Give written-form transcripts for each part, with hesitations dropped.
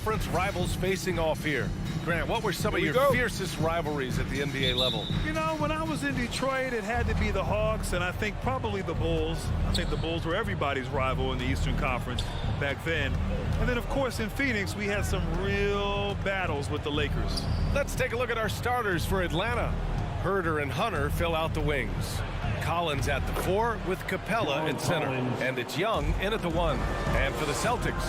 conference rivals facing off here. Grant, what were some of your fiercest rivalries at the NBA level? You know, when I was in Detroit, it had to be the Hawks, and I think probably the Bulls. I think the Bulls were everybody's rival in the Eastern Conference back then. And then, of course, in Phoenix, we had some real battles with the Lakers. Let's take a look at our starters for Atlanta. Herder and Hunter fill out the wings. Collins at the 4 with Capella at center. And it's Young in at the 1. And for the Celtics,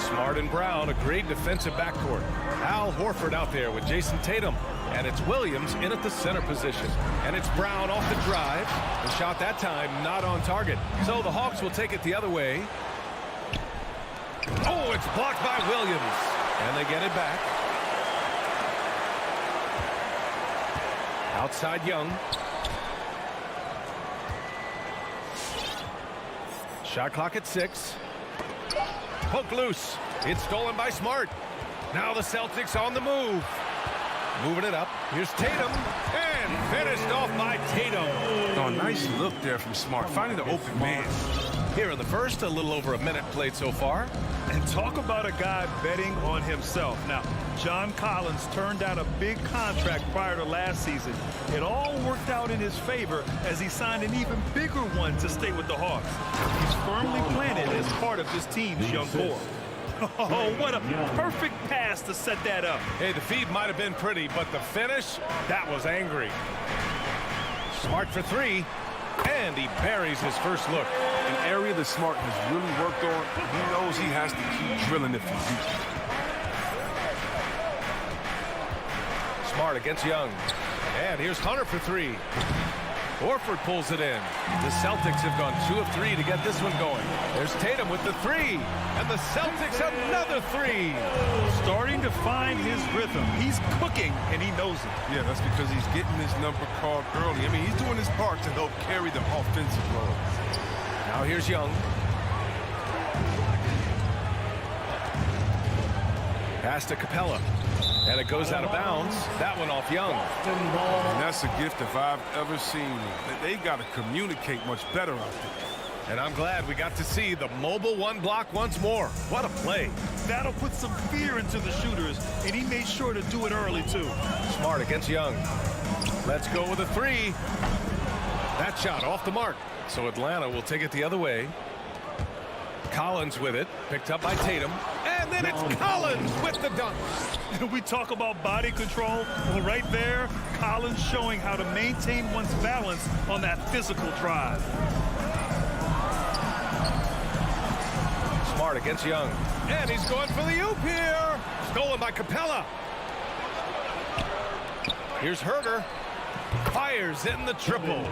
Smart and Brown, a great defensive backcourt. Al Horford out there with Jason Tatum. And it's Williams in at the center position. And it's Brown off the drive. The shot that time not on target. So the Hawks will take it the other way. Oh, it's blocked by Williams. And they get it back. Outside Young. Shot clock at 6. Poke loose. It's stolen by Smart. Now the Celtics on the move. Moving it up. Here's Tatum. And finished off by Tatum. Oh, nice look there from Smart. Finding the open man. Here in the first, a little over a minute played so far. And talk about a guy betting on himself. Now, John Collins turned down a big contract prior to last season. It all worked out in his favor as he signed an even bigger one to stay with the Hawks. He's firmly planted as part of this team's young core. Oh, what a perfect pass to set that up. Hey, the feed might have been pretty, but the finish, that was angry. Smart for 3, and he buries his first look. An area that Smart has really worked on. He knows he has to keep drilling if he beats it. Smart against Young. And here's Hunter for 3. Horford pulls it in. The Celtics have gone 2 of 3 to get this one going. There's Tatum with the 3. And the Celtics another 3. Starting to find his rhythm. He's cooking, and he knows it. Yeah, that's because he's getting his number called early. I mean, he's doing his part to help carry the offensive load. Now here's Young. Pass to Capella. And it goes out of bounds. That one off Young. And that's a gift if I've ever seen. They got to communicate much better out there. And I'm glad we got to see the mobile 1 block once more. What a play. That'll put some fear into the shooters, and he made sure to do it early, too. Smart against Young. Let's go with a 3. That shot off the mark. So Atlanta will take it the other way. Collins with it. Picked up by Tatum. And then it's Collins with the dunk. We talk about body control. Well, right there, Collins showing how to maintain one's balance on that physical drive. Smart against Young. And he's going for the oop here. Stolen by Capella. Here's Herder. Fires in the triple.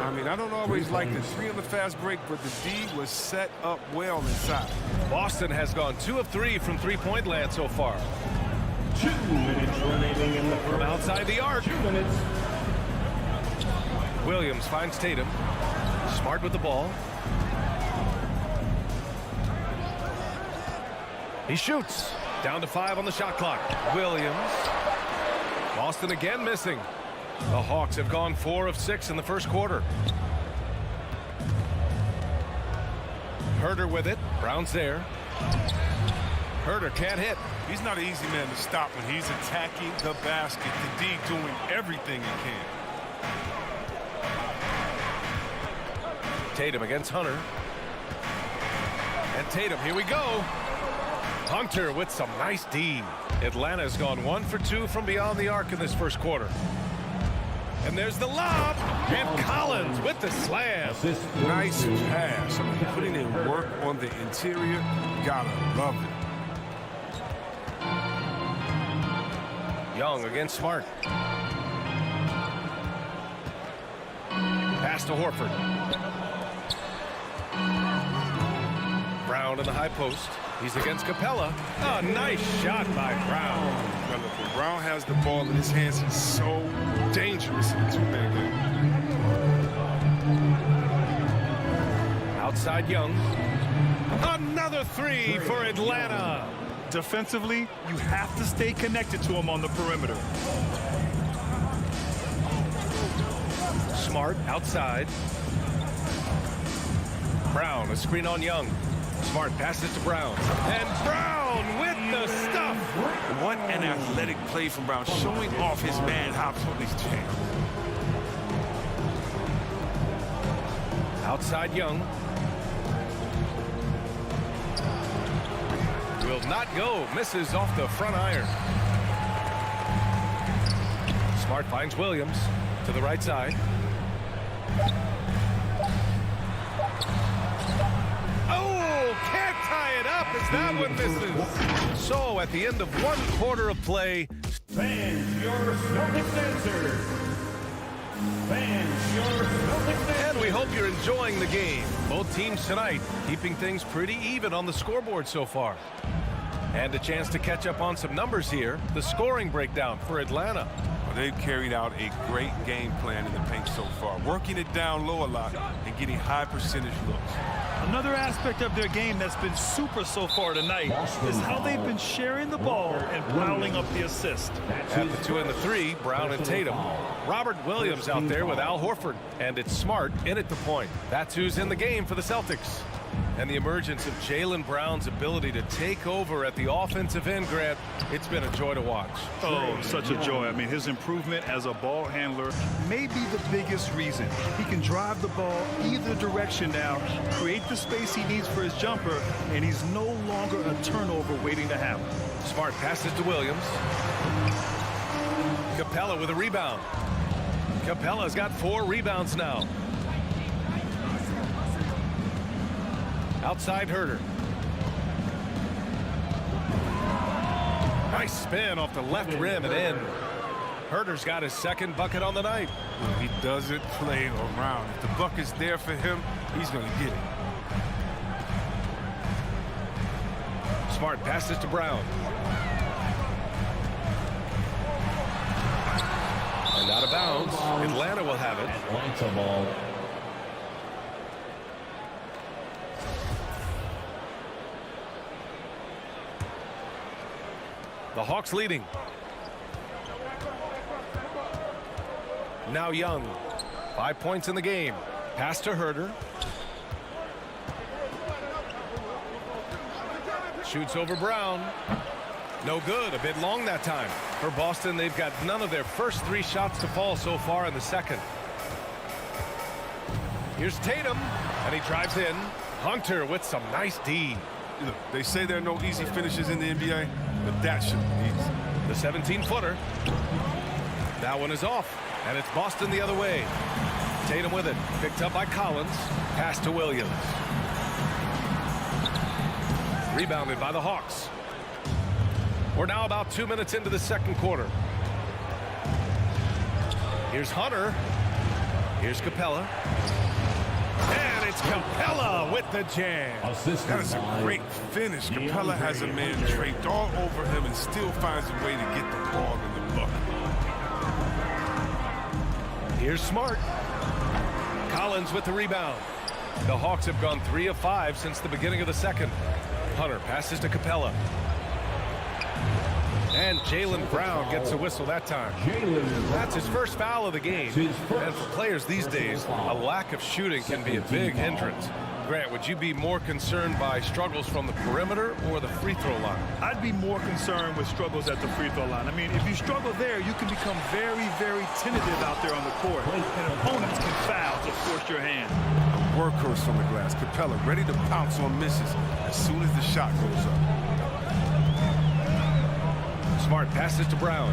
I mean, I don't always like the 3 on the fast break, but the D was set up well inside. Boston has gone 2 of 3 from three-point land so far. 2 minutes remaining in the From outside the arc. 2 minutes. Williams finds Tatum. Smart with the ball. He shoots. Down to 5 on the shot clock. Williams. Boston again missing. The Hawks have gone 4 of 6 in the first quarter. Herder with it. Brown's there. Herder can't hit. He's not an easy man to stop when he's attacking the basket. The D doing everything he can. Tatum against Hunter. And Tatum, here we go. Hunter with some nice D. Atlanta's gone 1 for 2 from beyond the arc in this first quarter. And there's the lob. And Collins with the slam. Nice pass. I mean, putting in work on the interior. Gotta love it. Young against Smart. Pass to Horford. Brown in the high post. He's against Capella. A nice shot by Brown. Now look, when Brown has the ball in his hands, he's so dangerous in the 2-man game. Outside Young. Another 3 for Atlanta. Defensively, you have to stay connected to him on the perimeter. Smart outside. Brown, a screen on Young. Smart passes to Brown. And Brown with the stuff. athletic play from Brown, showing off his man hops on these jams. Outside Young. Will not go. Misses off the front iron. Smart finds Williams to the right side. Oh, can't tie it up as that one misses. So at the end of 1/4 of play. Fans, your Celtics answer. Fans, your Celtics answer. And we hope you're enjoying the game. Both teams tonight keeping things pretty even on the scoreboard so far. And a chance to catch up on some numbers here. The scoring breakdown for Atlanta. Well, they've carried out a great game plan in the paint so far, working it down low a lot and getting high percentage looks. Another aspect of their game that's been super so far tonight is how they've been sharing the ball and piling up the assist. At the 2 and the 3, Brown and Tatum. Robert Williams out there with Al Horford. And it's Smart in at the point. That's who's in the game for the Celtics. And the emergence of Jaylen Brown's ability to take over at the offensive end, Grant, it's been a joy to watch. Oh, such a joy. I mean, his improvement as a ball handler may be the biggest reason. He can drive the ball either direction now, create the space he needs for his jumper, and he's no longer a turnover waiting to happen. Smart passes to Williams. Capella with a rebound. Capella's got 4 rebounds now. Outside Herder. Nice spin off the left rim and in. Herder's got his 2nd bucket on the night. He doesn't play around. If the bucket's there for him, he's going to get it. Smart passes to Brown. And out of bounds. Atlanta will have it. Atlanta ball. The Hawks leading. Now Young. 5 points in the game. Pass to Herder. Shoots over Brown. No good. A bit long that time. For Boston, they've got none of their first 3 shots to fall so far in the second. Here's Tatum. And he drives in. Hunter with some nice D. Look, they say there are no easy finishes in the NBA, but that should be easy. The 17-footer. That one is off, and it's Boston the other way. Tatum with it. Picked up by Collins. Pass to Williams. Rebounded by the Hawks. We're now about 2 minutes into the 2nd quarter. Here's Hunter. Here's Capella. And it's Capella with the jam. That is a great finish. Capella has a man draped all over him and still finds a way to get the ball in the bucket. Here's Smart. Collins with the rebound. The Hawks have gone 3 of 5 since the beginning of the second. Hunter passes to Capella. And Jaylen Brown gets a whistle that time. That's his first foul of the game. And for players these days, a lack of shooting can be a big hindrance. Grant, would you be more concerned by struggles from the perimeter or the free throw line? I'd be more concerned with struggles at the free throw line. I mean, if you struggle there, you can become very, very tentative out there on the court. And opponents can foul to force your hand. Workhorse from the glass. Capella ready to pounce on misses as soon as the shot goes up. Smart passes to Brown.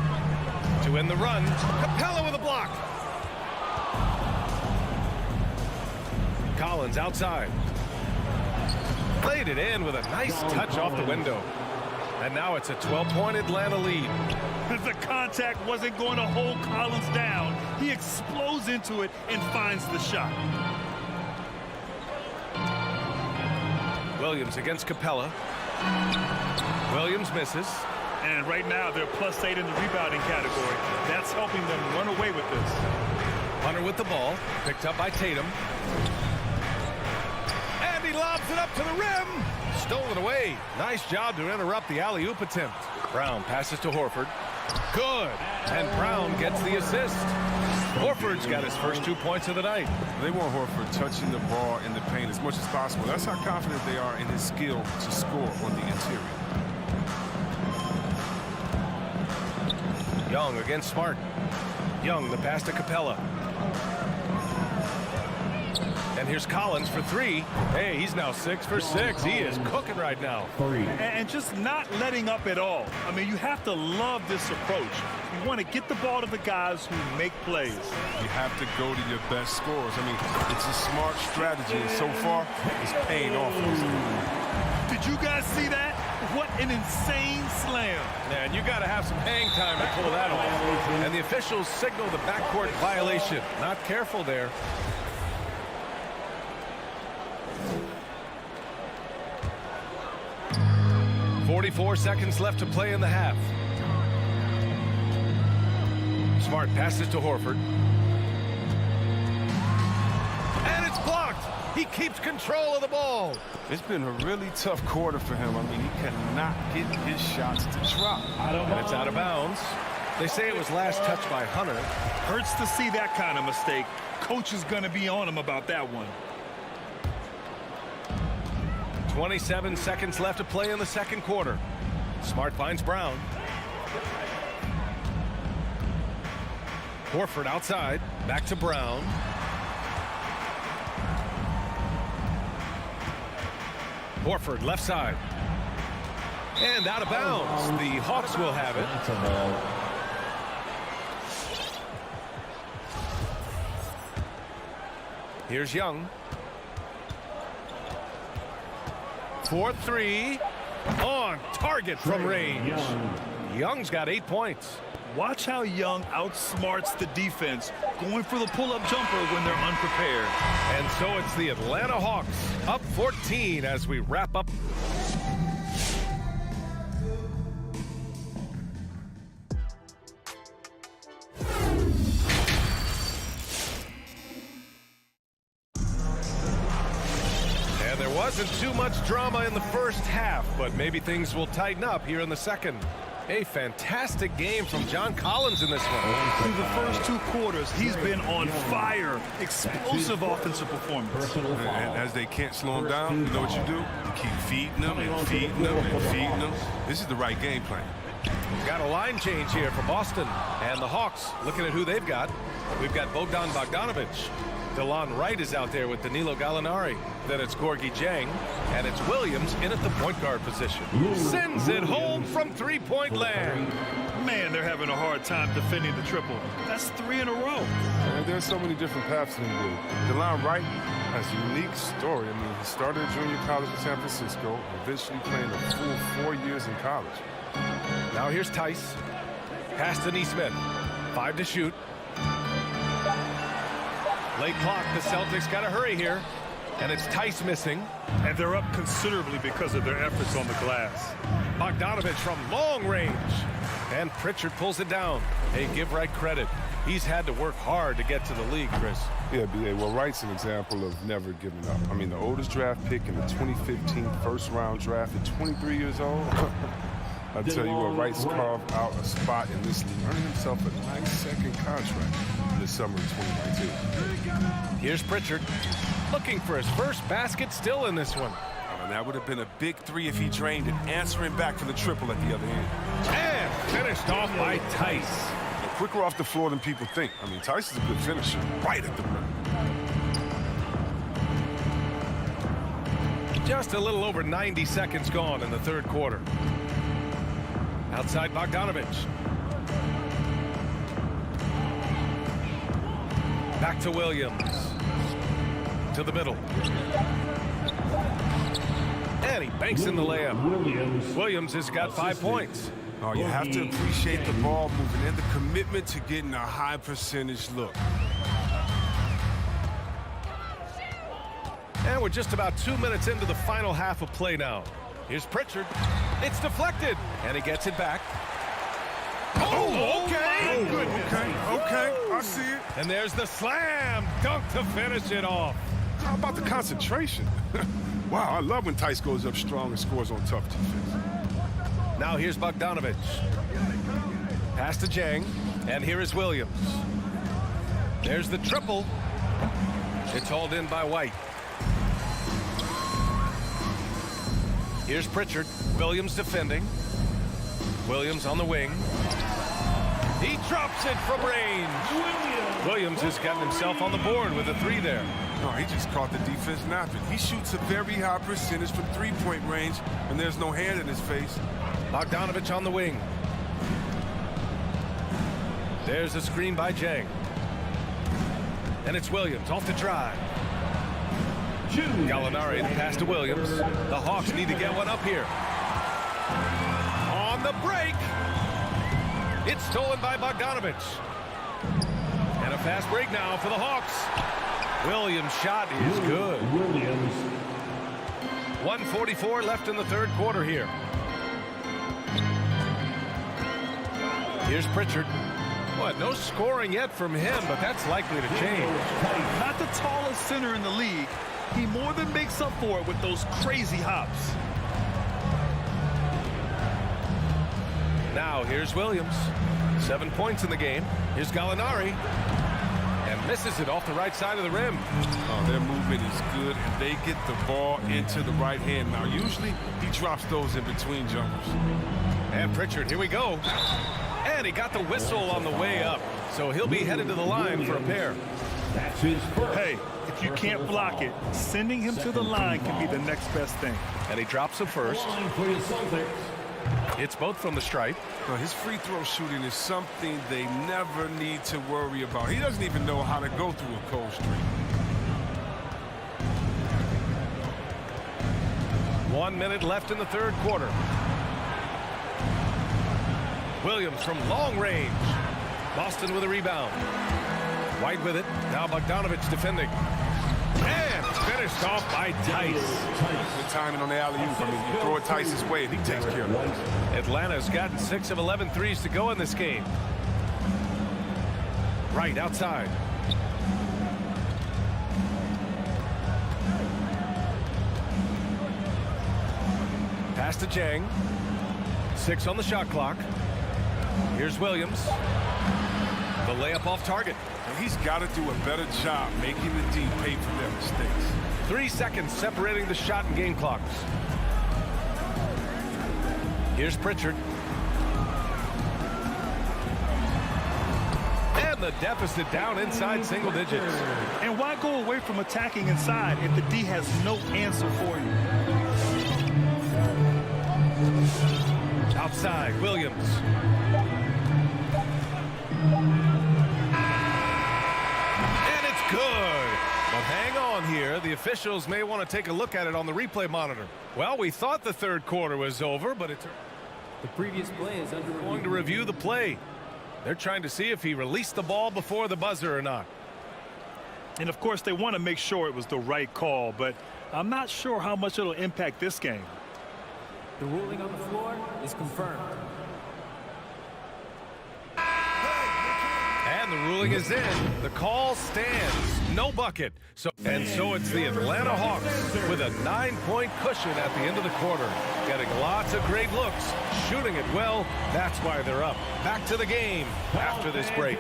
To end the run, Capella with a block. Collins outside. Played it in with a nice touch off the window. And now it's a 12-point Atlanta lead. The contact wasn't going to hold Collins down. He explodes into it and finds the shot. Williams against Capella. Williams misses. And right now, they're +8 in the rebounding category. That's helping them run away with this. Hunter with the ball. Picked up by Tatum. And he lobs it up to the rim. Stolen away. Nice job to interrupt the alley-oop attempt. Brown passes to Horford. Good. And Brown gets the assist. Horford's got his first 2 points of the night. They want Horford touching the ball in the paint as much as possible. That's how confident they are in his skill to score on the interior. Young against Smart. Young, the pass to Capella. And here's Collins for three. Hey, he's now 6 for 6. He is cooking right now. And just not letting up at all. I mean, you have to love this approach. You want to get the ball to the guys who make plays. You have to go to your best scorers. I mean, it's a smart strategy, and so far, it's paying off. Did you guys see that? What an insane slam. Man, you got to have some hang time to pull that off. And the officials signal the backcourt violation. Not careful there. .44 seconds left to play in the half. Smart passes to Horford. And it's blocked. He keeps control of the ball. It's been a really tough quarter for him. I mean, he cannot get his shots to drop. And it's out of bounds. They say it was last touched by Hunter. Hurts to see that kind of mistake. Coach is going to be on him about that one. 27 seconds left to play in the second quarter. Smart finds Brown. Horford outside. Back to Brown. Horford left side. And out of bounds. The Hawks will have it. Here's Young. 4-3 on target from range. Young's got 8 points. Watch how Young outsmarts the defense, going for the pull-up jumper when they're unprepared. And so it's the Atlanta Hawks up 14 as we wrap up. Wasn't too much drama in the first half, but maybe things will tighten up here in the second. A fantastic game from John Collins in this one. Through the first 2 quarters, he's been on fire. Explosive offensive performance. And as they can't slow him down, you know what you do? You keep feeding them and feeding them and feeding them. This is the right game plan. We've got a line change here for Boston. And the Hawks, looking at who they've got. We've got Bogdan Bogdanović. DeLon Wright is out there with Danilo Gallinari. Then it's Gorgui Dieng, and it's Williams in at the point guard position. Sends it home from three-point land. Man, they're having a hard time defending the triple. That's 3 in a row. And there's so many different paths in the league. DeLon Wright has a unique story. I mean, he started junior college in San Francisco, eventually playing a full 4 years in college. Now here's Tice. Pass to Nesmith. 5 to shoot. Late clock. The Celtics got to hurry here. And it's Tice missing. And they're up considerably because of their efforts on the glass. Bogdanović from long range. And Pritchard pulls it down. Hey, give Wright credit. He's had to work hard to get to the league, Chris. Yeah, B.A. Well, Wright's an example of never giving up. I mean, the oldest draft pick in the 2015 first-round draft at 23 years old. I tell you what, Wright's carved out a spot in this league, earning himself a nice second contract in the summer of 2019. Here's Pritchard, looking for his first basket, still in this one. And that would have been a big 3 if he drained it, answering back for the triple at the other end. And finished off by Tice. Quicker off the floor than people think. I mean, Tice is a good finisher, right at the rim. Just a little over 90 seconds gone in the third quarter. Outside Bogdanović. Back to Williams. To the middle. And he banks in the layup. Williams has got 5 points. Oh, you have to appreciate the ball moving and the commitment to getting a high percentage look. And we're just about 2 minutes into the final half of play now. Here's Pritchard. It's deflected, and he gets it back. Oh, okay. Okay, I see it. And there's the slam dunk to finish it off. How about the concentration? Wow, I love when Tice goes up strong and scores on tough defense. Now here's Bogdanović. Pass to Dieng, and here is Williams. There's the triple. It's hauled in by White. Here's Pritchard. Williams defending. Williams on the wing. He drops it from range. Williams has gotten himself on the board with a 3 there. No, he just caught the defense napping. He shoots a very high percentage from three-point range, and there's no hand in his face. Bogdanovich on the wing. There's a screen by Jang. And it's Williams off the drive. Gallinari the pass to Williams. The Hawks need to get one up here. On the break. It's stolen by Bogdanovich. And a fast break now for the Hawks. Williams' shot is good. 1:44 left in the third quarter here. Here's Pritchard. What, no scoring yet from him, but that's likely to change. Not the tallest center in the league. He more than makes up for it with those crazy hops. Now here's Williams. 7 points in the game. Here's Gallinari. And misses it off the right side of the rim. Oh, their movement is good, and they get the ball into the right hand. Now, usually he drops those in between jumpers. And Pritchard, here we go. And he got the whistle on the way up. So he'll be headed to the line for a pair. Hey, if you can't block it, sending him to the line can be the next best thing. And he drops the first. It's both from the stripe. Now, his free throw shooting is something they never need to worry about. He doesn't even know how to go through a cold streak. 1 minute left in the third quarter. Williams from long range. Boston with a rebound. White with it. Now Bogdanovich defending. And finished off by Tice. Good timing on the alley-oop. I mean, you throw it Tice's way, and he takes care of it. Atlanta's gotten 6 of 11 threes to go in this game. Right outside. Pass to Jang. 6 on the shot clock. Here's Williams. The layup off target. And he's got to do a better job making the D pay for their mistakes. 3 seconds separating the shot and game clocks. Here's Pritchard. And the deficit down inside single digits. And why go away from attacking inside if the D has no answer for you? Outside, Williams. And it's good. But hang on here. The officials may want to take a look at it on the replay monitor. Well, we thought the third quarter was over, but it's The previous play is under review. going to review the play. They're trying to see if he released the ball before the buzzer or not. And of course, they want to make sure it was the right call, but I'm not sure how much it'll impact this game. The ruling on the floor is confirmed. And the ruling is in. The call stands. No bucket. So it's the Atlanta Hawks with a 9-point cushion at the end of the quarter. Getting lots of great looks. Shooting it well. That's why they're up. Back to the game after this break.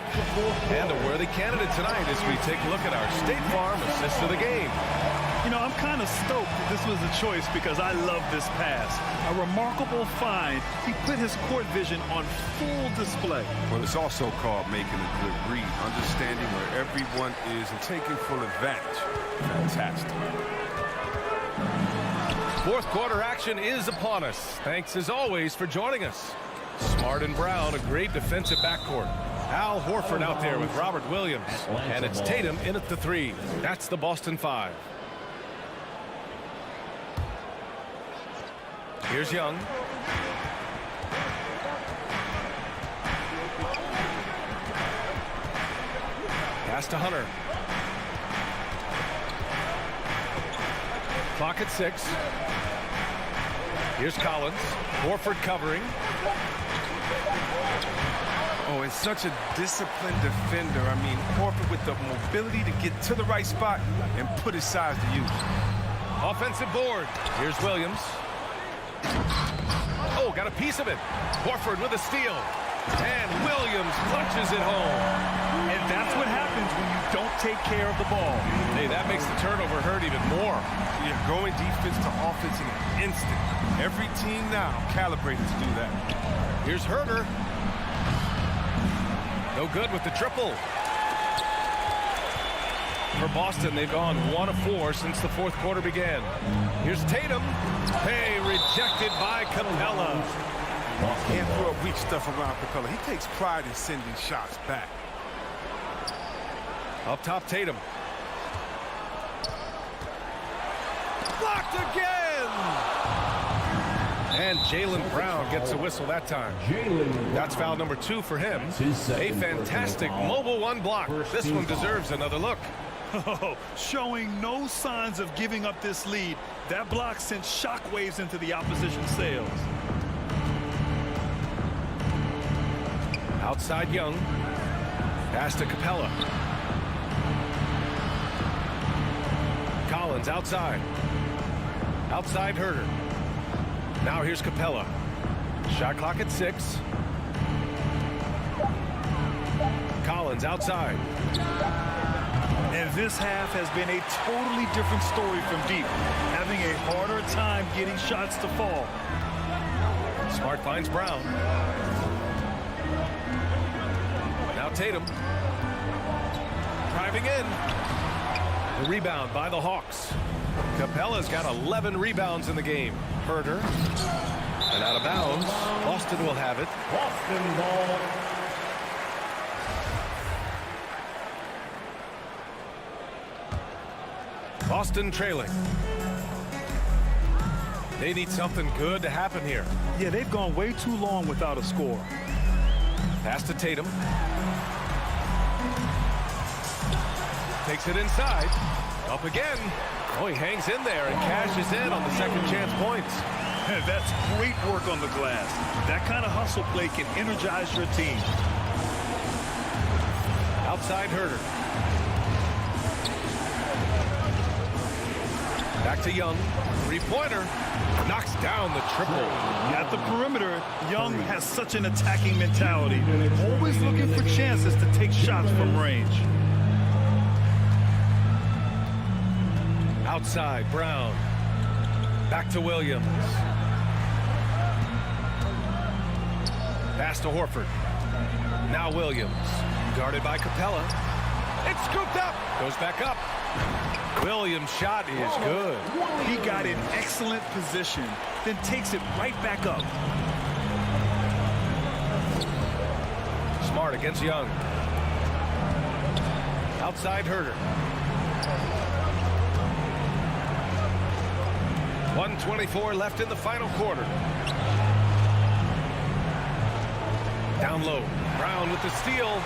And a worthy candidate tonight as we take a look at our State Farm assist of the game. You know, I'm kind of stoked that this was a choice because I love this pass. A remarkable find. He put his court vision on full display. Well, it's also called making a good read, understanding where everyone is and taking full advantage. Fantastic. Fourth quarter action is upon us. Thanks as always for joining us. Smart and Brown, a great defensive backcourt. Al Horford out there with Robert Williams. And it's Tatum in at the 3. That's the Boston 5. Here's Young. Pass to Hunter. Clock at 6. Here's Collins. Horford covering. Oh, it's such a disciplined defender. I mean, Horford with the mobility to get to the right spot and put his size to use. Offensive board. Here's Williams. Oh, got a piece of it. Horford with a steal. And Williams clutches it home. And that's what happens when you don't take care of the ball. Hey, that makes the turnover hurt even more. You're going defense to offense in an instant. Every team now calibrated to do that. Here's Herter. No good with the triple. For Boston, they've gone 1 of 4 since the fourth quarter began. Here's Tatum. Hey, rejected by Capella. Can't throw weak stuff around Capella. He takes pride in sending shots back. Up top, Tatum. Blocked again! And Jaylen Brown gets a whistle that time. That's foul number 2 for him. A fantastic mobile 1 block. This one deserves another look. Oh, showing no signs of giving up this lead. That block sent shockwaves into the opposition sails. Outside Young. Pass to Capella. Collins outside. Outside Herter. Now here's Capella. Shot clock at 6. Collins outside. And this half has been a totally different story from deep, having a harder time getting shots to fall. Smart finds Brown. Now Tatum. Driving in. The rebound by the Hawks. Capella's got 11 rebounds in the game. Herter. And out of bounds. Boston will have it. Boston ball. Boston trailing. They need something good to happen here. Yeah, they've gone way too long without a score. Pass to Tatum. Takes it inside. Up again. Oh, he hangs in there and cashes in on the second chance points. That's great work on the glass. That kind of hustle play can energize your team. Outside Herter. Back to Young. Three-pointer. Knocks down the triple. At the perimeter, Young has such an attacking mentality. Always looking for chances to take shots from range. Outside, Brown. Back to Williams. Pass to Horford. Now Williams. Guarded by Capella. It's scooped up. Goes back up. Williams' shot is good. He got in excellent position, then takes it right back up. Smart against Young. Outside Herter. 1:24 left in the final quarter. Down low. Brown with the steal.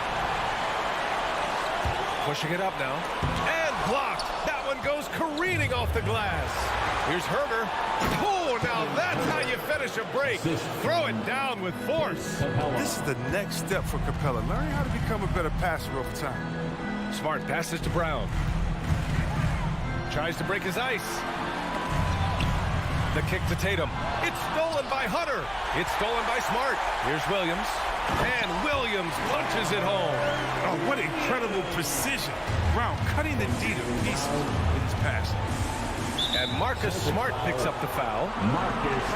Pushing it up now. And blocked. That one goes careening off the glass. Here's Herter. Oh, now that's how you finish a break. Throw it down with force. This is the next step for Capella. Learning how to become a better passer over time. Smart passes to Brown. Tries to break his ice. The kick to Tatum. It's stolen by Hunter. It's stolen by Smart. Here's Williams. And Williams punches it home. Oh, what incredible precision. Brown cutting the D to pieces in his pass. And Marcus Smart picks up the foul.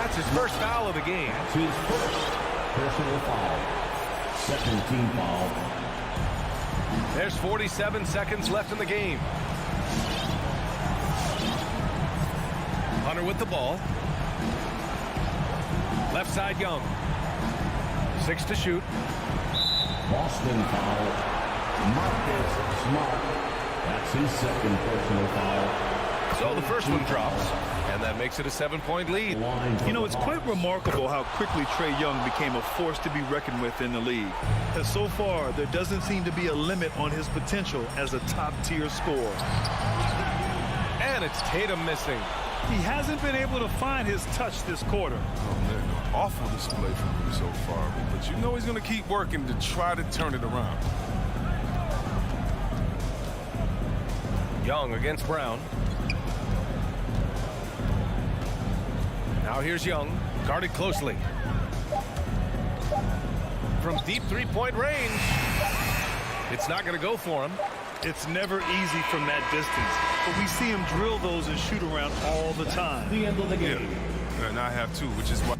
That's his first foul of the game. That's his first personal foul. Second team foul. There's 47 seconds left in the game. Hunter with the ball. Left side Young. 6 to shoot. Boston foul. Marcus Smart. That's his second personal foul. So the first one drops, and that makes it a 7-point lead. You know, it's quite remarkable how quickly Trae Young became a force to be reckoned with in the league. And so far, there doesn't seem to be a limit on his potential as a top-tier scorer. And it's Tatum missing. He hasn't been able to find his touch this quarter. Oh, man, awful display from him so far. But you know he's going to keep working to try to turn it around. Young against Brown. Now here's Young, guarded closely. From deep three-point range. It's not going to go for him. It's never easy from that distance, but we see him drill those and shoot around all the time. The end of the game. Yeah, and I have too, which is why.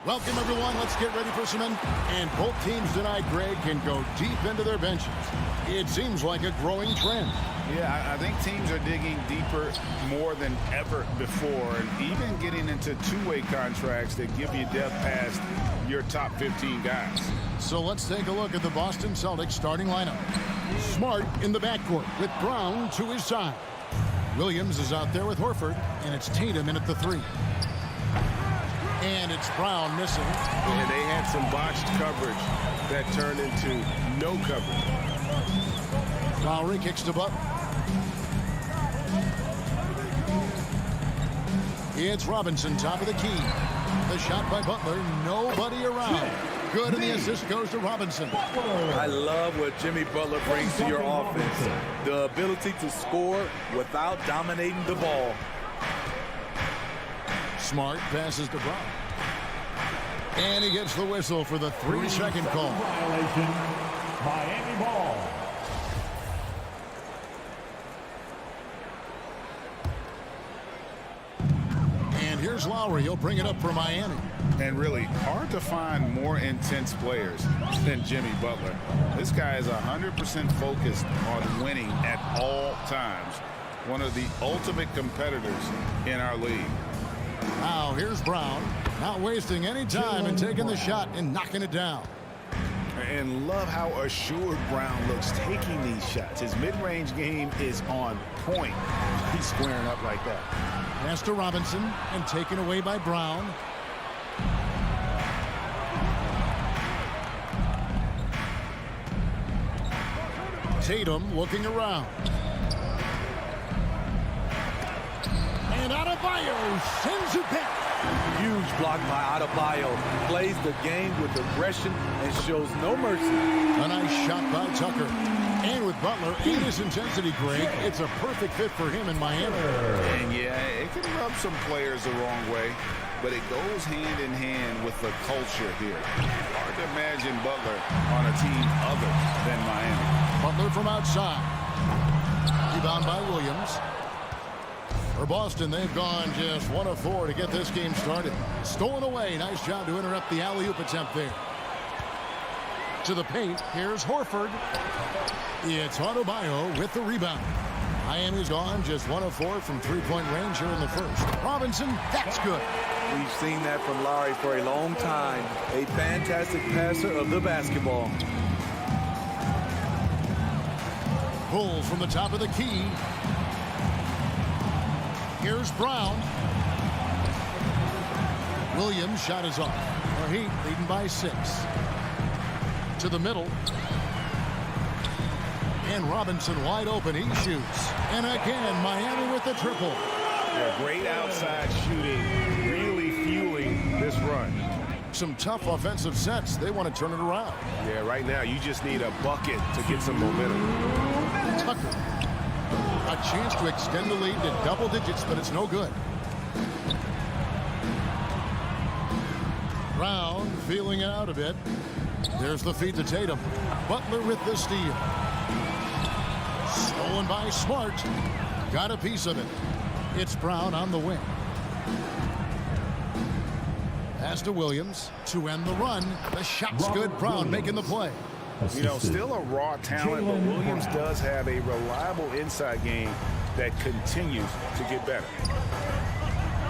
Welcome, everyone. Let's get ready for some And both teams tonight, Greg, can go deep into their benches. It seems like a growing trend. Yeah, I think teams are digging deeper more than ever before, and even getting into two-way contracts that give you depth past your top 15 guys. So let's take a look at the Boston Celtics starting lineup. Smart in the backcourt with Brown to his side. Williams is out there with Horford, and it's Tatum in at the 3. And it's Brown missing. And they had some botched coverage that turned into no coverage. Lowry kicks to Butler. It's Robinson, top of the key. The shot by Butler, nobody around. Good, and the assist goes to Robinson. I love what Jimmy Butler brings to your offense. The ability to score without dominating the ball. Smart passes to Brown. And he gets the whistle for the 3-second call. Violation, Miami ball. And here's Lowry. He'll bring it up for Miami. And really, hard to find more intense players than Jimmy Butler. This guy is 100% focused on winning at all times. One of the ultimate competitors in our league. Now here's Brown. Not wasting any time and taking the shot and knocking it down. And love how assured Brown looks taking these shots. His mid-range game is on point. He's squaring up like that. Pass to Robinson and taken away by Brown. Tatum looking around. And Adebayo sends it back. Huge block by Adebayo. Plays the game with aggression and shows no mercy. A nice shot by Tucker. And with Butler and his intensity, Greg, it's a perfect fit for him in Miami. And yeah, it can rub some players the wrong way, but it goes hand in hand with the culture here. Hard to imagine Butler on a team other than Miami. Butler from outside. Rebound by Williams. For Boston, they've gone just 1 of 4 to get this game started. Stolen away. Nice job to interrupt the alley-oop attempt there. To the paint. Here's Horford. It's Adebayo with the rebound. Miami's gone just 1 of 4 from three-point range here in the first. Robinson, that's good. We've seen that from Lowry for a long time. A fantastic passer of the basketball. Pulls from the top of the key. Here's Brown. Williams' shot is off. The Heat leading by 6. To the middle. And Robinson wide open. He shoots. And again, Miami with the triple. Yeah, great outside shooting, really fueling this run. Some tough offensive sets. They want to turn it around. Yeah, right now you just need a bucket to get some momentum. Tucker. A chance to extend the lead to double digits, but it's no good. Brown feeling it out a bit. There's the feed to Tatum. Butler with the steal. Stolen by Smart. Got a piece of it. It's Brown on the wing. Pass to Williams to end the run. The shot's good. Brown making the play. You know, still a raw talent, but Williams does have a reliable inside game that continues to get better.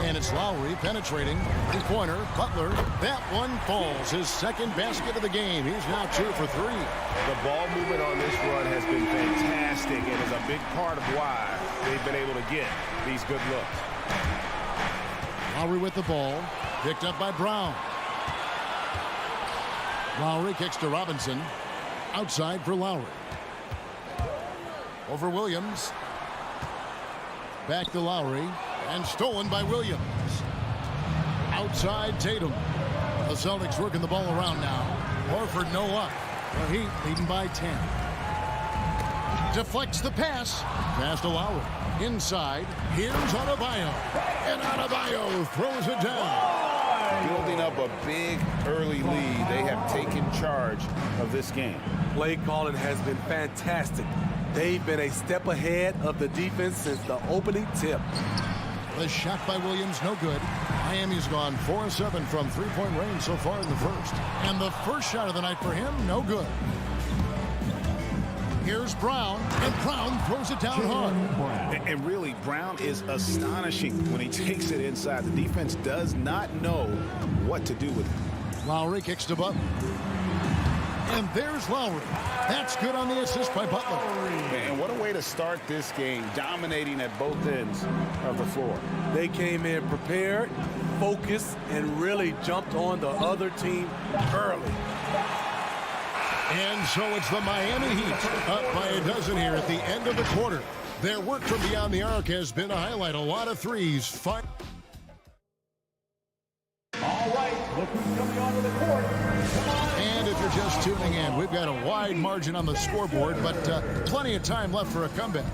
And it's Lowry penetrating. Three-pointer. Butler. That one falls. His second basket of the game. He's now 2 for 3. The ball movement on this run has been fantastic and is a big part of why they've been able to get these good looks. Lowry with the ball. Picked up by Brown. Lowry kicks to Robinson. Outside for Lowry. Over Williams. Back to Lowry. And stolen by Williams. Outside Tatum. The Celtics working the ball around now. Horford no up. The Heat leading by 10. Deflects the pass. Pass to Lowry. Inside. Here's Adebayo. And Adebayo throws it down. Building up a big early lead. They have taken charge of this game. Play calling has been fantastic. They've been a step ahead of the defense since the opening tip. The shot by Williams, no good. Miami's gone 4-7 from three-point range so far in the first. And the first shot of the night for him, no good. Here's Brown, and Brown throws it down hard. And really, Brown is astonishing when he takes it inside. The defense does not know what to do with it. Lowry kicks to Butler. And there's Lowry. That's good on the assist by Butler. And what a way to start this game, dominating at both ends of the floor. They came in prepared, focused, and really jumped on the other team early. And so it's the Miami Heat up by a dozen here at the end of the quarter. Their work from beyond the arc has been a highlight. A lot of threes. All right, look who's coming onto the court. And if you're just tuning in, we've got a wide margin on the scoreboard, but plenty of time left for a comeback.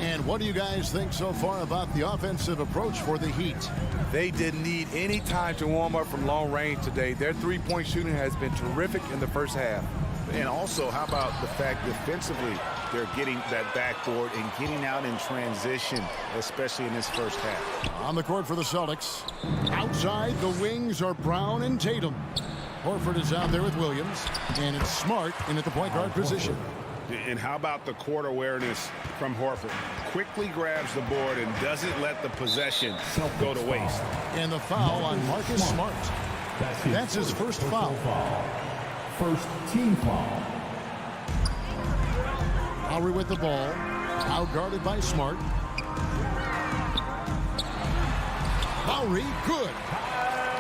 And what do you guys think so far about the offensive approach for the Heat? They didn't need any time to warm up from long range today. Their three-point shooting has been terrific in the first half. And also, how about the fact defensively they're getting that backboard and getting out in transition, especially in this first half. On the court for the Celtics. Outside, the wings are Brown and Tatum. Horford is out there with Williams, and it's Smart in at the point guard position. And how about the court awareness from Horford? Quickly grabs the board and doesn't let the possession go to waste. And the foul on Marcus Smart. That's his first foul. First team foul. Lowry with the ball. Out guarded by Smart. Lowry, good.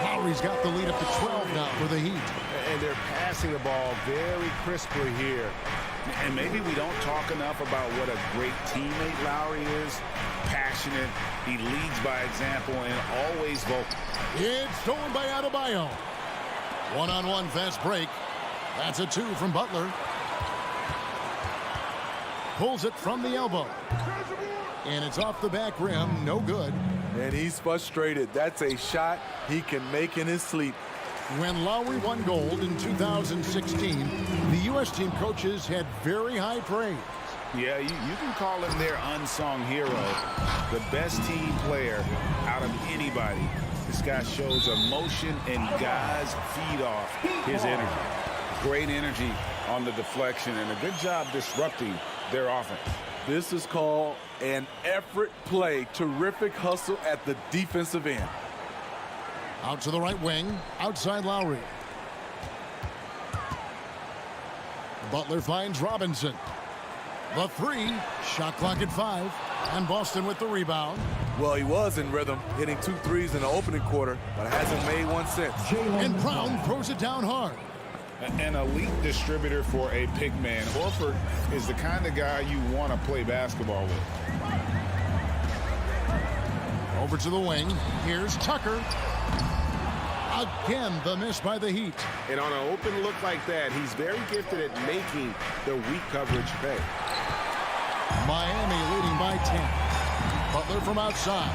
Lowry's got the lead up to 12 now for the Heat. And they're passing the ball very crisply here. And maybe we don't talk enough about what a great teammate Lowry is. Passionate. He leads by example and always vocal. It's stolen by Adebayo. One-on-one fast break. That's a two from Butler. Pulls it from the elbow. And it's off the back rim. No good. And he's frustrated. That's a shot he can make in his sleep. When Lowry won gold in 2016, the U.S. team coaches had very high praise. Yeah, you can call him their unsung hero. The best team player out of anybody. This guy shows emotion and guys feed off his energy. Great energy on the deflection and a good job disrupting their offense. This is called an effort play. Terrific hustle at the defensive end. Out to the right wing. Outside Lowry. Butler finds Robinson. The three. Shot clock at 5. And Boston with the rebound. Well, he was in rhythm, hitting 2 threes in the opening quarter, but hasn't made one since. And Brown throws it down hard. An elite distributor for a big man. Horford is the kind of guy you want to play basketball with. Over to the wing. Here's Tucker. Again, the miss by the Heat. And on an open look like that, he's very gifted at making the weak coverage pay. Miami leading by 10. Butler from outside.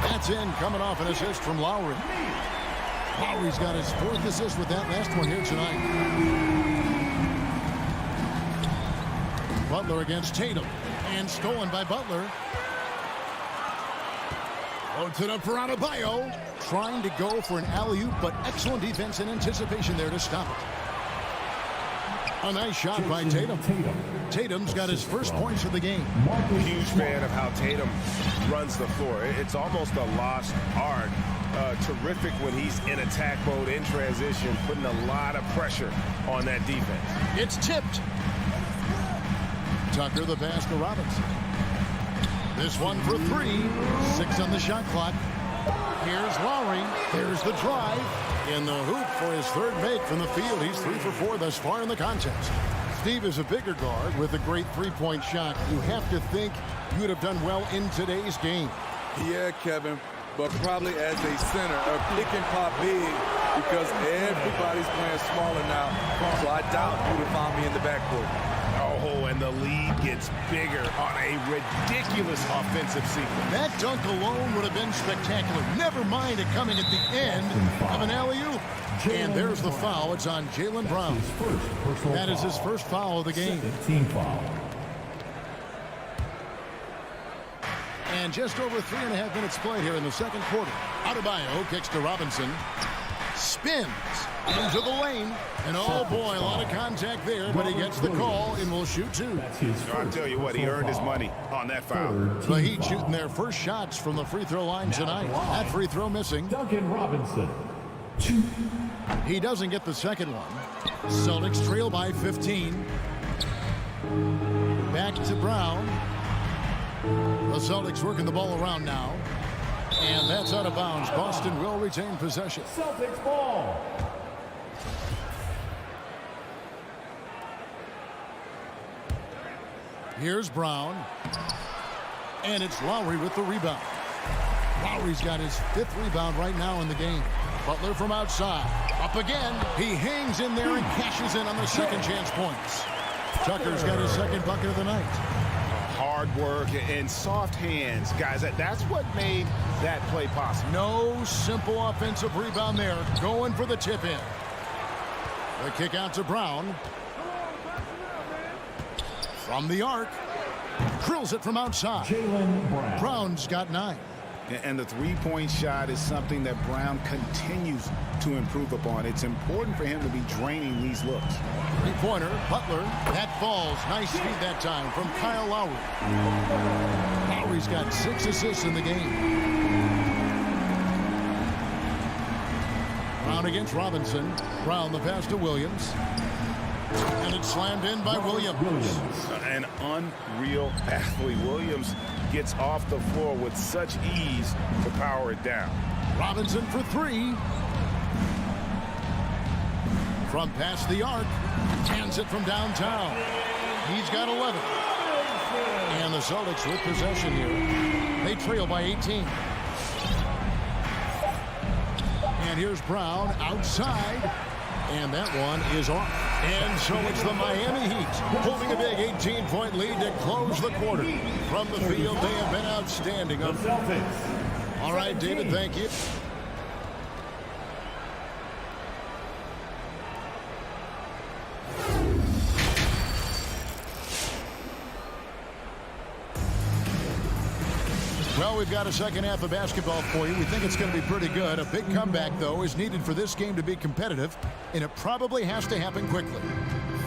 That's in, coming off an assist from Lowry. Lowry's got his 4th assist with that last one here tonight. Butler against Tatum. And stolen by Butler. Loads it up for Adebayo. Trying to go for an alley-oop, but excellent defense and anticipation there to stop it. A nice shot by Tatum. Tatum's got his first points of the game. Huge fan of how Tatum runs the floor. It's almost a lost art. Terrific when he's in attack mode, in transition, putting a lot of pressure on that defense. It's tipped. Tucker the pass to Robinson. This one for 3. 6 on the shot clock. Here's Lowry. Here's the drive. In the hoop for his 3rd make from the field. He's 3 for 4 thus far in the contest. Steve is a bigger guard with a great three-point shot. You have to think you would have done well in today's game. Yeah, Kevin, but probably as a center, a pick and pop big because everybody's playing smaller now. So I doubt you would have found me in the backcourt. Oh, and the lead gets bigger on a ridiculous offensive sequence. That dunk alone would have been spectacular. Never mind it coming at the end of an alley-oop. And there's the foul. It's on Jaylen Brown. That is his first foul of the game. Team foul. And And just over 3.5 minutes played here in the second quarter. Adebayo kicks to Robinson. Spins into the lane. And oh boy, a lot of contact there, but he gets the call and will shoot two. I'll tell you what, he earned his money on that foul. The Heat shooting their first shots from the free throw line tonight. That free throw missing. Duncan Robinson. 2. He doesn't get the second one. Celtics trail by 15. Back to Brown. The Celtics working the ball around now. And that's out of bounds. Boston will retain possession. Celtics ball. Here's Brown. And it's Lowry with the rebound. Lowry's got his 5th rebound right now in the game. Butler from outside. Up again. He hangs in there and cashes in on the second chance points. Tucker's got his second bucket of the night. Hard work and soft hands, guys. That's what made that play possible. No simple offensive rebound there. Going for the tip in. The kick out to Brown. From the arc. Drills it from outside. Jaylen Brown. Brown's got 9. And the three-point shot is something that Brown continues to improve upon. It's important for him to be draining these looks. Three-pointer, Butler. That falls. Nice speed that time from Kyle Lowry. Lowry's got 6 assists in the game. Brown against Robinson. Brown the pass to Williams. And it's slammed in by Williams. An unreal athlete. Williams gets off the floor with such ease to power it down. Robinson for 3. From past the arc. Hands it from downtown. He's got 11. And the Celtics with possession here. They trail by 18. And here's Brown outside. And that one is off. And so it's the Miami Heat holding a big 18-point lead to close the quarter. From the field, they have been outstanding. The Celtics. All right, David, thank you. Well, we've got a second half of basketball for you. We think it's going to be pretty good. A big comeback, though, is needed for this game to be competitive, and it probably has to happen quickly.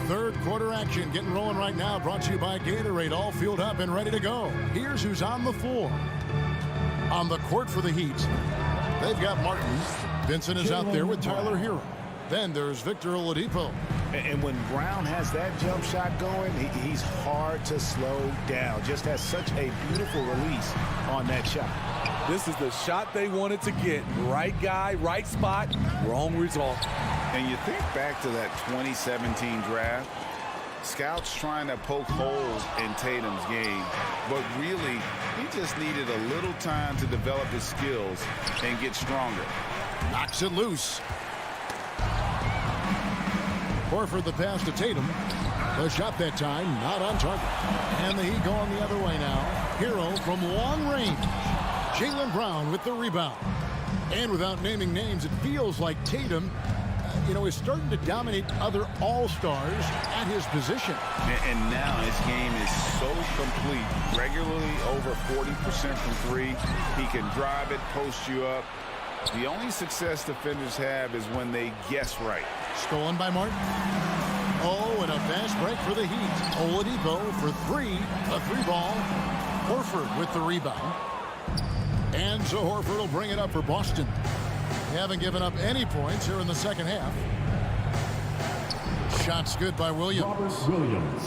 Third quarter action getting rolling right now, brought to you by Gatorade, all fueled up and ready to go. Here's who's on the floor. On the court for the Heat, they've got Martin. Vincent is out there with Tyler Hero. Then there's Victor Oladipo. And when Brown has that jump shot going, he's hard to slow down. Just has such a beautiful release on that shot. This is the shot they wanted to get. Right guy, right spot, wrong result. And you think back to that 2017 draft, scouts trying to poke holes in Tatum's game, but really, he just needed a little time to develop his skills and get stronger. Knocks it loose. Horford the pass to Tatum. The shot that time, not on target. And the Heat going the other way now. Hero from long range. Jaylen Brown with the rebound. And without naming names, it feels like Tatum, is starting to dominate other all-stars at his position. And now his game is so complete. Regularly over 40% from 3. He can drive it, post you up. The only success defenders have is when they guess right. Stolen by Martin. Oh, and a fast break for the Heat. Oladipo for 3. A 3-ball. Horford with the rebound. And so Horford will bring it up for Boston. They haven't given up any points here in the second half. Shots good by Williams.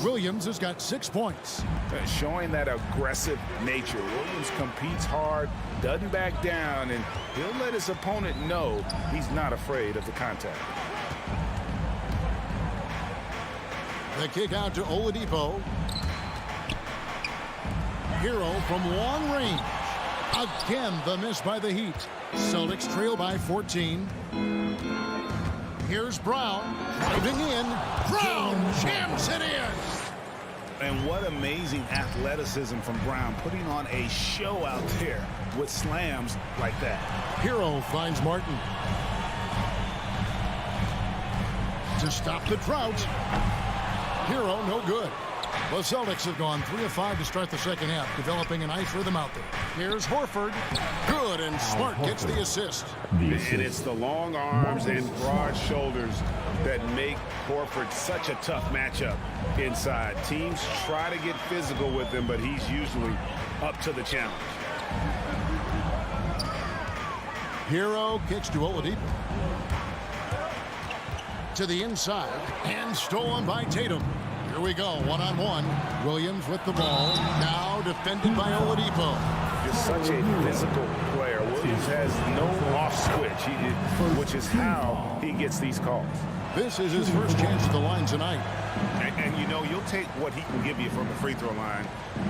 Williams has got 6 points. Showing that aggressive nature. Williams competes hard, doesn't back down, and he'll let his opponent know he's not afraid of the contact. The kick out to Oladipo. Hero from long range. Again, the miss by the Heat. Celtics trail by 14. Here's Brown driving in. Brown jams it in. And what amazing athleticism from Brown, putting on a show out there with slams like that. Hero finds Martin. To stop the drought. Hero no good. The Celtics have gone 3 of 5 to start the second half, developing a nice rhythm out there. Here's Horford. Good, and Smart gets the assist. And it's the long arms and broad shoulders that make Horford such a tough matchup inside. Teams try to get physical with him, but he's usually up to the challenge. Hero kicks to Oladipo. To the inside, and stolen by Tatum. Here we go, one-on-one. Williams with the ball, now defended by Oladipo. You're such a physical player. Williams has no off switch, which is how he gets these calls. This is his first chance at the line tonight. And you know, you'll take what he can give you from the free throw line.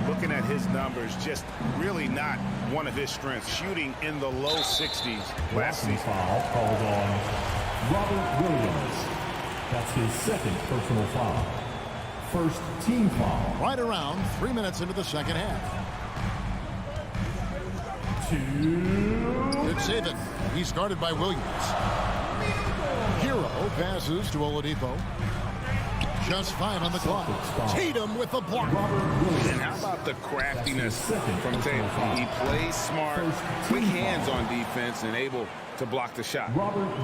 Looking at his numbers, just really not one of his strengths. Shooting in the low 60s last season. Foul called on Robert Williams. That's his second personal foul. First team foul. Right around 3 minutes into the second half. Good save it. He's guarded by Williams. Hero passes to Oladipo. Just 5 on the clock. Tatum with the block. And how about the craftiness from Tatum? He plays smart, quick hands on defense, and able to block the shot.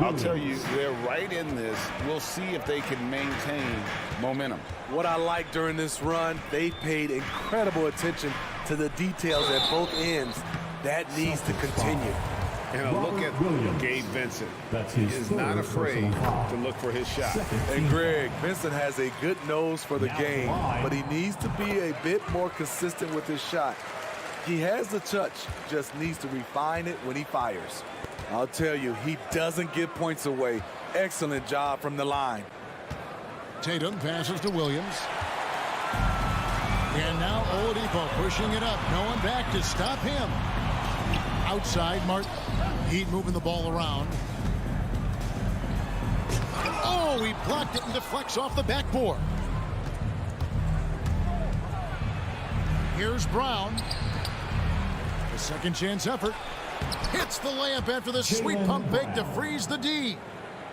I'll tell you, they're right in this. We'll see if they can maintain momentum. What I like during this run, they paid incredible attention to the details at both ends. That needs to continue. And a look at Gabe Vincent. He is not afraid to look for his shot. And Greg, Vincent has a good nose for the game, but he needs to be a bit more consistent with his shot. He has the touch, just needs to refine it when he fires. I'll tell you, he doesn't give points away. Excellent job from the line. Tatum passes to Williams. And now Oladipo pushing it up. No one back to stop him. Outside, Martin. Heat moving the ball around. Oh, he blocked it and deflects off the backboard. Here's Brown. The second chance effort. Hits the layup after the sweet pump fake to freeze the D.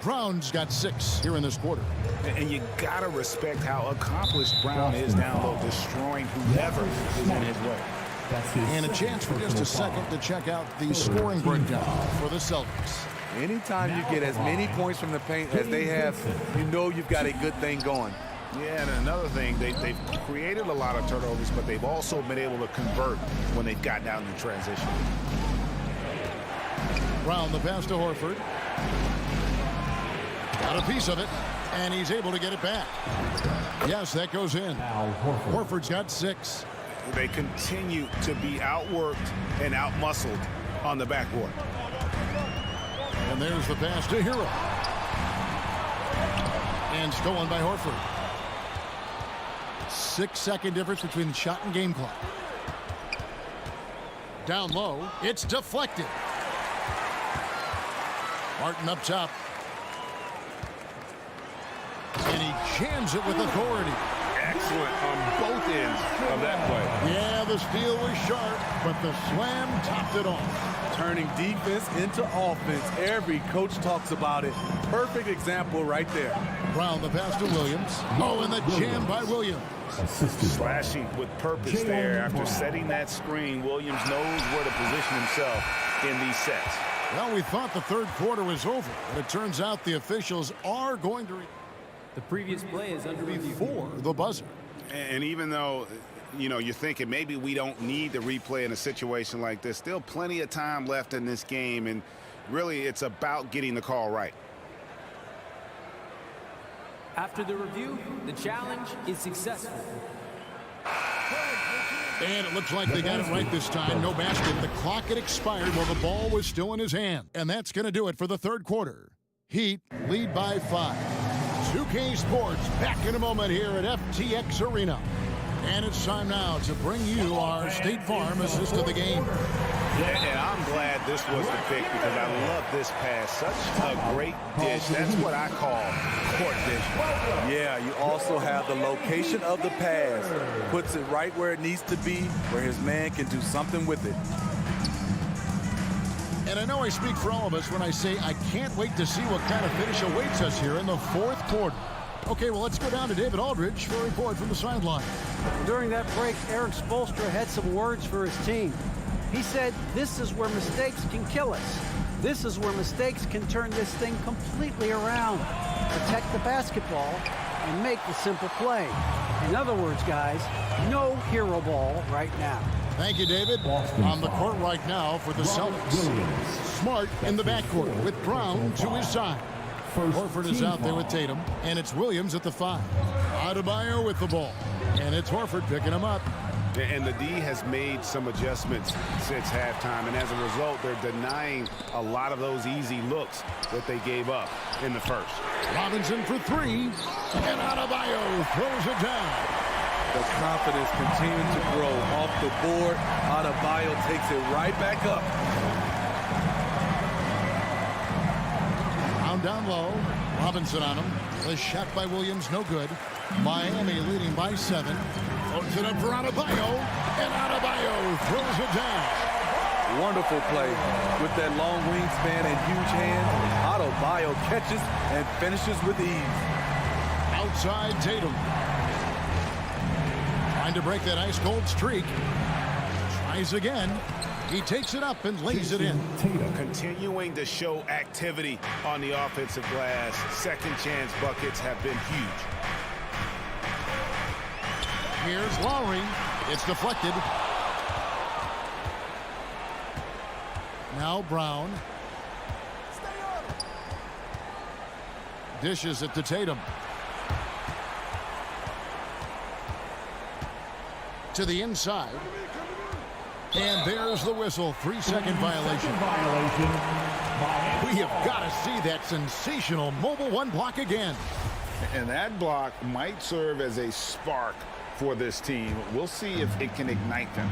Brown's got 6 here in this quarter. And you got to respect how accomplished Brown is down low, destroying whoever is in his way. And a chance for just a second to check out the scoring breakdown for the Celtics. Anytime you get as many points from the paint as they have, you know you've got a good thing going. Yeah, and another thing, they've created a lot of turnovers, but they've also been able to convert when they've gotten out in transition. Brown, the pass to Horford. Got a piece of it, and he's able to get it back. Yes, that goes in. Horford's got 6. They continue to be outworked and outmuscled on the backboard. And there's the pass to Hero. And stolen by Horford. 6-second difference between shot and game clock. Down low, it's deflected. Martin up top. And he jams it with authority. Excellent on both ends of that play. Yeah, the steal was sharp, but the slam topped it off. Turning defense into offense. Every coach talks about it. Perfect example right there. Brown, the pass to Williams. Oh, and the jam by Williams. Slashing with purpose there. After setting that screen, Williams knows where to position himself in these sets. Well, we thought the third quarter was over, but it turns out the officials are going to The previous play is under review. before the buzzer. And even though, you know, you're thinking maybe we don't need the replay in a situation like this, still plenty of time left in this game, and really it's about getting the call right. After the review, the challenge is successful. And it looks like they got it right this time. No basket. The clock had expired while the ball was still in his hand. And that's going to do it for the third quarter. Heat lead by 5. 2K Sports back in a moment here at FTX Arena. And it's time now to bring you our State Farm assist of the game. Yeah, and I'm glad this was the pick because I love this pass. Such a great dish. That's what I call court vision. Yeah, you also have the location of the pass. Puts it right where it needs to be, where his man can do something with it. And I know I speak for all of us when I say I can't wait to see what kind of finish awaits us here in the fourth quarter. Okay, well, let's go down to David Aldridge for a report from the sideline. During that break, Eric Spoelstra had some words for his team. He said, "This is where mistakes can kill us. This is where mistakes can turn this thing completely around. Protect the basketball and make the simple play." In other words, guys, no hero ball right now. Thank you, David. On the court right now for the Celtics. Smart in the backcourt with Brown to his side. Horford is out there with Tatum, and it's Williams at the 5. Adebayo with the ball, and it's Horford picking him up. And the D has made some adjustments since halftime, and as a result, they're denying a lot of those easy looks that they gave up in the first. Robinson for 3, and Adebayo throws it down. The confidence continuing to grow off the board. Adebayo takes it right back up. Down low, Robinson on him. The shot by Williams, no good. Miami leading by 7. Throws it up for Adebayo, and Adebayo throws it down. Wonderful play with that long wingspan and huge hands. Adebayo catches and finishes with ease. Outside Tatum. Trying to break that ice-cold streak. Tries again. He takes it up and lays it in. Continuing to show activity on the offensive glass. Second chance buckets have been huge. Here's Lowry. It's deflected. Now Brown. Dishes it to Tatum. To the inside. And there's the whistle. 3-second violation. We have got to see that sensational mobile 1 block again. And that block might serve as a spark for this team. We'll see if it can ignite them.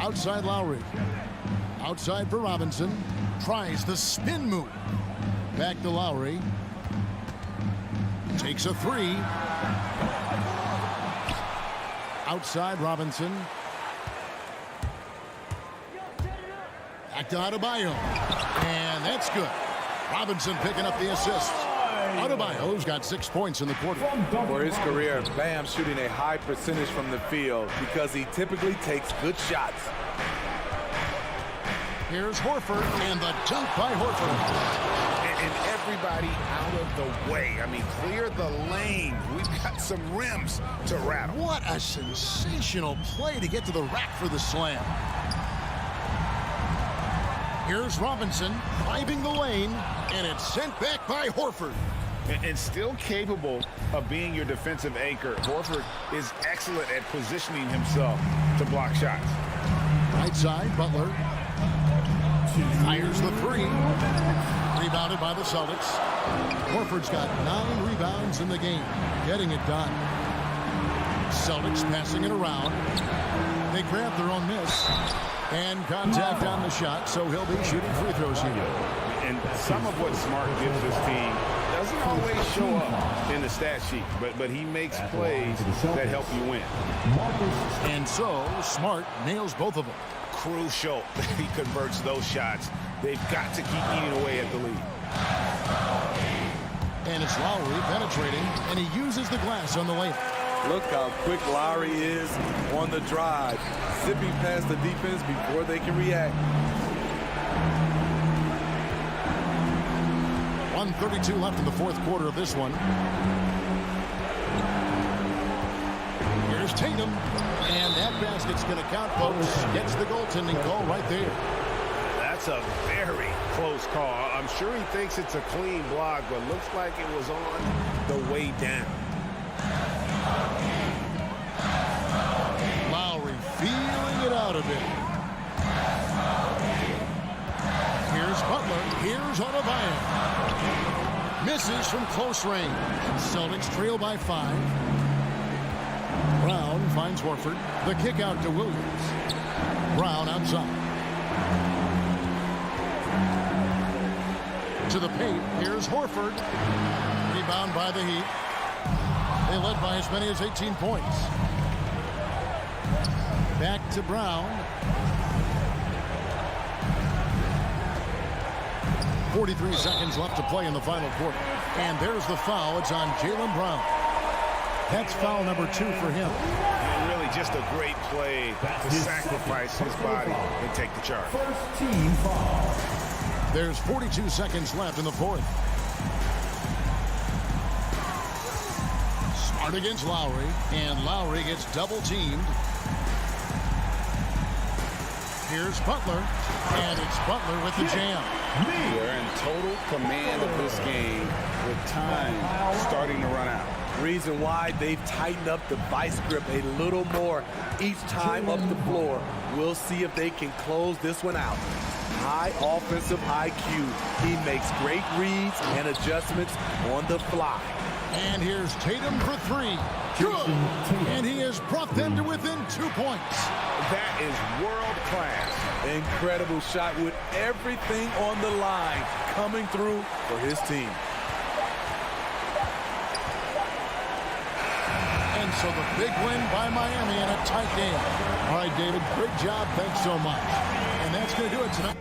Outside Lowry. Outside for Robinson. Tries the spin move. Back to Lowry. Takes a 3. Outside Robinson. Back to Adebayo. And that's good. Robinson picking up the assist. Adebayo's got 6 points in the quarter. For his career, Bam shooting a high percentage from the field because he typically takes good shots. Here's Horford, and the dunk by Horford. And everybody out of the way. I mean, clear the lane. We've got some rims to rattle. What a sensational play to get to the rack for the slam. Here's Robinson driving the lane, and it's sent back by Horford. And still capable of being your defensive anchor. Horford is excellent at positioning himself to block shots. Right side, Butler. Fires the 3. Rebounded by the Celtics. Horford's got 9 rebounds in the game. Getting it done. Celtics passing it around. They grab their own miss. And contact on the shot, so he'll be shooting free throws here. And some of what Smart gives this team doesn't always show up in the stat sheet, but he makes plays that help you win. And so, Smart nails both of them. Crucial that he converts those shots. They've got to keep eating away at the lead. And it's Lowry penetrating, and he uses the glass on the layup. Look how quick Lowry is on the drive, zipping past the defense before they can react. 1:32 left in the fourth quarter of this one. Here's Tatum, and that basket's going to count, folks. Gets the goaltending call right there. That's a very close call. I'm sure he thinks it's a clean block, but looks like it was on the way down. Lowry feeling it out a bit. Here's Butler. Here's Adebayo. Misses from close range. Celtics trail by 5. Brown finds Horford. The kick out to Williams. Brown outside. To the paint. Here's Horford. Rebound by the Heat. They led by as many as 18 points. Back to Brown. 43 seconds left to play in the final quarter. And there's the foul. It's on Jaylen Brown. That's foul number 2 for him. And really just a great play to sacrifice his body and take the charge. First team foul. There's 42 seconds left in the fourth. Smart against Lowry, and Lowry gets double-teamed. Here's Butler, and it's Butler with the jam. They're in total command of this game with time starting to run out. Reason why they've tightened up the vice grip a little more each time up the floor. We'll see if they can close this one out. High offensive IQ. He makes great reads and adjustments on the fly. And here's Tatum for 3. Good. And he has brought them to within 2 points. That is world class. Incredible shot with everything on the line coming through for his team. And so the big win by Miami in a tight game. All right, David, great job. Thanks so much. And that's going to do it tonight.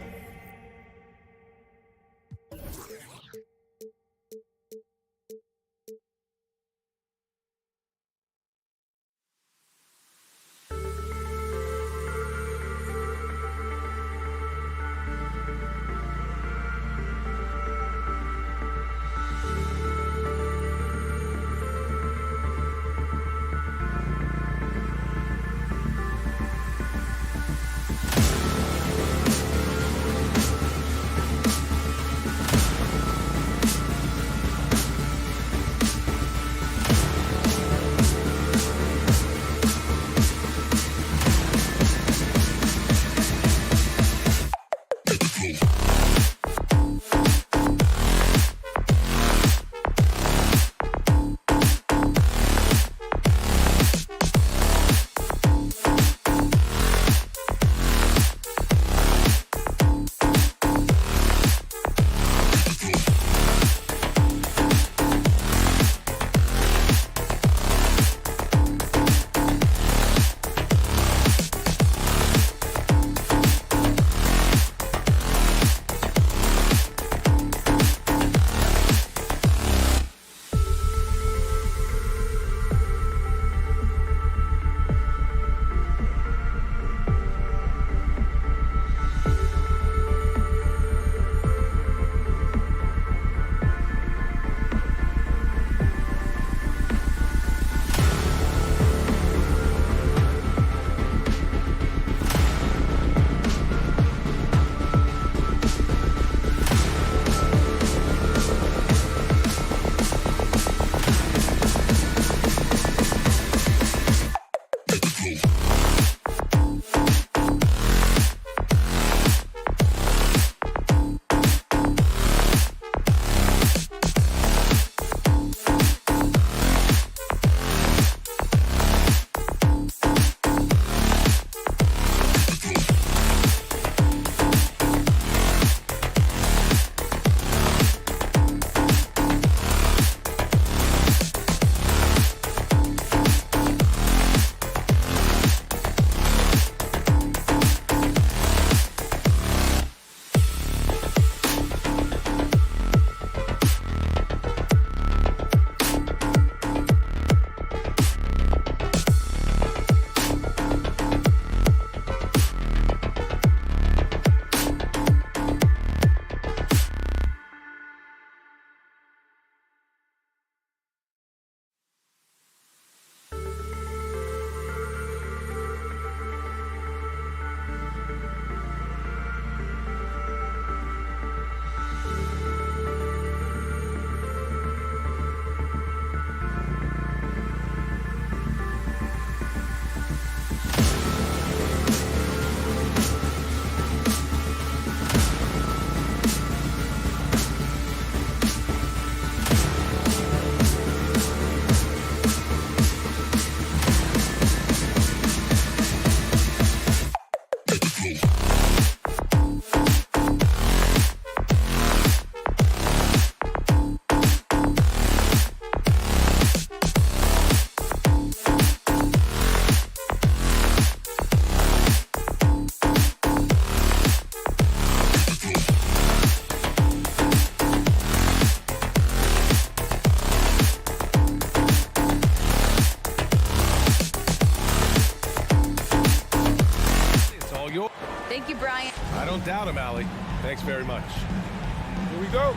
Got him, Allie. Thanks very much. Here we go.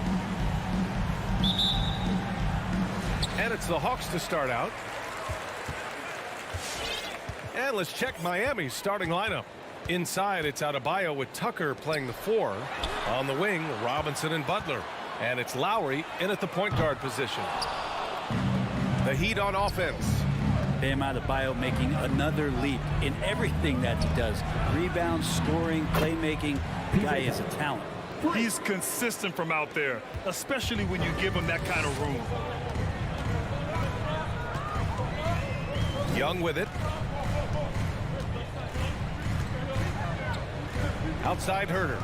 And it's the Hawks to start out. And let's check Miami's starting lineup. Inside, it's Adebayo with Tucker playing the 4. On the wing, Robinson and Butler. And it's Lowry in at the point guard position. The Heat on offense. Bam Adebayo making another leap in everything that he does. Rebounds, scoring, playmaking. The guy is a talent. He's consistent from out there, especially when you give him that kind of room. Young with it. Outside Herder.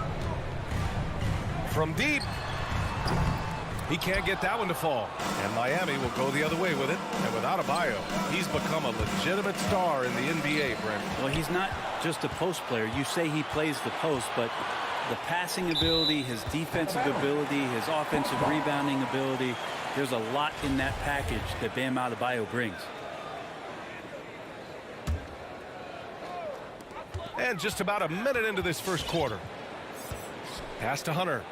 From deep. He can't get that one to fall. And Miami will go the other way with it. And without Adebayo, he's become a legitimate star in the NBA, Brent. Well, he's not just a post player. You say he plays the post, but the passing ability, his defensive ability, his offensive rebounding ability, there's a lot in that package that Bam Adebayo brings. And just about a minute into this first quarter. Pass to Hunter.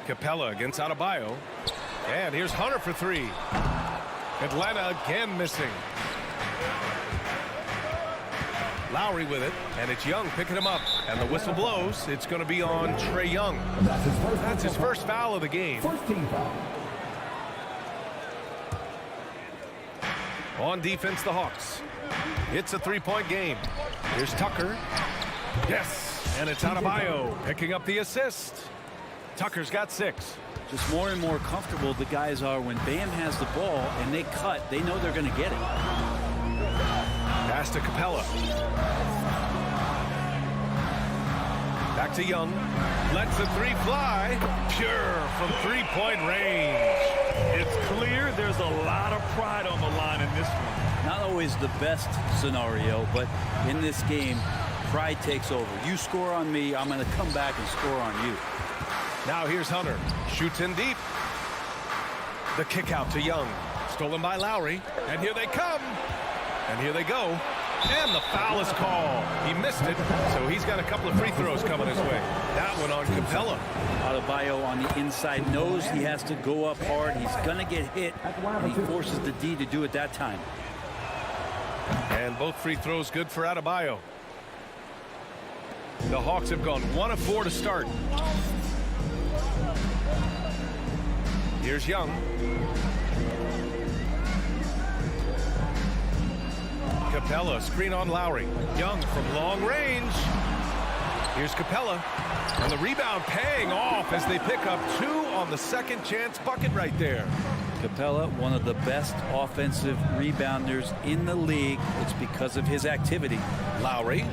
Capella against Adebayo. And here's Hunter for 3. Atlanta again missing. Lowry with it, and it's Young picking him up. And the whistle blows. It's going to be on Trae Young. That's his first foul of the game. First team foul. On defense, the Hawks. It's a 3-point game. Here's Tucker. Yes, and it's Adebayo picking up the assist. Tucker's got 6. Just more and more comfortable the guys are when Bam has the ball and they cut. They know they're going to get it. Pass to Capella. Back to Young. Lets the 3 fly. Pure from 3-point range. It's clear there's a lot of pride on the line in this one. Not always the best scenario, but in this game, pride takes over. You score on me, I'm going to come back and score on you. Now here's Hunter. Shoots in deep. The kick out to Young. Stolen by Lowry. And here they come. And here they go. And the foul is called. He missed it, so he's got a couple of free throws coming his way. That one on Capella. Adebayo on the inside knows he has to go up hard. He's going to get hit, and he forces the D to do it that time. And both free throws good for Adebayo. The Hawks have gone 1 of 4 to start. Here's Young. Capella, screen on Lowry. Young from long range. Here's Capella. And the rebound paying off as they pick up 2 on the second chance bucket right there. Capella, one of the best offensive rebounders in the league. It's because of his activity. Lowry.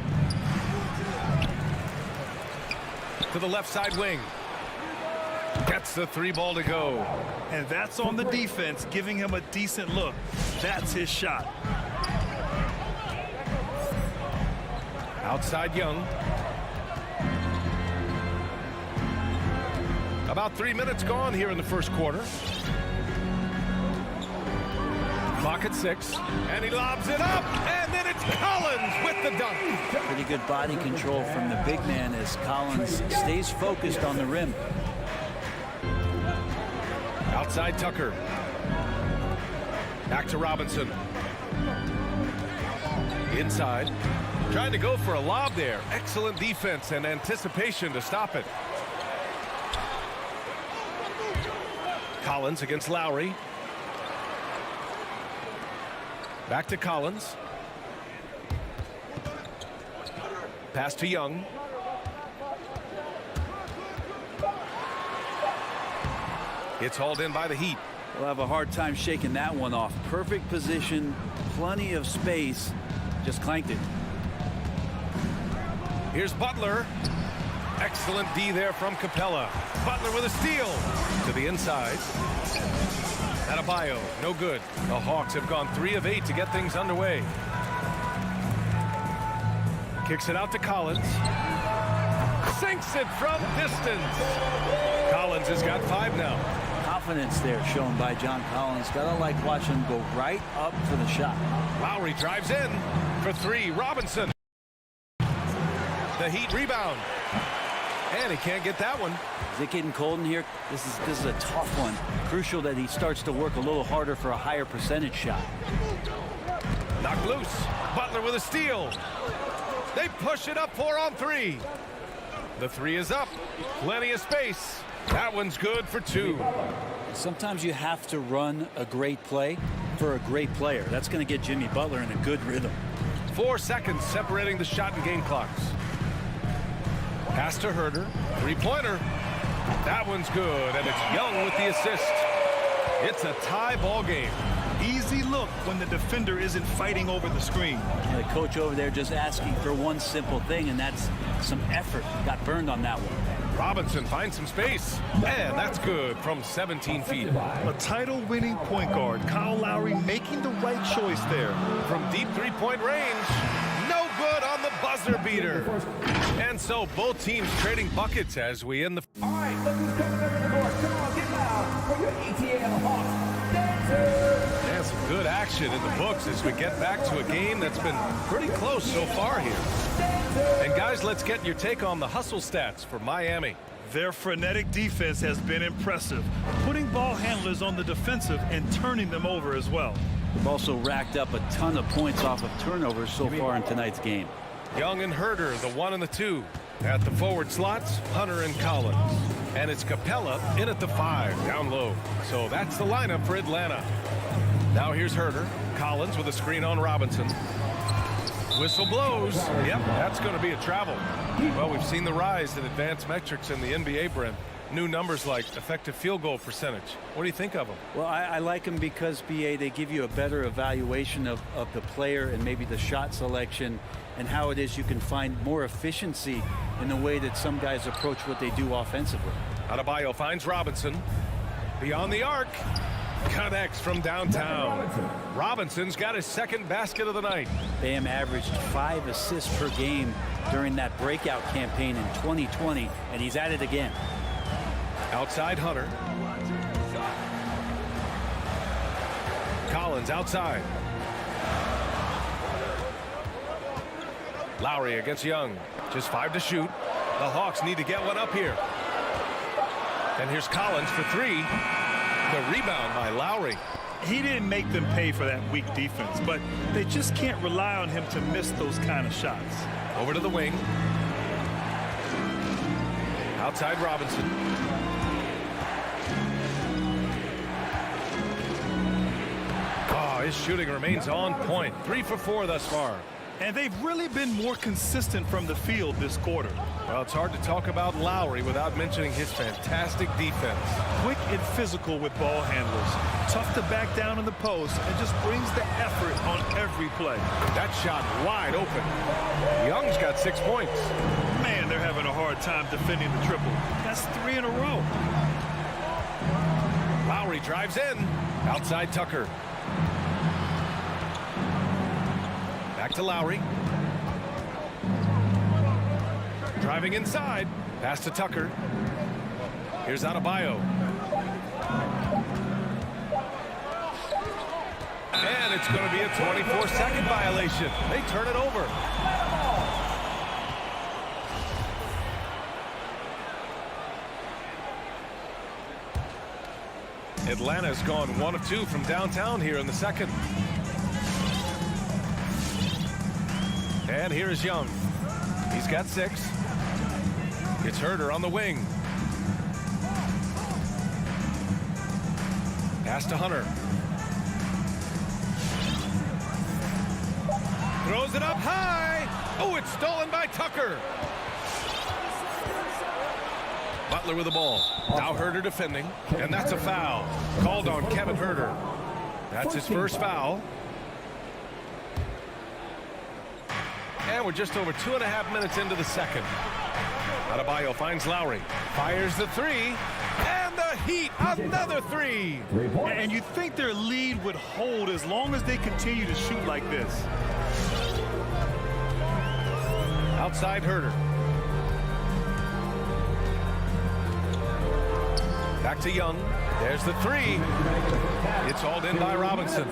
To the left side wing. Gets the 3 ball to go. And that's on the defense, giving him a decent look. That's his shot. Outside Young. About 3 minutes gone here in the first quarter. Clock at 6. And he lobs it up. And then it's Collins with the dunk. Pretty good body control from the big man as Collins stays focused on the rim. Outside Tucker. Back to Robinson. Inside. Trying to go for a lob there. Excellent defense and anticipation to stop it. Collins against Lowry. Back to Collins. Pass to Young. It's hauled in by the Heat. We'll have a hard time shaking that one off. Perfect position, plenty of space. Just clanked it. Here's Butler. Excellent D there from Capella. Butler with a steal to the inside. Adebayo, no good. The Hawks have gone 3 of 8 to get things underway. Kicks it out to Collins. Sinks it from distance. Collins has got 5 now. Confidence there shown by John Collins. Gotta like watching him go right up for the shot. Lowry drives in for 3. Robinson. The Heat rebound. And he can't get that one. Is it getting cold in here? This is a tough one. Crucial that he starts to work a little harder for a higher percentage shot. Knocked loose. Butler with a steal. They push it up 4 on 3. The 3 is up. Plenty of space. That one's good for 2. Sometimes you have to run a great play for a great player. That's going to get Jimmy Butler in a good rhythm. 4 seconds separating the shot and game clocks. Pass to Herder. 3-pointer. That one's good, and it's Young with the assist. It's a tie ball game. Easy look when the defender isn't fighting over the screen. And the coach over there just asking for one simple thing, and that's some effort. Got burned on that one. Robinson finds some space, and that's good from 17 feet. A title-winning point guard, Kyle Lowry, making the right choice there. From deep three-point range, no good on the buzzer beater. And so both teams trading buckets as we end the... All right, look who's coming over the court. Come on, get loud for your ETL Hawks. Dancers! And some good action in the books as we get back to a game that's been pretty close so far here. And guys, let's get your take on the hustle stats for Miami. Their frenetic defense has been impressive, putting ball handlers on the defensive and turning them over as well. They've also racked up a ton of points off of turnovers so far in tonight's game. Young and Herder, the 1 and the 2. At the forward slots, Hunter and Collins. And it's Capella in at the 5, down low. So that's the lineup for Atlanta. Now here's Herder. Collins with a screen on Robinson. Whistle blows. Yep, that's going to be a travel. Well, we've seen the rise in advanced metrics in the NBA, Brent. New numbers like effective field goal percentage. What do you think of them? Well, I like them because, BA, they give you a better evaluation of the player and maybe the shot selection and how it is you can find more efficiency in the way that some guys approach what they do offensively. Adebayo finds Robinson. Beyond the arc. Connects from downtown. Robinson's got his second basket of the night. Bam averaged 5 assists per game during that breakout campaign in 2020, and he's at it again. Outside Hunter. Collins outside. Lowry against Young. Just 5 to shoot. The Hawks need to get one up here. And here's Collins for 3. The rebound by Lowry. He didn't make them pay for that weak defense, but they just can't rely on him to miss those kind of shots. Over to the wing. Outside Robinson. Oh, his shooting remains on point. 3 for 4 thus far. And they've really been more consistent from the field this quarter. Well, it's hard to talk about Lowry without mentioning his fantastic defense. Quick and physical with ball handlers. Tough to back down in the post and just brings the effort on every play. That shot wide open. Young's got 6 points. Man, they're having a hard time defending the triple. That's 3 in a row. Lowry drives in. Outside Tucker. Back to Lowry. Driving inside. Pass to Tucker. Here's Adebayo. And it's going to be a 24-second violation. They turn it over. Atlanta's gone 1 of 2 from downtown here in the second. And here is Young. He's got 6. It's Herder on the wing. Pass to Hunter. Throws it up high. Oh, it's stolen by Tucker. Butler with the ball. Now Herder defending. And that's a foul. Called on Kevin Herder. That's his first foul. And we're just over 2.5 minutes into the second. Adebayo finds Lowry. Fires the 3. And the Heat, another 3. And you think their lead would hold as long as they continue to shoot like this. Outside Herder. Back to Young. There's the 3. It's hauled in by Robinson.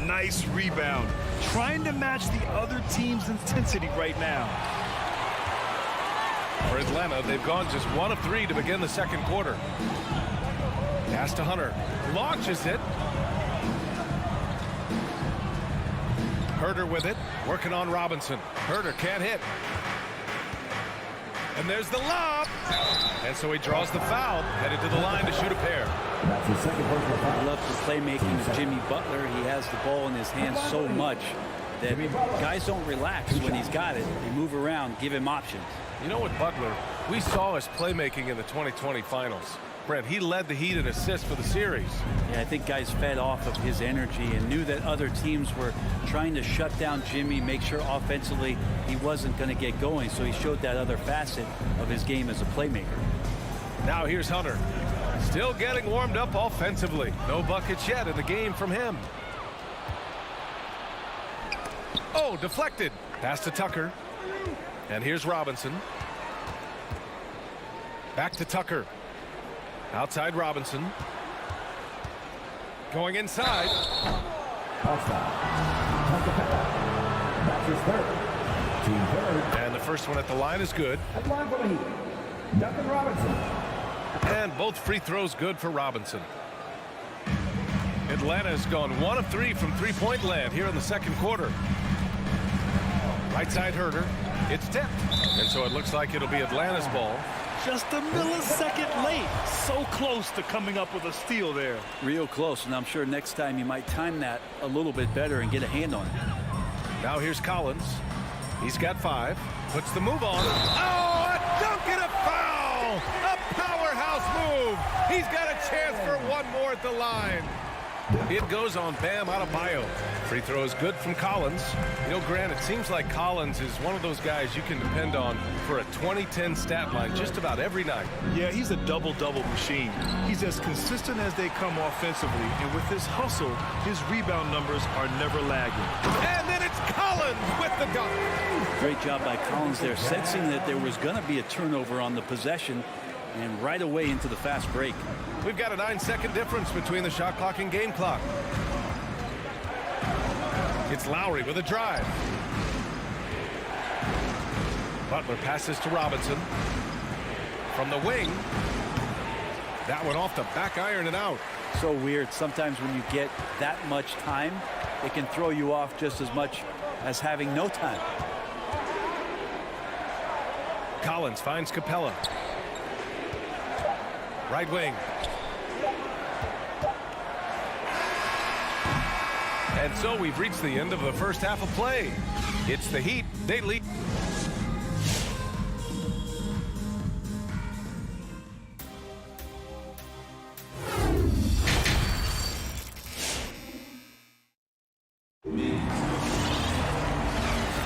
Nice rebound. Trying to match the other team's intensity right now. For Atlanta, they've gone just 1 of 3 to begin the second quarter. Pass to Hunter. Launches it. Herder with it. Working on Robinson. Herder can't hit. And there's the lob. And so he draws the foul. Headed to the line to shoot a pair. That's his second personal foul. I love the playmaking of Jimmy Butler. He has the ball in his hands so much that guys don't relax when he's got it. They move around, give him options. You know what, Butler? We saw his playmaking in the 2020 finals. Brent, he led the Heat in assists for the series. Yeah, I think guys fed off of his energy and knew that other teams were trying to shut down Jimmy, make sure offensively he wasn't going to get going. So he showed that other facet of his game as a playmaker. Now here's Hunter. Still getting warmed up offensively. No buckets yet in the game from him. Oh, deflected. Pass to Tucker. And here's Robinson. Back to Tucker. Outside Robinson. Going inside. That's his third. Team third. And the first one at the line is good. At the line for the Heat, Duncan Robinson. And both free throws good for Robinson. Atlanta has gone 1 of 3 from three-point land here in the second quarter. Right side Herder. It's tipped. And so it looks like it'll be Atlanta's ball. Just a millisecond late. So close to coming up with a steal there. Real close, and I'm sure next time you might time that a little bit better and get a hand on it. Now here's Collins. He's got 5. Puts the move on. Oh, a dunk and a foul! A powerhouse move! He's got a chance for one more at the line. It goes on Bam Adebayo. Free throw is good from Collins. You know, Grant, it seems like Collins is one of those guys you can depend on for a 2010 stat line just about every night. Yeah, he's a double-double machine. He's as consistent as they come offensively, and with his hustle, his rebound numbers are never lagging. And then it's Collins with the dunk. Great job by Collins there, sensing that there was going to be a turnover on the possession, and right away into the fast break. We've got a 9-second difference between the shot clock and game clock. It's Lowry with a drive. Butler passes to Robinson. From the wing. That one off the back iron and out. So weird. Sometimes when you get that much time, it can throw you off just as much as having no time. Collins finds Capella. Right wing. And so we've reached the end of the first half of play. It's the Heat. They lead.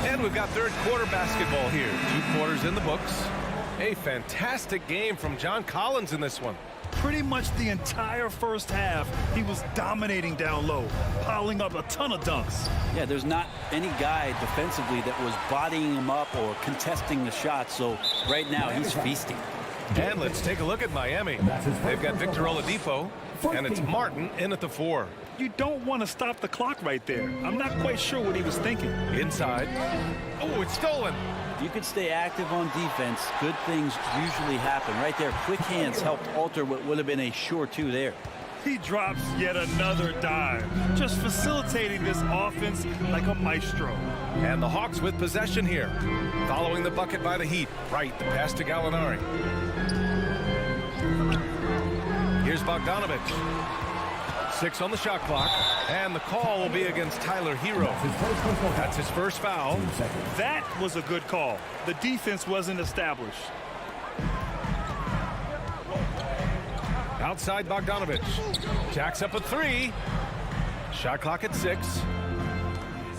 And we've got third quarter basketball here. 2 quarters in the books. A fantastic game from John Collins in this one. Pretty much the entire first half, he was dominating down low, piling up a ton of dunks. Yeah, there's not any guy defensively that was bodying him up or contesting the shot, so right now he's feasting. And let's take a look at Miami. They've got Victor Oladipo, and it's Martin in at the 4. You don't want to stop the clock right there. I'm not quite sure what he was thinking. Inside. Oh, it's stolen. You could stay active on defense. Good things usually happen. Right there, quick hands helped alter what would have been a sure 2 there. He drops yet another dive, just facilitating this offense like a maestro. And the Hawks with possession here. Following the bucket by the Heat. Right, the pass to Gallinari. Here's Bogdanovich. 6 on the shot clock, and the call will be against Tyler Hero. That's his first foul. That was a good call. The defense wasn't established. Outside Bogdanovich. Jacks up a 3. Shot clock at 6.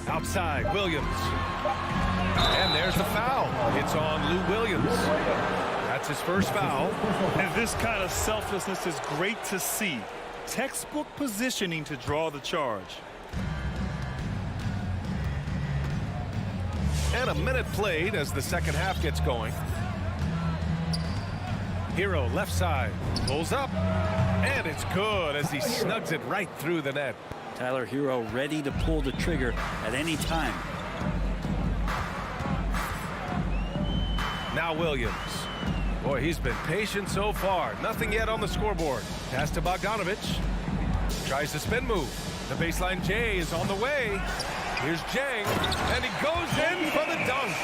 Outside Williams. And there's the foul. It's on Lou Williams. That's his first foul. And this kind of selflessness is great to see. Textbook positioning to draw the charge. And a minute played as the second half gets going. Hero left side, pulls up, and it's good as he snugs it right through the net. Tyler Hero ready to pull the trigger at any time. Now Williams. Boy, he's been patient so far. Nothing yet on the scoreboard. Pass to Bogdanovich. Tries the spin move. The baseline J is on the way. Here's Jang, and he goes in for the dunk.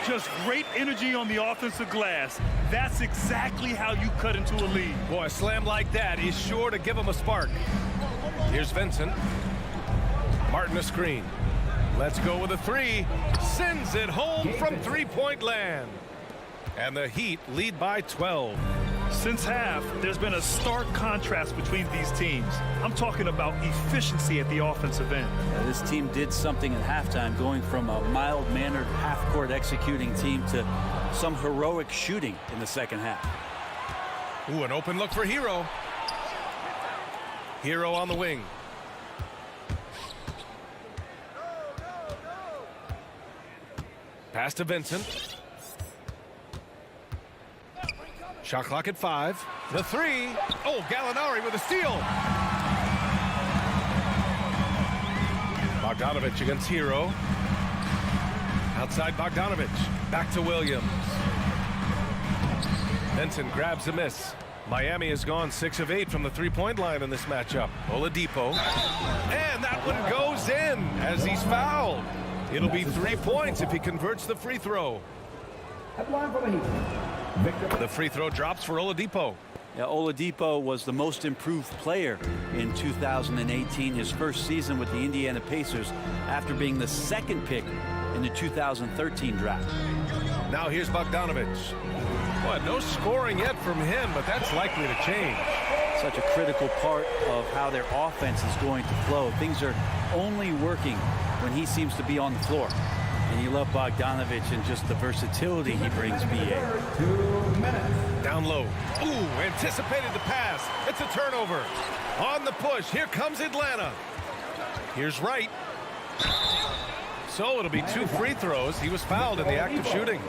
Just great energy on the offensive glass. That's exactly how you cut into a lead. Boy, a slam like that is sure to give him a spark. Here's Vincent. Martin a screen. Let's go with a three. Sends it home from three-point land. And the Heat lead by 12. Since half, there's been a stark contrast between these teams. I'm talking about efficiency at the offensive end. This team did something at halftime, going from a mild-mannered half-court executing team to some heroic shooting in the second half. Ooh, an open look for Hero. Hero on the wing. Pass to Vincent. Shot clock at 5. The three. Oh, Gallinari with a steal. Bogdanovich against Hero. Outside Bogdanovich. Back to Williams. Vincent grabs a miss. Miami has gone 6 of 8 from the three-point line in this matchup. Oladipo. And that one goes in as he's fouled. It'll be 3 points if he converts the free throw. The free throw drops for Oladipo. Yeah, Oladipo was the most improved player in 2018, his first season with the Indiana Pacers, after being the second pick in the 2013 draft. Now here's Bogdanovich. Well, no scoring yet from him, but that's likely to change. Such a critical part of how their offense is going to flow. Things are only working when he seems to be on the floor. And you love Bogdanovich and just the versatility he brings, BA. 2 minutes. Down low. Ooh, anticipated the pass. It's a turnover. On the push, here comes Atlanta. Here's Wright. So it'll be 2 free throws. He was fouled in the act of shooting.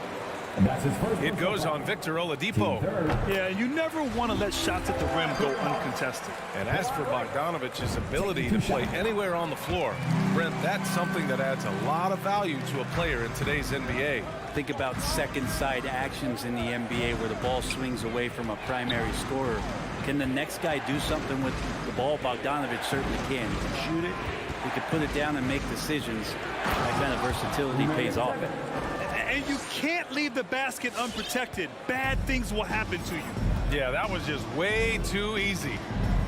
It goes on Victor Oladipo. Yeah, you never want to let shots at the rim go uncontested. And as for Bogdanovich's ability to play anywhere on the floor, Brent, that's something that adds a lot of value to a player in today's NBA. Think about second side actions in the NBA where the ball swings away from a primary scorer. Can the next guy do something with the ball? Bogdanovich certainly can. He can shoot it, he can put it down and make decisions. That kind of versatility pays off. And you can't leave the basket unprotected. Bad things will happen to you. Yeah, that was just way too easy.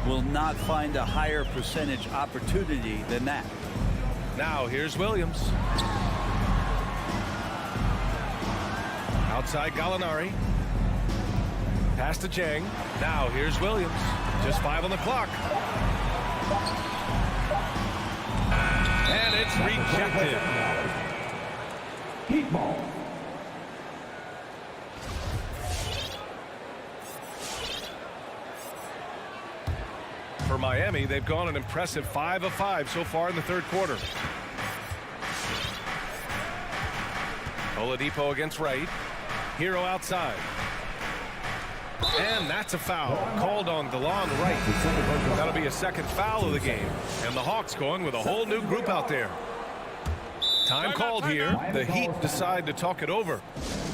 Will not find a higher percentage opportunity than that. Now here's Williams. Outside Gallinari. Pass to Jang. Now here's Williams. Just 5 on the clock. And it's rejected. Heat ball. For Miami, they've gone an impressive 5 of 5 so far in the third quarter. Oladipo against Wright. Hero outside. And that's a foul called on DeLon Wright. That'll be a second foul of the game. And the Hawks going with a whole new group out there. Time called here. The Heat decide to talk it over.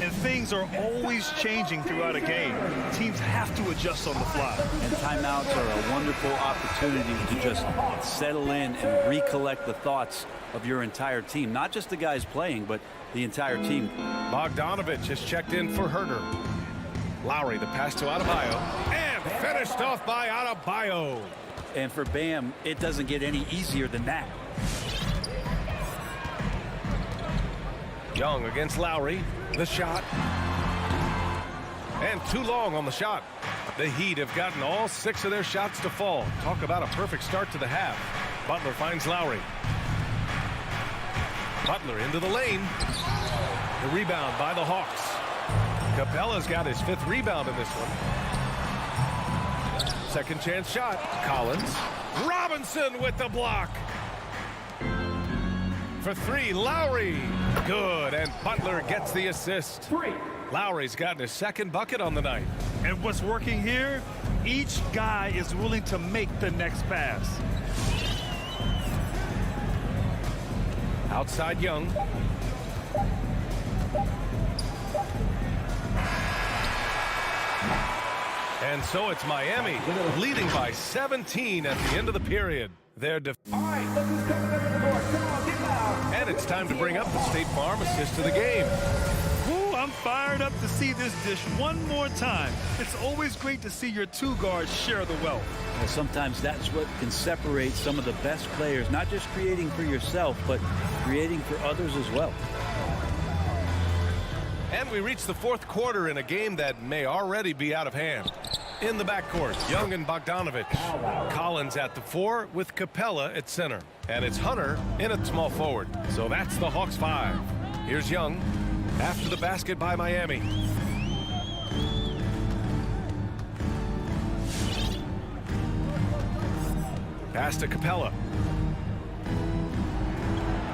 And things are always changing throughout a game. Teams have to adjust on the fly. And timeouts are a wonderful opportunity to just settle in and recollect the thoughts of your entire team. Not just the guys playing, but the entire team. Bogdanovich has checked in for Herder. Lowry, the pass to Adebayo. And finished off by Adebayo. And for Bam, it doesn't get any easier than that. Young against Lowry. The shot. And too long on the shot. The Heat have gotten all 6 of their shots to fall. Talk about a perfect start to the half. Butler finds Lowry. Butler into the lane. The rebound by the Hawks. Capella's got his 5th rebound in this one. Second chance shot. Collins. Robinson with the block. For 3, Lowry. Good, and Butler gets the assist. 3. Lowry's gotten his 2nd bucket on the night. And what's working here, each guy is willing to make the next pass. Outside Young. And so it's Miami leading by 17 at the end of the period. All right, look who's coming up to the board. Come on, get loud. And it's time to bring up the State Farm assist of the game. Ooh, I'm fired up to see this dish one more time. It's always great to see your two guards share the wealth. Well, sometimes that's what can separate some of the best players, not just creating for yourself, but creating for others as well. And we reach the fourth quarter in a game that may already be out of hand. In the backcourt, Young and Bogdanovich. Collins at the 4 with Capella at center. And it's Hunter in at small forward. So that's the Hawks 5. Here's Young after the basket by Miami. Pass to Capella.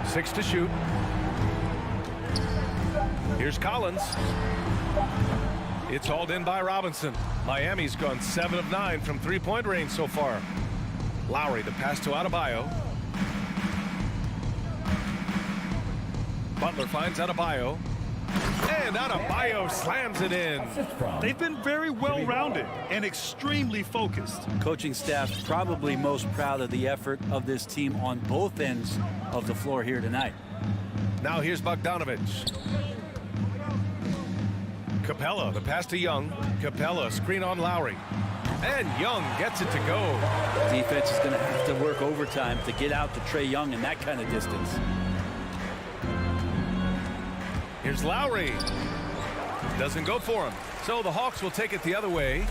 6 to shoot. Here's Collins. It's hauled in by Robinson. Miami's gone 7 of 9 from three-point range so far. Lowry, the pass to Adebayo. Butler finds Adebayo. And Adebayo slams it in. They've been very well-rounded and extremely focused. Coaching staff probably most proud of the effort of this team on both ends of the floor here tonight. Now here's Bogdanovich. Capella, the pass to Young. Capella, screen on Lowry. And Young gets it to go. Defense is going to have to work overtime to get out to Trae Young in that kind of distance. Here's Lowry. Doesn't go for him. So the Hawks will take it the other way.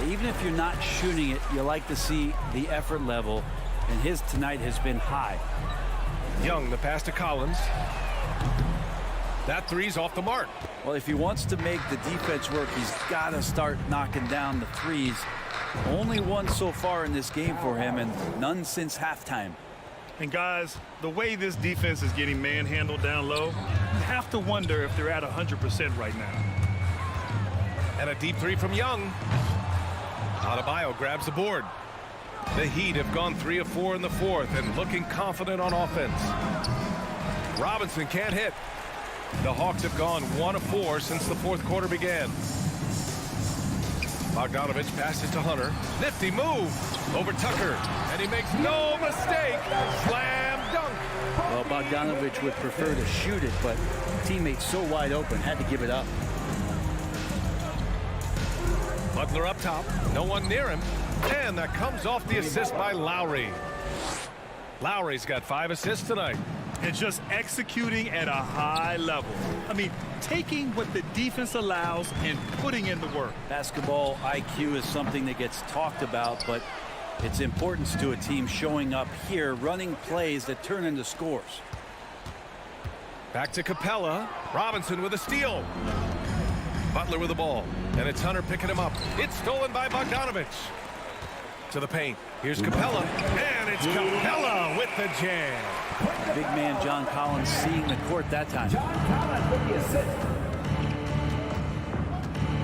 Even if you're not shooting it, you like to see the effort level, and his tonight has been high. Young, the pass to Collins. That three's off the mark. Well, if he wants to make the defense work, he's got to start knocking down the threes. Only one so far in this game for him, and none since halftime. And guys, the way this defense is getting manhandled down low, you have to wonder if they're at 100% right now. And a deep three from Young. Adebayo grabs the board. The Heat have gone 3 of 4 in the fourth and looking confident on offense. Robinson can't hit. The Hawks have gone 1 of 4 since the fourth quarter began. Bogdanovich passes to Hunter. Nifty move over Tucker. And he makes no mistake. Slam dunk. Well, Bogdanovich would prefer to shoot it, but teammates so wide open, had to give it up. Butler up top. No one near him. And that comes off the assist by Lowry. Lowry's got 5 assists tonight. And just executing at a high level. I mean, taking what the defense allows and putting in the work. Basketball IQ is something that gets talked about, but its importance to a team showing up here, running plays that turn into scores. Back to Capella. Robinson with a steal. Butler with the ball. And it's Hunter picking him up. It's stolen by Bogdanovich. To the paint. Here's Capella. And it's Capella with the jam. Big man John Collins seeing the court that time. John Collins with the assist.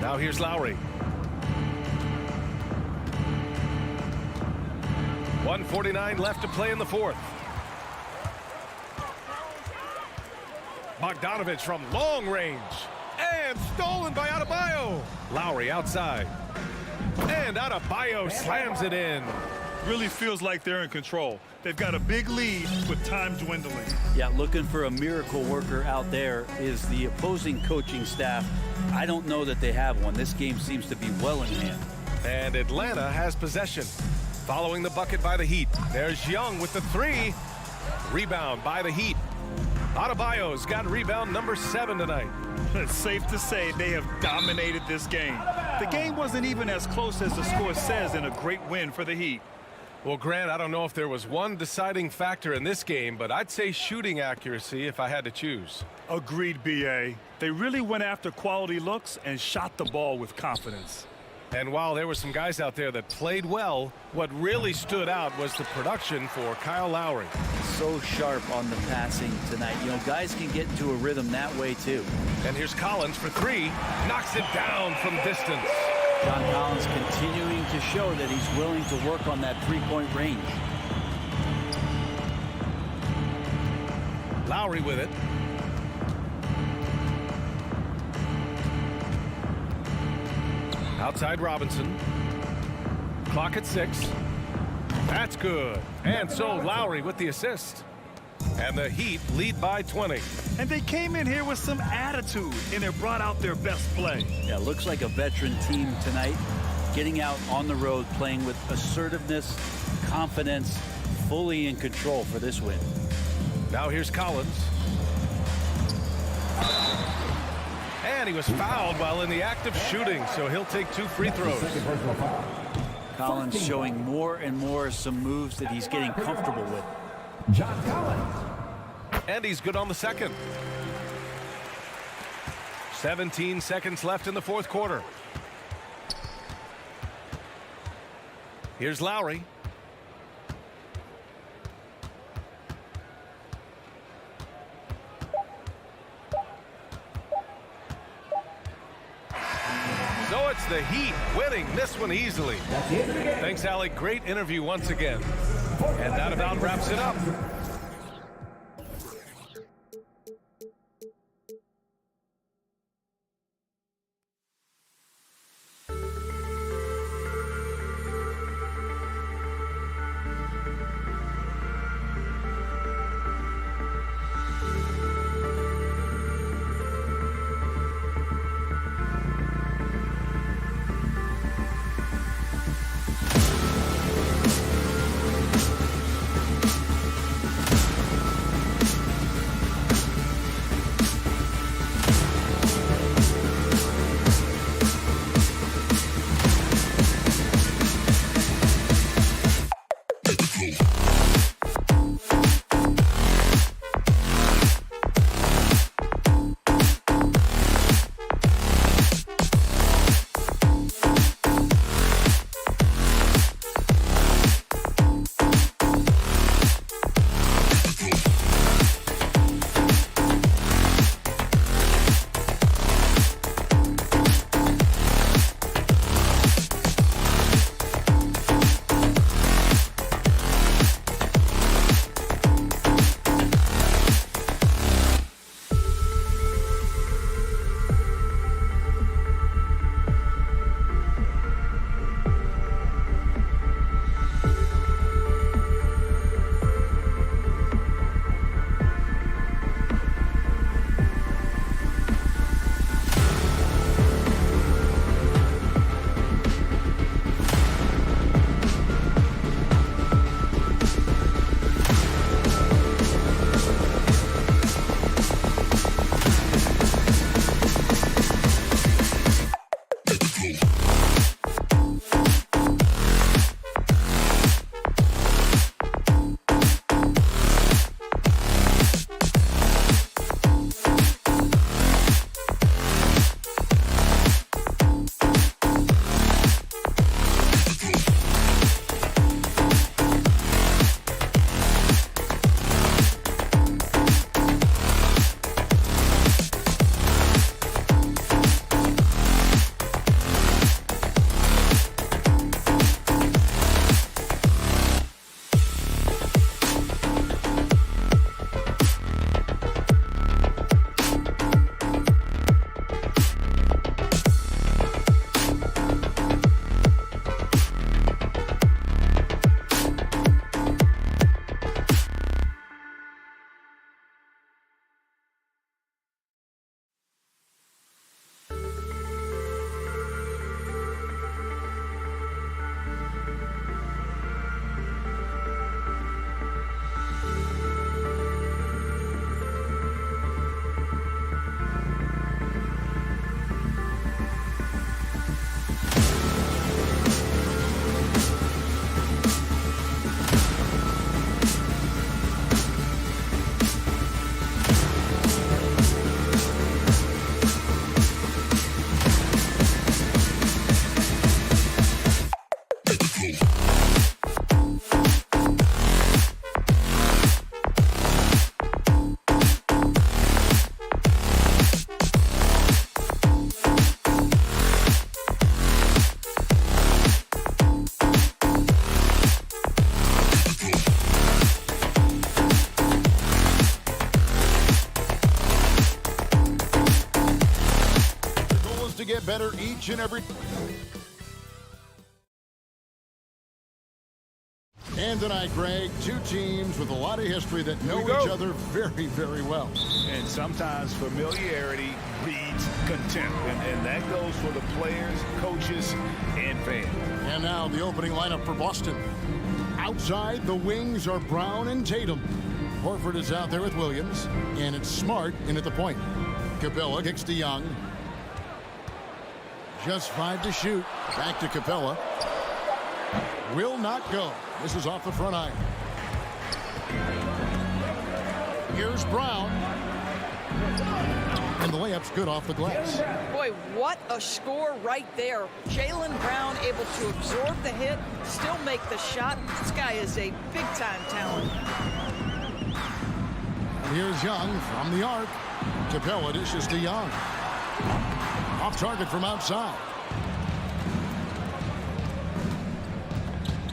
Now here's Lowry. 1:49 left to play in the fourth. Bogdanovich from long range. And stolen by Adebayo. Lowry outside. And Adebayo slams it in. Really feels like they're in control. They've got a big lead with time dwindling. Yeah, looking for a miracle worker out there is the opposing coaching staff. I don't know that they have one. This game seems to be well in hand. And Atlanta has possession. Following the bucket by the Heat. There's Young with the 3. Rebound by the Heat. Adebayo's got rebound number 7 tonight. It's safe to say they have dominated this game. The game wasn't even as close as the score says in a great win for the Heat. Well, Grant, I don't know if there was one deciding factor in this game, but I'd say shooting accuracy if I had to choose. Agreed, B.A. They really went after quality looks and shot the ball with confidence. And while there were some guys out there that played well, what really stood out was the production for Kyle Lowry. So sharp on the passing tonight. You know, guys can get into a rhythm that way, too. And here's Collins for 3. Knocks it down from distance. John Collins continuing to show that he's willing to work on that three-point range. Lowry with it. Outside Robinson. Clock at 6. That's good. And so Lowry with the assist. And the Heat lead by 20. And they came in here with some attitude, and they brought out their best play. Yeah, looks like a veteran team tonight. Getting out on the road, playing with assertiveness, confidence, fully in control for this win. Now here's Collins. And he was fouled while in the act of shooting, so he'll take 2 free throws. Collins showing more and more some moves that he's getting comfortable with. John Collins. And he's good on the second. 17 seconds left in the fourth quarter. Here's Lowry. So it's the Heat winning this one easily. Thanks, Alec. Great interview once again. And that about wraps it up. each and every. And tonight, Greg, two teams with a lot of history that know each other very, very well. And sometimes familiarity breeds contempt. And that goes for the players, coaches, and fans. And now the opening lineup for Boston. Outside, the wings are Brown and Tatum. Horford is out there with Williams. And it's Smart in at the point. Capella kicks to Young. Just 5 to shoot. Back to Capella. Will not go. This is off the front iron. Here's Brown. And the layup's good off the glass. Boy, what a score right there. Jaylen Brown able to absorb the hit, still make the shot. This guy is a big-time talent. And here's Young from the arc. Capella dishes to Young. Off target from outside.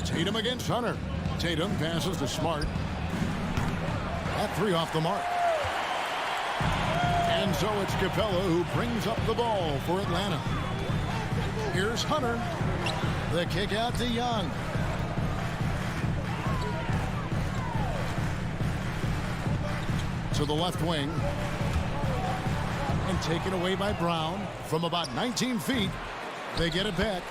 Tatum against Hunter. Tatum passes to Smart. That 3 off the mark. And so it's Capella who brings up the ball for Atlanta. Here's Hunter. The kick out to Young. To the left wing. And taken away by Brown from about 19 feet. They get it back.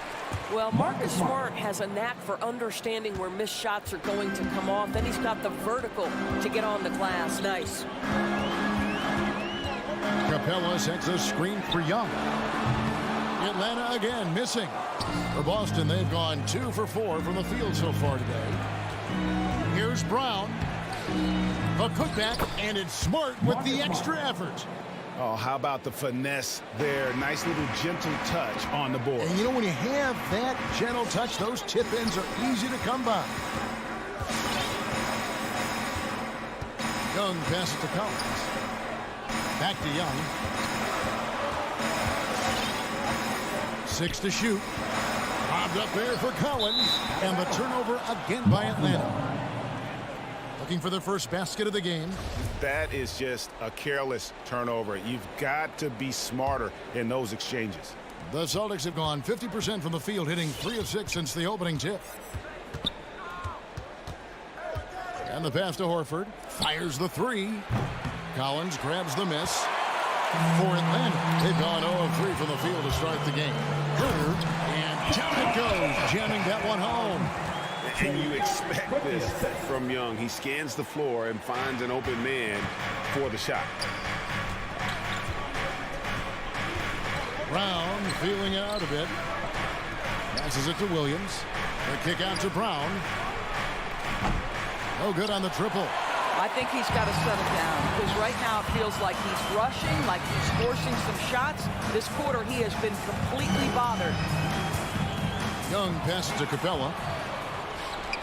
Well, Marcus Smart has a knack for understanding where missed shots are going to come off. Then he's got the vertical to get on the glass. Nice. Capella sets a screen for Young. Atlanta again missing. For Boston, they've gone 2 for 4 from the field so far today. Here's Brown. A putback, and it's Smart with the extra effort. Oh, how about the finesse there? Nice little gentle touch on the board. And you know, when you have that gentle touch, those tip-ins are easy to come by. Young passes to Collins. Back to Young. 6 to shoot. Bobbed up there for Collins. And the turnover again by Atlanta. Looking for their first basket of the game. That is just a careless turnover. You've got to be smarter in those exchanges. The Celtics have gone 50% from the field, hitting 3 of 6 since the opening tip. And the pass to Horford. Fires the 3. Collins grabs the miss. For Atlanta, they've gone 0 of 3 from the field to start the game. Herter, and down it goes, jamming that one home. And you expect this from Young. He scans the floor and finds an open man for the shot. Brown feeling it out a bit. Passes it to Williams. The kick out to Brown. No good on the triple. I think he's got to settle down because right now it feels like he's rushing, like he's forcing some shots. This quarter he has been completely bothered. Young passes to Capella.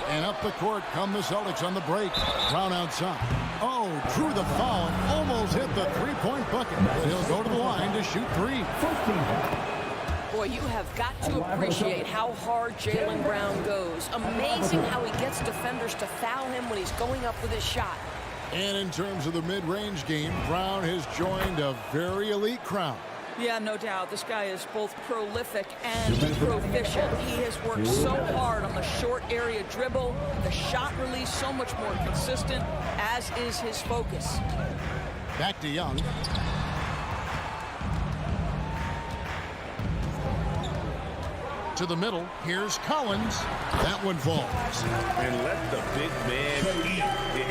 And up the court come the Celtics on the break. Brown outside. Oh, drew the foul and almost hit the three-point bucket. But he'll go to the line to shoot 3. Boy, you have got to appreciate how hard Jaylen Brown goes. Amazing how he gets defenders to foul him when he's going up with his shot. And in terms of the mid-range game, Brown has joined a very elite crowd. Yeah, no doubt. This guy is both prolific and proficient. He has worked so hard on the short area dribble, the shot release so much more consistent, as is his focus. Back to Young. To the middle. Here's Collins. That one falls. And let the big man eat.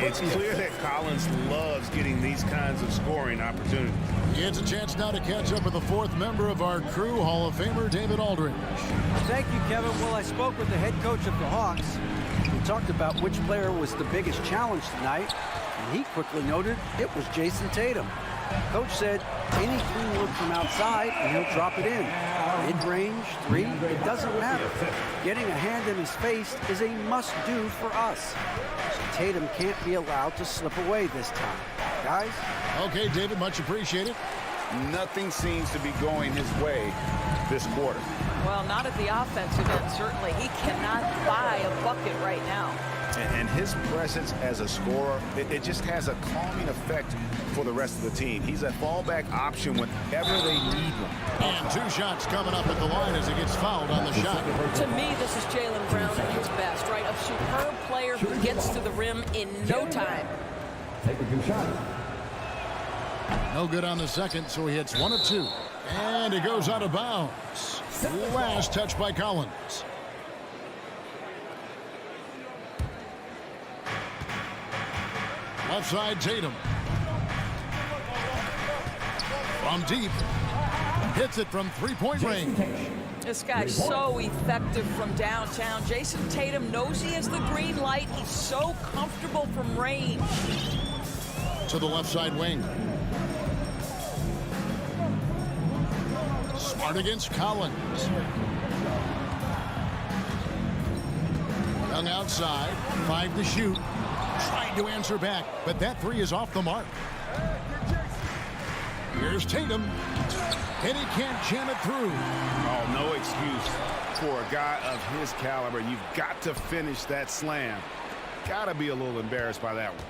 It's clear that Collins loves getting these kinds of scoring opportunities. He has a chance now to catch up with the 4th member of our crew, Hall of Famer David Aldridge. Thank you, Kevin. Well, I spoke with the head coach of the Hawks. We talked about which player was the biggest challenge tonight, and he quickly noted it was Jason Tatum. Coach said any clean look from outside and he'll drop it in. Mid-range, 3, it doesn't matter. Getting a hand in his face is a must-do for us. So Tatum can't be allowed to slip away this time. Guys? Okay, David, much appreciated. Nothing seems to be going his way this quarter. Well, not at the offensive end, certainly. He cannot buy a bucket right now. And his presence as a scorer, it just has a calming effect for the rest of the team. He's a fallback option whenever they need one. And 2 shots coming up at the line as he gets fouled on the shot. To me, this is Jaylen Brown at his best, right? A superb player who gets to the rim in no time. Take a 2 shots. No good on the second, so he hits 1 of 2. And he goes out of bounds. Last touch by Collins. Left side, Tatum. From deep. Hits it from 3-point range. This guy's so effective from downtown. Jason Tatum knows he has the green light. He's so comfortable from range. To the left side wing. Smart against Collins. Young outside. 5 to shoot. Tried to answer back, but that 3 is off the mark. Here's Tatum. And he can't jam it through. Oh, no excuse for a guy of his caliber. You've got to finish that slam. Got to be a little embarrassed by that one.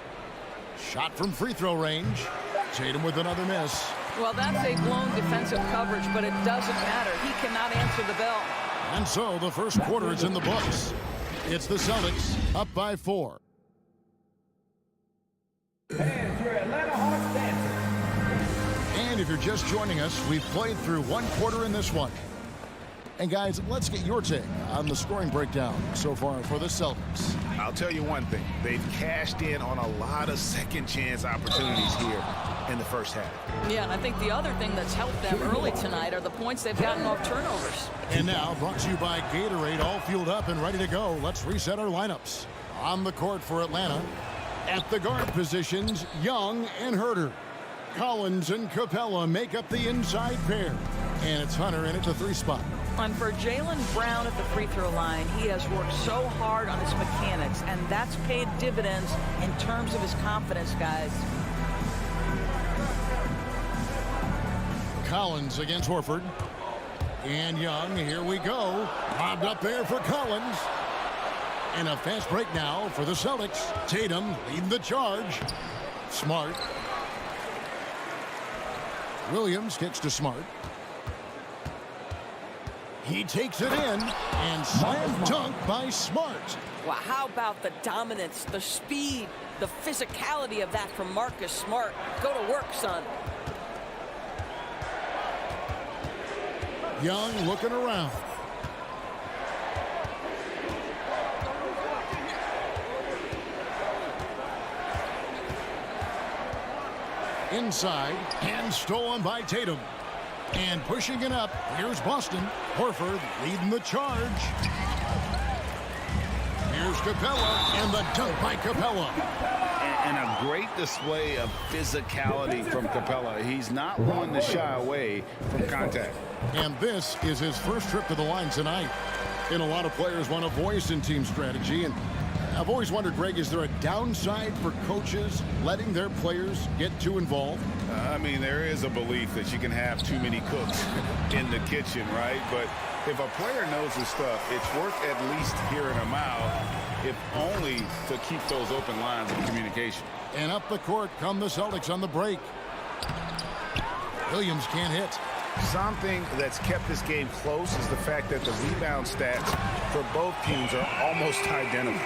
Shot from free throw range. Tatum with another miss. Well, that's a blown defensive coverage, but it doesn't matter. He cannot answer the bell. And so the first quarter is in the books. It's the Celtics up by 4. And your Atlanta Hawks dancer. And if you're just joining us, we've played through 1 quarter in this one. And guys, let's get your take on the scoring breakdown so far for the Celtics. I'll tell you one thing. They've cashed in on a lot of second chance opportunities here in the first half. Yeah, and I think the other thing that's helped them early tonight are the points they've gotten off turnovers. And now, brought to you by Gatorade, all fueled up and ready to go. Let's reset our lineups. On the court for Atlanta. At the guard positions, Young and Herter. Collins and Capella make up the inside pair. And it's Hunter in at the 3 spot. And for Jaylen Brown at the free throw line, he has worked so hard on his mechanics, and that's paid dividends in terms of his confidence, guys. Collins against Horford. And Young, here we go. Bobbed up there for Collins. And a fast break now for the Celtics. Tatum leading the charge. Smart. Williams kicks to Smart. He takes it in, and slam dunk by Smart. Well, how about the dominance, the speed, the physicality of that from Marcus Smart? Go to work, son. Young looking around. Inside, and stolen by Tatum. And pushing it up, here's Boston. Horford leading the charge. Here's Capella, and the dunk by Capella. And a great display of physicality from Capella. He's not one to shy away from contact. And this is his first trip to the line tonight. And a lot of players want a voice in team strategy. And I've always wondered, Greg, is there a downside for coaches letting their players get too involved? I mean, there is a belief that you can have too many cooks in the kitchen, right? But if a player knows his stuff, it's worth at least hearing him out, if only to keep those open lines of communication. And up the court come the Celtics on the break. Williams can't hit. Something that's kept this game close is the fact that the rebound stats for both teams are almost identical.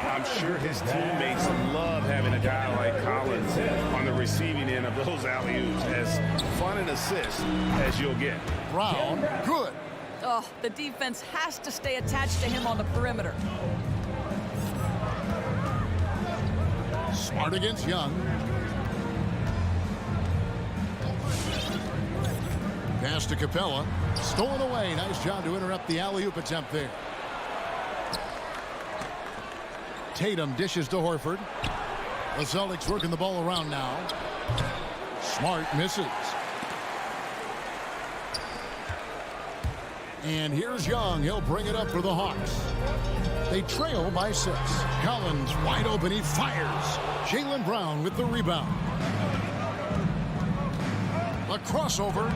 I'm sure his teammates love having a guy like Collins on the receiving end of those alley-oops. As fun an assist as you'll get. Brown, good. Oh, the defense has to stay attached to him on the perimeter. Smart against Young. Pass to Capella. Stolen away. Nice job to interrupt the alley-oop attempt there. Tatum dishes to Horford. The Celtics working the ball around now. Smart misses. And here's Young. He'll bring it up for the Hawks. They trail by 6. Collins wide open. He fires. Jaylen Brown with the rebound. A crossover.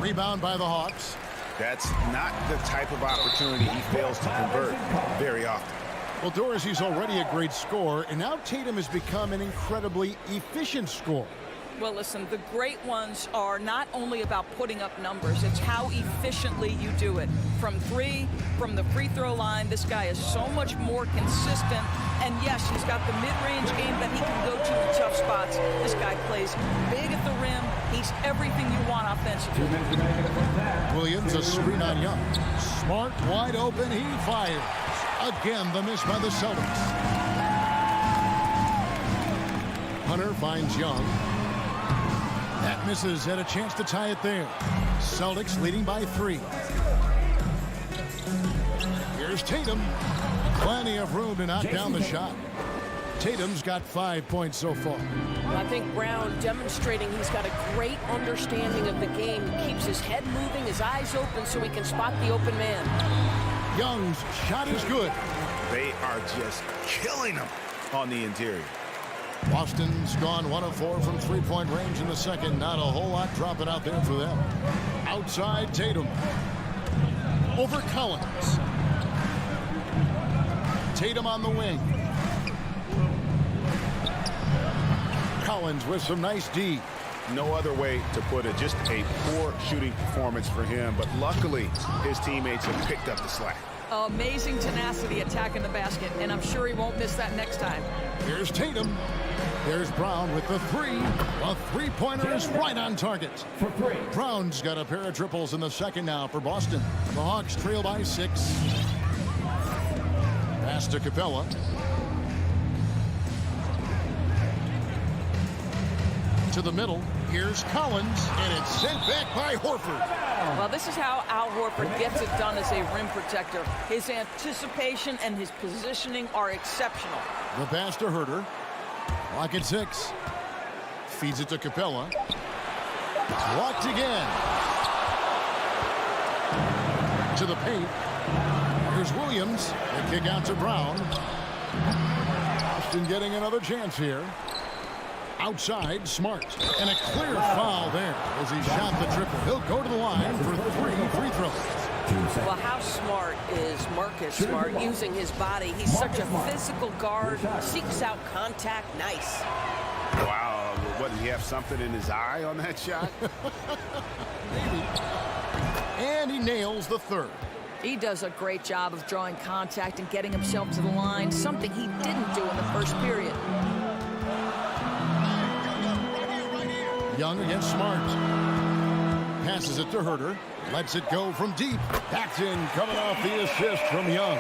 Rebound by the Hawks. That's not the type of opportunity he fails to convert very often. Well, Dorsey's already a great scorer, and now Tatum has become an incredibly efficient scorer. Well, listen, the great ones are not only about putting up numbers, it's how efficiently you do it. From three, from the free throw line, this guy is so much more consistent. And yes, he's got the mid-range game that he can go to in tough spots. This guy plays big at the rim. He's everything you want offensively. Williams, a screen on Young. Smart, wide open, he fires. Again, the miss by the Celtics. Hunter finds Young. That misses, had a chance to tie it there. Celtics leading by 3. Here's Tatum. Plenty of room to knock down the shot. Tatum's got 5 points so far. I think Brown demonstrating he's got a great understanding of the game. He keeps his head moving, his eyes open so he can spot the open man. Young's shot is good. They are just killing him on the interior. Boston's gone 1 of 4 from three-point range in the second. Not a whole lot dropping out there for them. Outside Tatum. Over Collins. Tatum on the wing. Collins with some nice D. No other way to put it. Just a poor shooting performance for him. But luckily, his teammates have picked up the slack. Amazing tenacity attacking the basket, and I'm sure he won't miss that next time. Here's Tatum. There's Brown with the 3. A three-pointer is right on target. Brown's got a pair of triples in the second now for Boston. The Hawks trail by 6. Pass to Capella. To the middle. Here's Collins, and it's sent back by Horford. Well, this is how Al Horford gets it done as a rim protector. His anticipation and his positioning are exceptional. The pass to Herter. Clock at 6. Feeds it to Capella. Blocked again. To the paint. Here's Williams. The kick out to Brown. Boston getting another chance here. Outside, Smart. And a clear foul there as he shot the triple. He'll go to the line for 3 free throws. Well, how smart is Marcus Smart using his body? He's such a physical guard, seeks out contact. Nice. Wow, what, did he have something in his eye on that shot? Maybe. And he nails the 3rd. He does a great job of drawing contact and getting himself to the line, something he didn't do in the first period. Young against Smart. Passes it to Herter. Lets it go from deep. Backed in, coming off the assist from Young.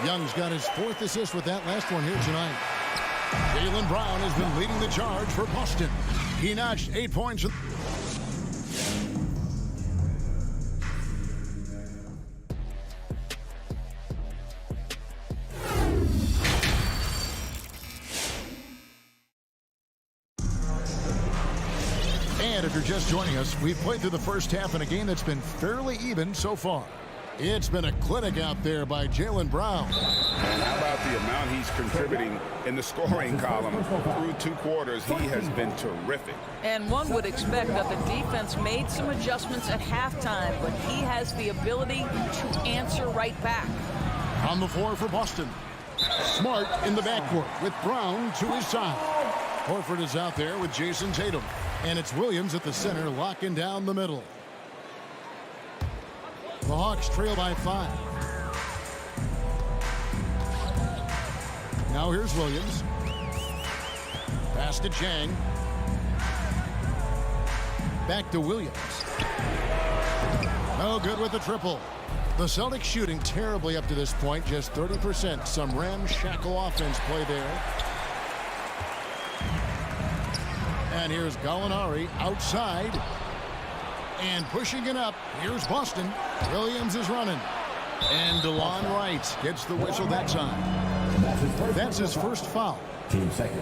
Young's got his 4th assist with that last one here tonight. Jaylen Brown has been leading the charge for Boston. He notched 8 points. And if you're just joining us, we've played through the first half in a game that's been fairly even so far. It's been a clinic out there by Jaylen Brown. And how about the amount he's contributing in the scoring column through 2 quarters? He has been terrific. And one would expect that the defense made some adjustments at halftime, but he has the ability to answer right back. On the floor for Boston. Smart in the backcourt with Brown to his side. Horford is out there with Jason Tatum. And it's Williams at the center, locking down the middle. The Hawks trail by 5. Now here's Williams. Pass to Chang. Back to Williams. No good with the triple. The Celtics shooting terribly up to this point, just 30%. Some ramshackle offense play there. And here's Gallinari outside. And pushing it up. Here's Boston. Williams is running. And DeLon Wright gets the whistle that time. That's his first foul. Team second.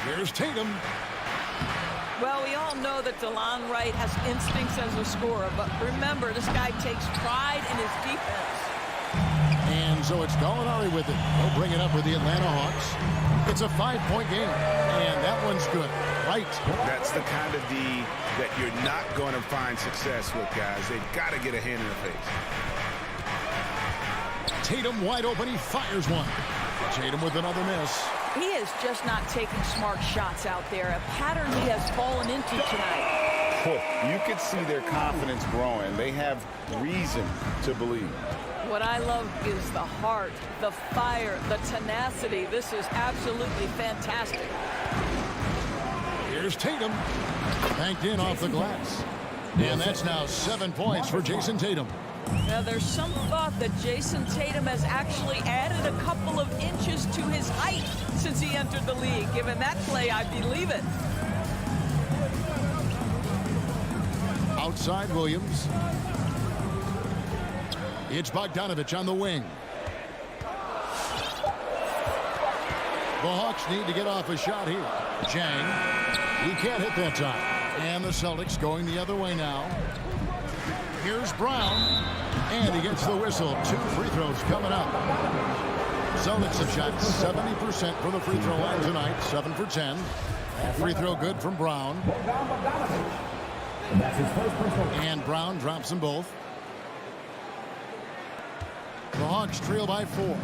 Here's Tatum. Well, we all know that DeLon Wright has instincts as a scorer, but remember, this guy takes pride in his defense. And so it's Gallinari with it. He'll bring it up for the Atlanta Hawks. It's a 5-point game, and that one's good. Right. That's the kind of D that you're not going to find success with, guys. They've got to get a hand in the face. Tatum wide open. He fires one. Tatum with another miss. He is just not taking smart shots out there, a pattern he has fallen into tonight. You could see their confidence growing. They have reason to believe. What I love is the heart, the fire, the tenacity. This is absolutely fantastic. Here's Tatum. Banked in off the glass. And that's now 7 points for Jason Tatum. Now, there's some thought that Jason Tatum has actually added a couple of inches to his height since he entered the league. Given that play, I believe it. Outside Williams. It's Bogdanovich on the wing. The Hawks need to get off a shot here. Jang. He can't hit that time. And the Celtics going the other way now. Here's Brown. And he gets the whistle. 2 free throws coming up. Celtics have shot 70% from the free throw line tonight. 7 for 10. Free throw good from Brown. And Brown drops them both. The Hawks trail by 4.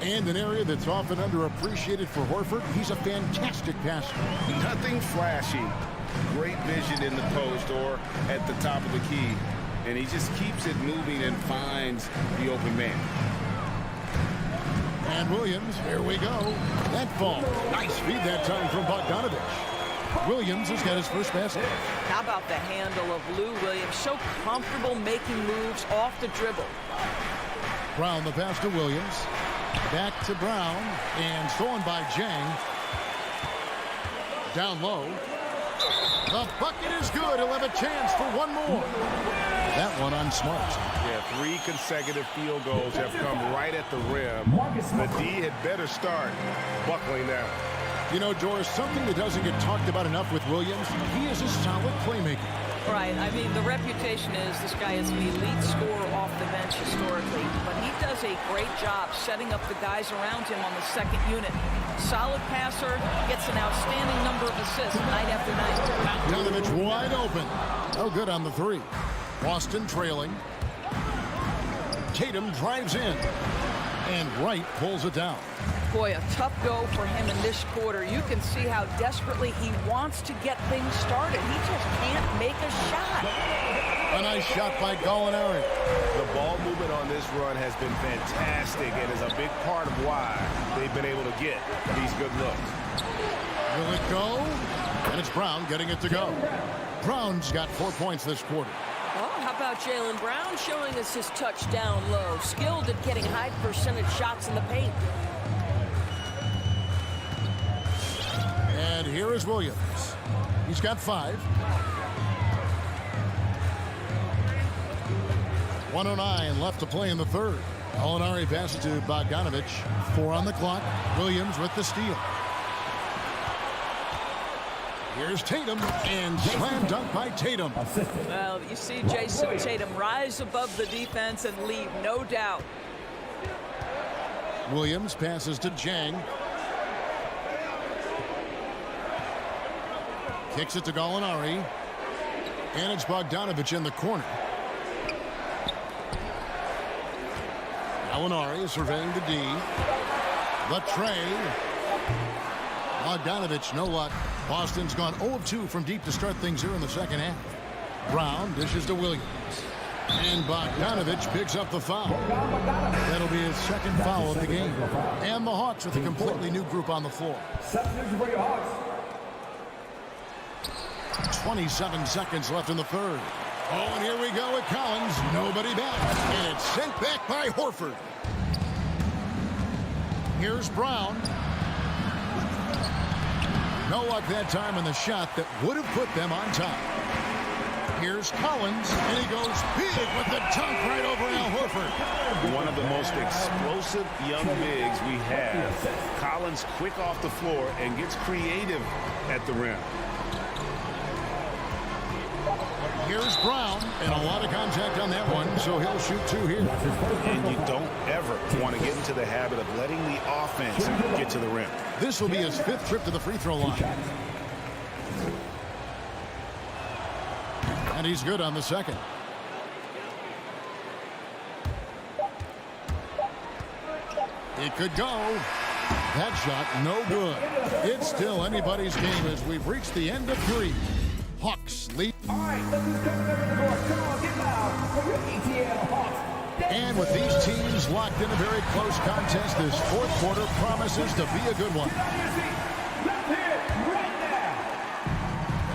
And an area that's often underappreciated for Horford. He's a fantastic passer. Nothing flashy. Great vision in the post or at the top of the key. And he just keeps it moving and finds the open man. And Williams, here we go. That ball. Nice feed that time from Bogdanovich. Williams has got his first basket. How about the handle of Lou Williams? So comfortable making moves off the dribble. Brown the pass to Williams. Back to Brown. And stolen by Jang. Down low. The bucket is good. He'll have a chance for one more. That one on Smart. Yeah, 3 consecutive field goals have come right at the rim. The D had better start buckling down. You know, Doris, something that doesn't get talked about enough with Williams, he is a solid playmaker. Right. I mean, the reputation is this guy is an elite scorer off the bench historically, but he does a great job setting up the guys around him on the second unit. Solid passer, gets an outstanding number of assists night after night. Bogdanovich wide open. No good on the 3. Boston trailing. Tatum drives in. And Wright pulls it down. Boy, a tough go for him in this quarter. You can see how desperately he wants to get things started. He just can't make a shot. A nice shot by Gallinari. The ball movement on this run has been fantastic and is a big part of why they've been able to get these good looks. Will it go? And it's Brown getting it to go. Brown's got 4 points this quarter. Oh, how about Jaylen Brown showing us his touchdown low? Skilled at getting high percentage shots in the paint. And here is Williams. He's got 5. 1:09 left to play in the third. Gallinari passes to Bogdanovich. 4 on the clock. Williams with the steal. Here's Tatum, and slam dunk by Tatum. Well, you see Jason Tatum rise above the defense and lead, no doubt. Williams passes to Jang. Kicks it to Gallinari. And it's Bogdanovich in the corner. Gallinari surveying the D. The tray. Bogdanovich, no luck. Boston's gone 0 of 2 from deep to start things here in the second half. Brown dishes to Williams. And Bogdanovich picks up the foul. That'll be his second foul of the game. And the Hawks with a completely new group on the floor. 27 seconds left in the third. Oh, and here we go with Collins. Nobody back. And it's sent back by Horford. Here's Brown. No luck that time in the shot that would have put them on top. Here's Collins, and he goes big with the dunk right over Al Horford. One of the most explosive young bigs we have. Collins quick off the floor and gets creative at the rim. Here's Brown, and a lot of contact on that one, so he'll shoot 2 here. And you don't ever want to get into the habit of letting the offense get to the rim. This will be his 5th trip to the free throw line. And he's good on the second. It could go. That shot, no good. It's still anybody's game as we've reached the end of 3. Hawks lead. All right, let's just come to the court. Come on, get loud for your ATL Hawks. And with these teams locked in a very close contest, this fourth quarter promises to be a good one.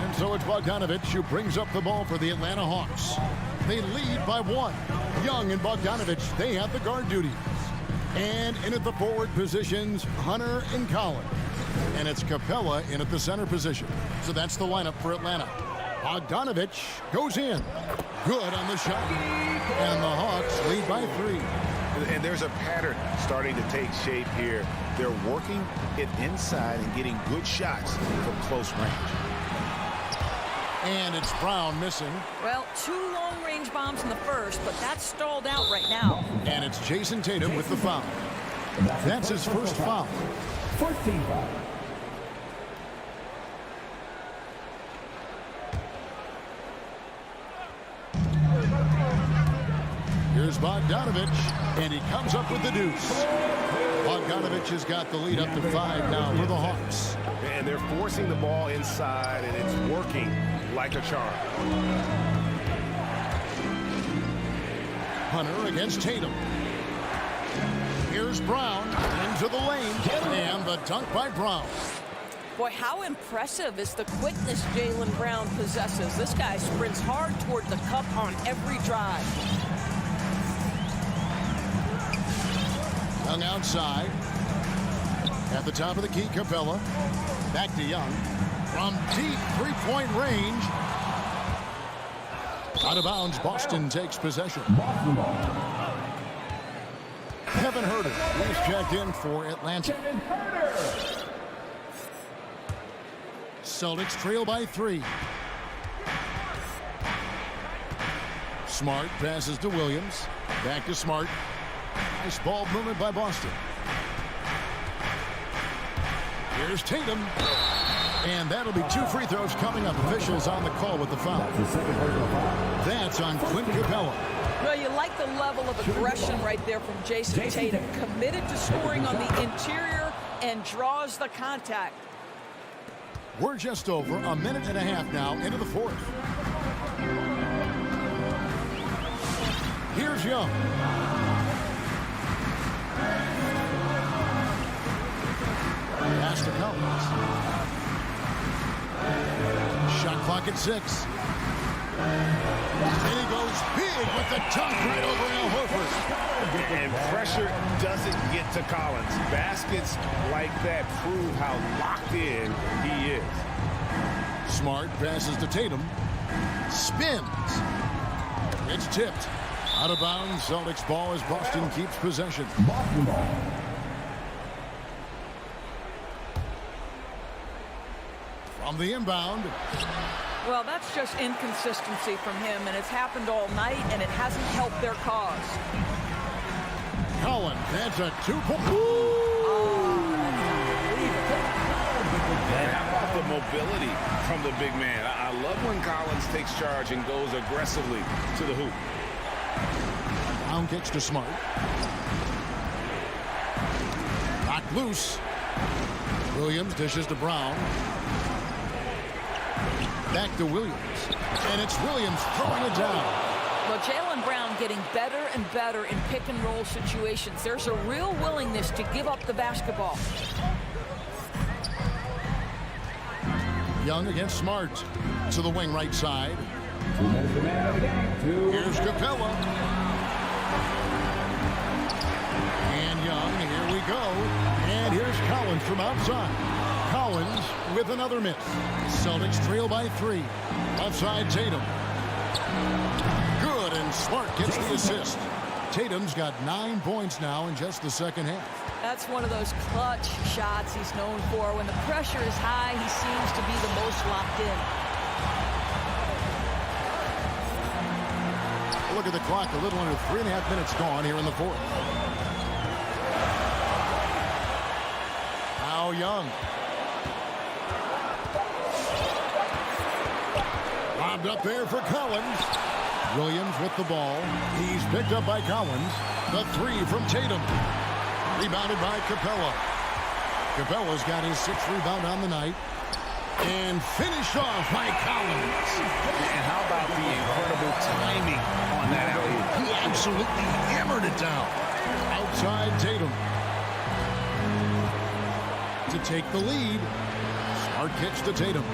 And so it's Bogdanovich who brings up the ball for the Atlanta Hawks. They lead by 1. Young and Bogdanovich, they have the guard duties. And in at the forward positions, Hunter and Collins. And it's Capella in at the center position. So that's the lineup for Atlanta. Bogdanovich goes in. Good on the shot. And the Hawks lead by 3. And there's a pattern starting to take shape here. They're working it inside and getting good shots from close range. And it's Brown missing. Well, 2 long-range bombs in the first, but that's stalled out right now. And it's Jason Tatum with the foul. That's his first foul. First team foul. Here's Bogdanovich, and he comes up with the deuce. Bogdanovich has got the lead up to 5 now for the Hawks. And they're forcing the ball inside, and it's working like a charm. Hunter against Tatum. Here's Brown into the lane, and the dunk by Brown. Boy, how impressive is the quickness Jaylen Brown possesses. This guy sprints hard toward the cup on every drive. Young outside. At the top of the key, Capella. Back to Young. From deep three-point range. Out of bounds, Boston takes possession. Kevin Huerter is checked in for Atlanta. Celtics trail by 3. Smart passes to Williams. Back to Smart. Nice ball movement by Boston. Here's Tatum. And that'll be 2 free throws coming up. Officials on the call with the foul. That's on Clint Capella. Well, you like the level of aggression right there from Jason Tatum. Committed to scoring on the interior and draws the contact. We're just over a minute and a half now into the fourth. Here's Young. Pass to Collins. Shot clock at 6. And he goes big with the dunk right over Al Horford. And pressure doesn't get to Collins. Baskets like that prove how locked in he is. Smart passes to Tatum. Spins. It's tipped. Out of bounds. Celtics ball as Boston keeps possession. Boston ball. From the inbound. Well, that's just inconsistency from him, and it's happened all night, and it hasn't helped their cause. Collins, that's a 2-point. How about the mobility from the big man? I love when Collins takes charge and goes aggressively to the hoop. Brown kicks to Smart. Knocked loose. Williams dishes to Brown. Back to Williams. And it's Williams throwing it down. Well, Jaylen Brown getting better and better in pick-and-roll situations. There's a real willingness to give up the basketball. Young against Smart. To the wing right side. Here's Capella. And Young, here we go. And here's Collins from outside. Collins with another miss. Celtics trail by 3. Outside Tatum. Good, and Smart gets the assist. Tatum's got 9 points now in just the second half. That's one of those clutch shots he's known for. When the pressure is high, he seems to be the most locked in. Look at the clock, a little under 3.5 minutes gone here in the fourth. Now Young. Lobbed up there for Collins. Williams with the ball. He's picked up by Collins. The three from Tatum. Rebounded by Capella. Capella's got his 6th rebound on the night. And finished off by Collins. And how about the incredible timing on that alley-oop? He absolutely hammered it down. Outside Tatum. To take the lead. Smart kicks to Tatum.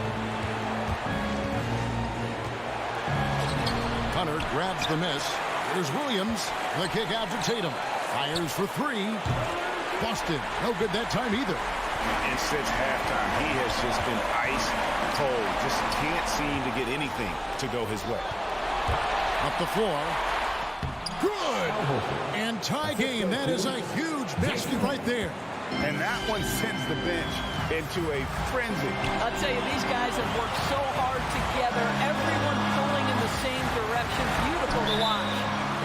Hunter grabs the miss. Here's Williams. The kick out to Tatum. Fires for 3. Busted. No good that time either. And since halftime, he has just been ice cold. Just can't seem to get anything to go his way. Up the floor. Good. And tie game. That is a huge basket right there. And that one sends the bench into a frenzy. I'll tell you, these guys have worked so hard together. Everyone pulling in the same direction. Beautiful to watch.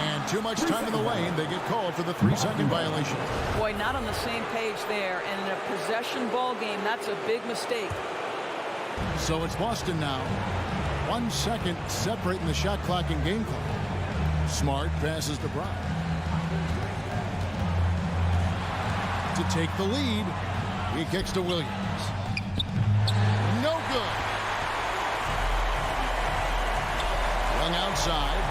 And too much time in the lane. They get called for the 3-second violation. Boy, not on the same page there. And in a possession ball game, that's a big mistake. So it's Boston now. 1 second separating the shot clock and game clock. Smart passes to Brown. To take the lead. He kicks to Williams. No good. Young outside.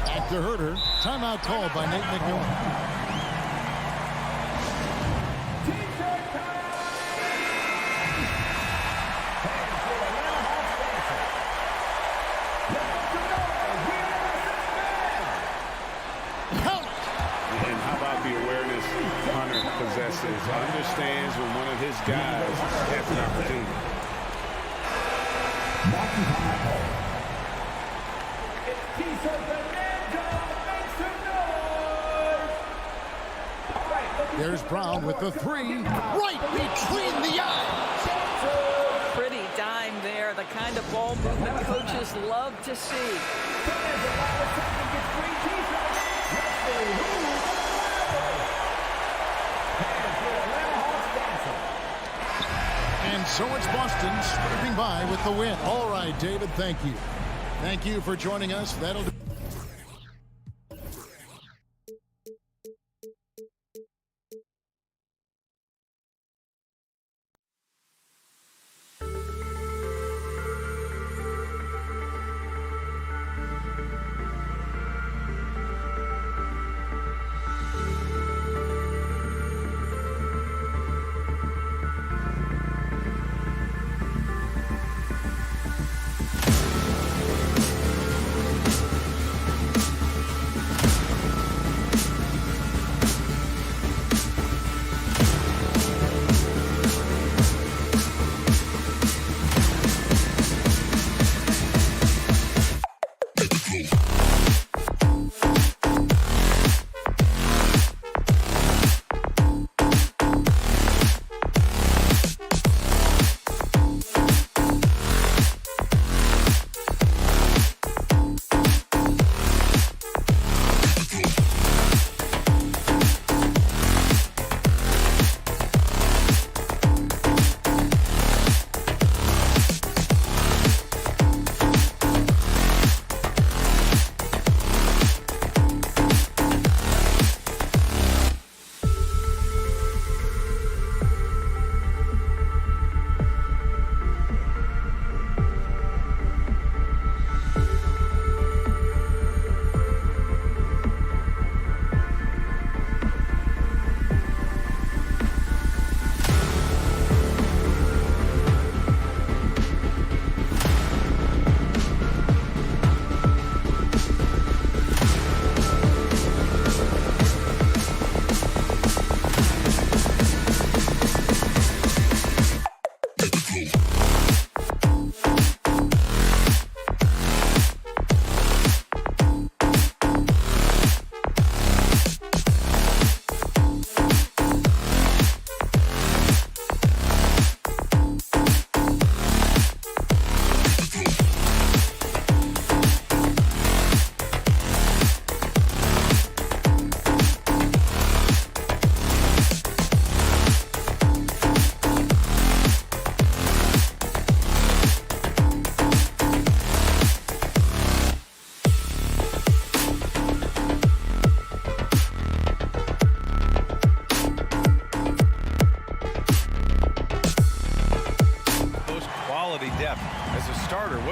Back to Herter. Timeout called by Nate McMillan. Possesses, understands when one of his guys has an opportunity. There's Brown with the 3. Right between the eyes. Pretty dime there. The kind of ball movement coaches love to see. And so it's Boston scraping by with the win. All right, David, thank you. Thank you for joining us. That'll do.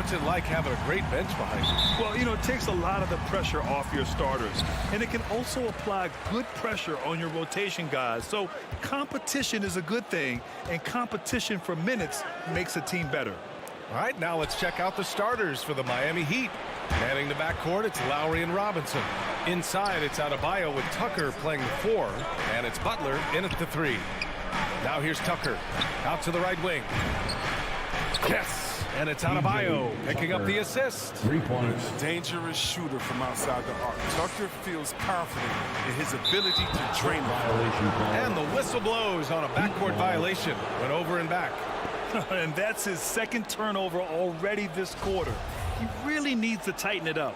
What's it like having a great bench behind you? Well, you know, it takes a lot of the pressure off your starters, and it can also apply good pressure on your rotation guys. So competition is a good thing, and competition for minutes makes a team better. All right, now let's check out the starters for the Miami Heat. Manning the backcourt, it's Lowry and Robinson. Inside, it's Adebayo with Tucker playing the 4, and it's Butler in at the 3. Now here's Tucker, out to the right wing. Yes, and it's Adebayo picking up the assist. 3 points. Dangerous shooter from outside the arc. Tucker feels confident in his ability to drain the And the whistle blows on a backcourt violation. Went over and back. And that's his second turnover already this quarter. He really needs to tighten it up.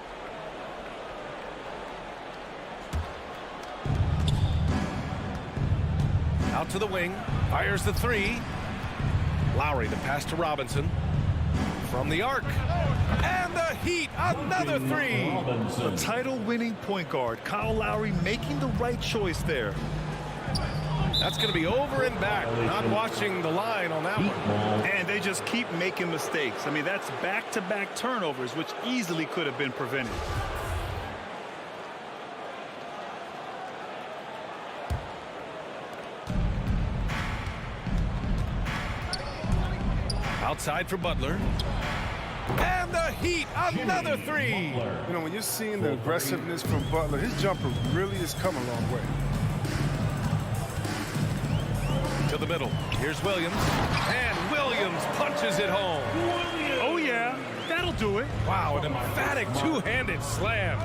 Out to the wing, fires the 3. Lowry the pass to Robinson. From the arc. And the Heat, another 3. A title-winning point guard, Kyle Lowry, making the right choice there. That's going to be over and back. Not watching the line on that one. And they just keep making mistakes. I mean, that's back-to-back turnovers, which easily could have been prevented. Outside for Butler. And the Heat, another 3. You know, when you're seeing the aggressiveness from Butler, his jumper really has come a long way. To the middle. Here's Williams. And Williams punches it home. Oh, yeah. That'll do it. Wow, an emphatic two-handed slam.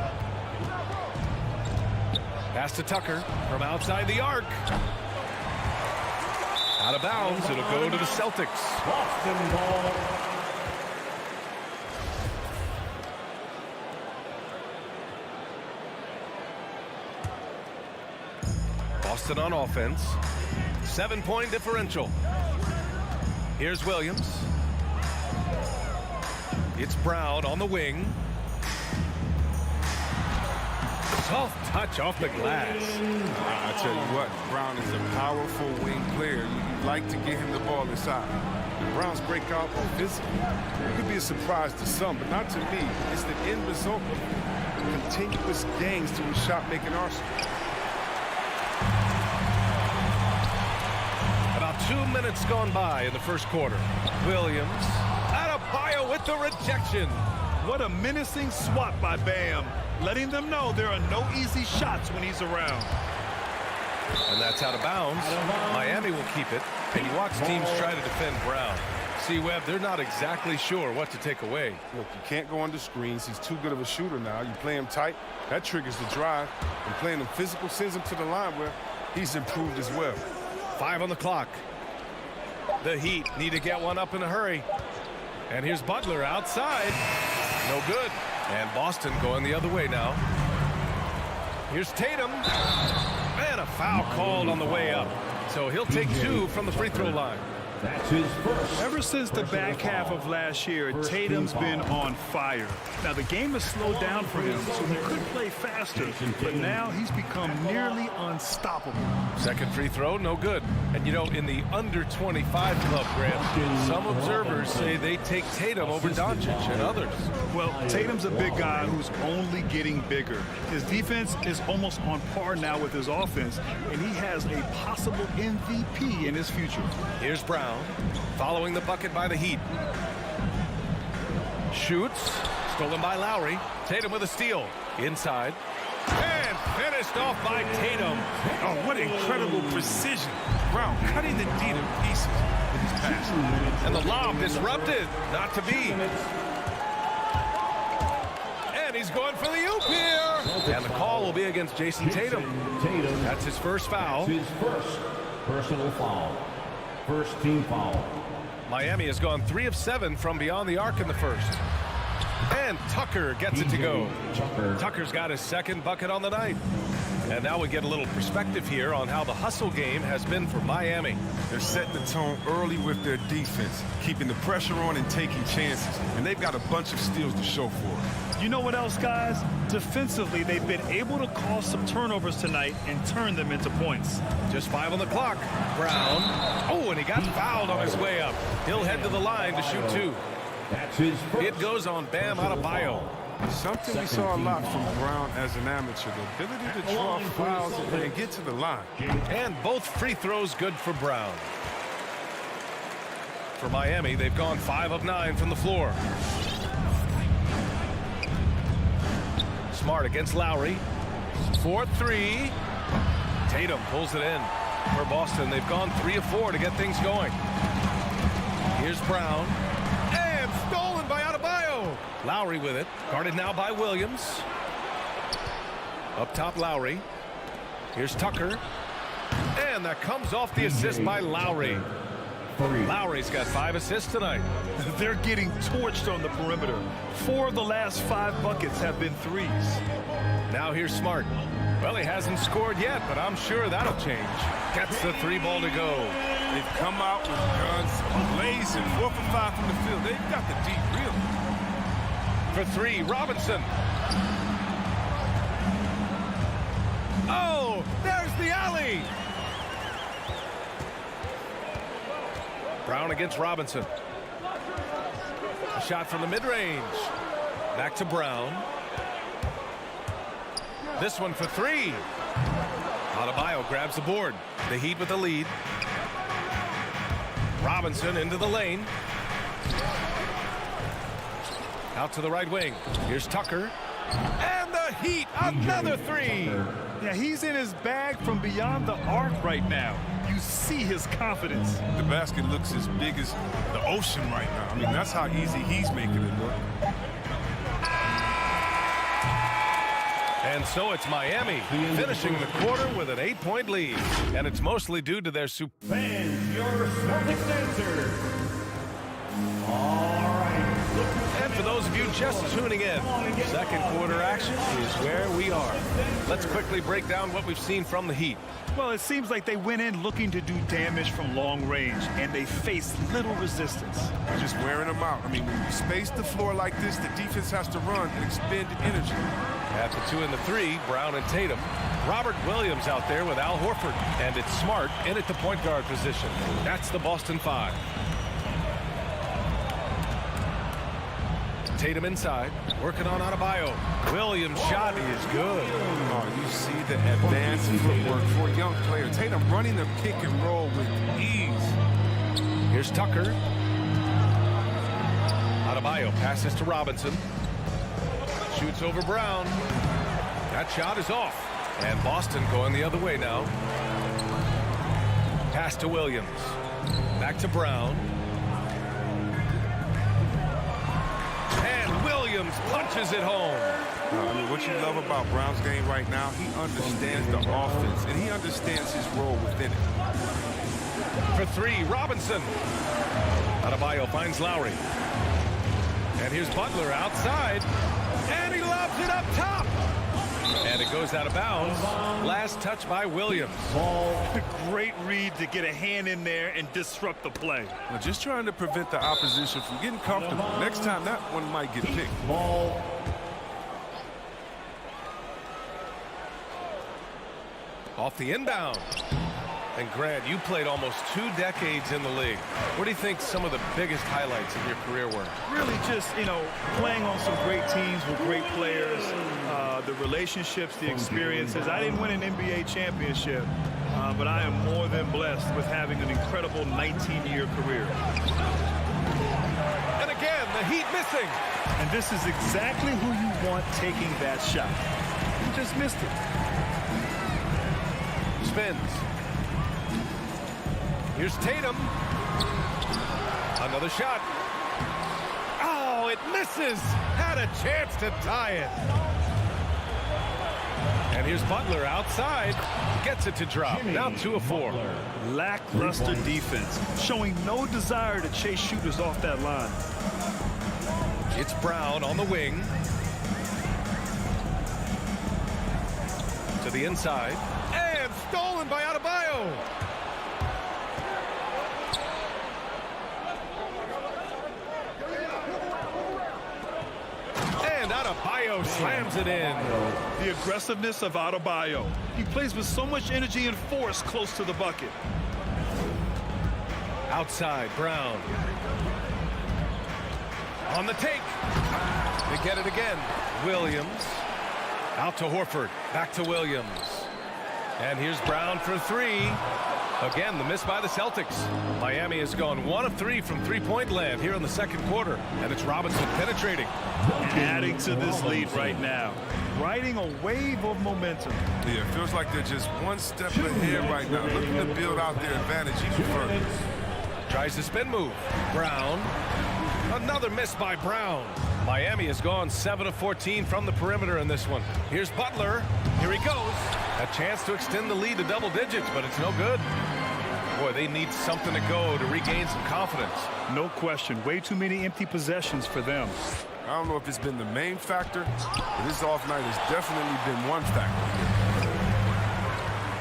Pass to Tucker from outside the arc. Out of bounds. It'll go to the Celtics. Boston ball. Boston on offense. 7-point differential. Here's Williams. It's Brown on the wing. Soft touch off the glass. I tell you what, Brown is a powerful wing player. You like to get him the ball inside. The Browns break out on physical. It could be a surprise to some, but not to me. It's the end result of continuous gains to his shot-making arsenal. About 2 minutes gone by in the first quarter. Williams. Adebayo with the rejection. What a menacing swat by Bam, letting them know there are no easy shots when he's around. And that's out of bounds. Miami will keep it. And you watch teams try to defend Brown. See, Webb, they're not exactly sure what to take away. Look, you can't go under screens. He's too good of a shooter now. You play him tight, that triggers the drive. And playing him physical sends him to the line where he's improved as well. 5 on the clock. The Heat need to get one up in a hurry. And here's Butler outside. No good. And Boston going the other way now. Here's Tatum. And a foul called on the way up. So he'll take 2 from the free throw line. That's his first. Ever since the back half of last year, Tatum's been on fire. Now, the game has slowed down for him, so he could play faster. But now he's become nearly unstoppable. Second free throw, no good. And, you know, in the under-25 club, Grant, some observers say they take Tatum over Doncic and others. Well, Tatum's a big guy who's only getting bigger. His defense is almost on par now with his offense, and he has a possible MVP in his future. Here's Brown, following the bucket by the Heat. Shoots, stolen by Lowry. Tatum with a steal. Inside. And finished off by Tatum. Oh, what incredible precision. Brown cutting the D to pieces with his pass. And the lob disrupted. Not to be. And he's going for the oop here. And the call will be against Jason Tatum. That's his first foul. His first personal foul. First team foul. Miami has gone 3 of 7 from beyond the arc in the first. And Tucker gets it to go. Tucker's got his second bucket on the night. And now we get a little perspective here on how the hustle game has been for Miami. They're setting the tone early with their defense, keeping the pressure on and taking chances. And they've got a bunch of steals to show for it. You know what else, guys? Defensively, they've been able to cause some turnovers tonight and turn them into points. Just 5 on the clock. Brown. Oh, and he got fouled on his way up. He'll head to the line to shoot 2. That's his first. It goes on Bam Adebayo. Something we saw a lot from Brown as an amateur, the ability to draw fouls and get to the line. And both free throws good for Brown. For Miami, they've gone 5 of 9 from the floor. Smart against Lowry. 4-3. Tatum pulls it in. For Boston, they've gone 3 of 4 to get things going. Here's Brown. And stolen by Adebayo. Lowry with it. Guarded now by Williams. Up top, Lowry. Here's Tucker. And that comes off the assist by Lowry. Lowry's got 5 assists tonight. They're getting torched on the perimeter. 4 of the last 5 buckets have been threes. Now here's Smart. Well, he hasn't scored yet, but I'm sure that'll change. Gets the 3 ball to go. They've come out with guns blazing, 4 for 5 from the field. They've got the deep, really. For 3, Robinson. Oh, there's the alley. Brown against Robinson. A shot from the mid-range. Back to Brown. This one for 3. Adebayo grabs the board. The Heat with the lead. Robinson into the lane. Out to the right wing. Here's Tucker. And the Heat, another 3. Yeah, he's in his bag from beyond the arc right now. You see his confidence. The basket looks as big as the ocean right now. I mean, that's how easy he's making it look. And so it's Miami finishing the quarter with an 8-point lead. And it's mostly due to their Fans, your Celtics answer. All right. And for those of you just tuning in, second quarter action is where we are. Let's quickly break down what we've seen from the Heat. Well, it seems like they went in looking to do damage from long range, and they faced little resistance. Just wearing them out. I mean, when you space the floor like this, the defense has to run and expend energy. At the 2 and the 3, Brown and Tatum. Robert Williams out there with Al Horford. And it's Smart in at the point guard position. That's the Boston 5. Tatum inside, working on Adebayo. Williams' shot is good. Oh, you see the advanced footwork for a young player. Tatum running the pick and roll with ease. Here's Tucker. Adebayo passes to Robinson. Shoots over Brown. That shot is off. And Boston going the other way now. Pass to Williams. Back to Brown. And Williams punches it home. I mean, what you love about Brown's game right now, he understands the offense, and he understands his role within it. For 3, Robinson. Adebayo finds Lowry. And here's Butler outside. And he lobs it up top. And it goes out of bounds. Last touch by Williams. Great read to get a hand in there and disrupt the play. Well, just trying to prevent the opposition from getting comfortable. Next time, that one might get picked. Ball. Off the inbound. And Grant, you played almost 2 decades in the league. What do you think some of the biggest highlights of your career were? Really just, playing on some great teams with great players, the relationships, the experiences. I didn't win an NBA championship, but I am more than blessed with having an incredible 19-year career. And again, the Heat missing. And this is exactly who you want taking that shot. He just missed it. Spins. Here's Tatum. Another shot. Oh, it misses. Had a chance to tie it. And here's Butler outside. Gets it to drop. Now 2 of 4. Lackluster defense, showing no desire to chase shooters off that line. It's Brown on the wing. To the inside. And stolen by Adebayo. And Adebayo slams it in. The aggressiveness of Adebayo. He plays with so much energy and force close to the bucket. Outside, Brown. On the take. They get it again. Williams. Out to Horford. Back to Williams. And here's Brown for three. Again, the miss by the Celtics. Miami has gone 1 of 3 from three-point land here in the second quarter. And it's Robinson penetrating. Adding to this lead right now. Riding a wave of momentum. Yeah, it feels like they're just one step ahead right now. Looking to build out their advantage even further. Tries the spin move. Brown. Another miss by Brown. Miami has gone 7 of 14 from the perimeter in this one. Here's Butler. Here he goes. A chance to extend the lead to double digits, but it's no good. Boy, they need something to go to regain some confidence. No question. Way too many empty possessions for them. I don't know if it's been the main factor, but this off night has definitely been one factor.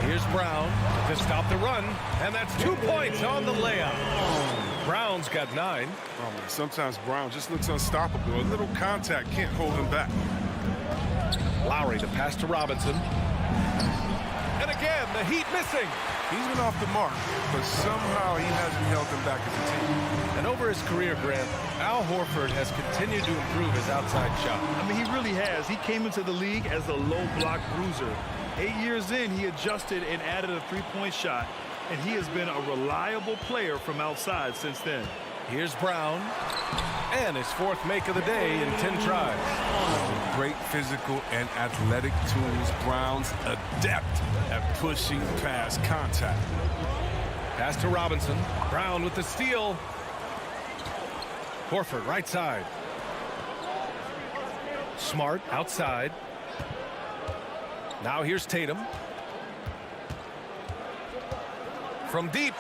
Here's Brown to stop the run, and that's 2 points on the layup. Brown's got 9. Oh, man, sometimes Brown just looks unstoppable. A little contact can't hold him back. Lowry to pass to Robinson. And again, the Heat missing. He's been off the mark, but somehow he hasn't held them back as a team. And over his career, Grant, Al Horford has continued to improve his outside shot. I mean, he really has. He came into the league as a low block bruiser. 8 years in, he adjusted and added a three-point shot, and he has been a reliable player from outside since then. Here's Brown, and his 4th make of the day in 10 tries. Great physical and athletic tools. Brown's adept at pushing past contact. Pass to Robinson. Brown with the steal. Horford right side. Smart outside. Now here's Tatum. From deep.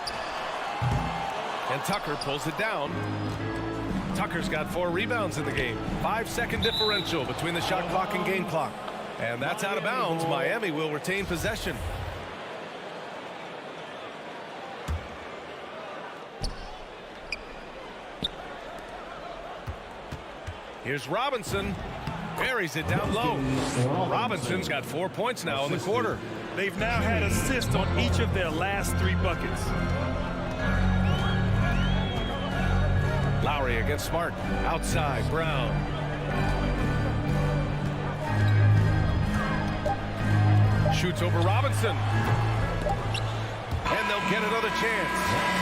And Tucker pulls it down. Tucker's got 4 rebounds in the game. 5-second differential between the shot clock and game clock. And that's out of bounds. Miami will retain possession. Here's Robinson. Buries it down low. Robinson's got 4 points now in the quarter. They've now had assists on each of their last 3 buckets. Lowry against Smart. Outside, Brown. Shoots over Robinson. And they'll get another chance.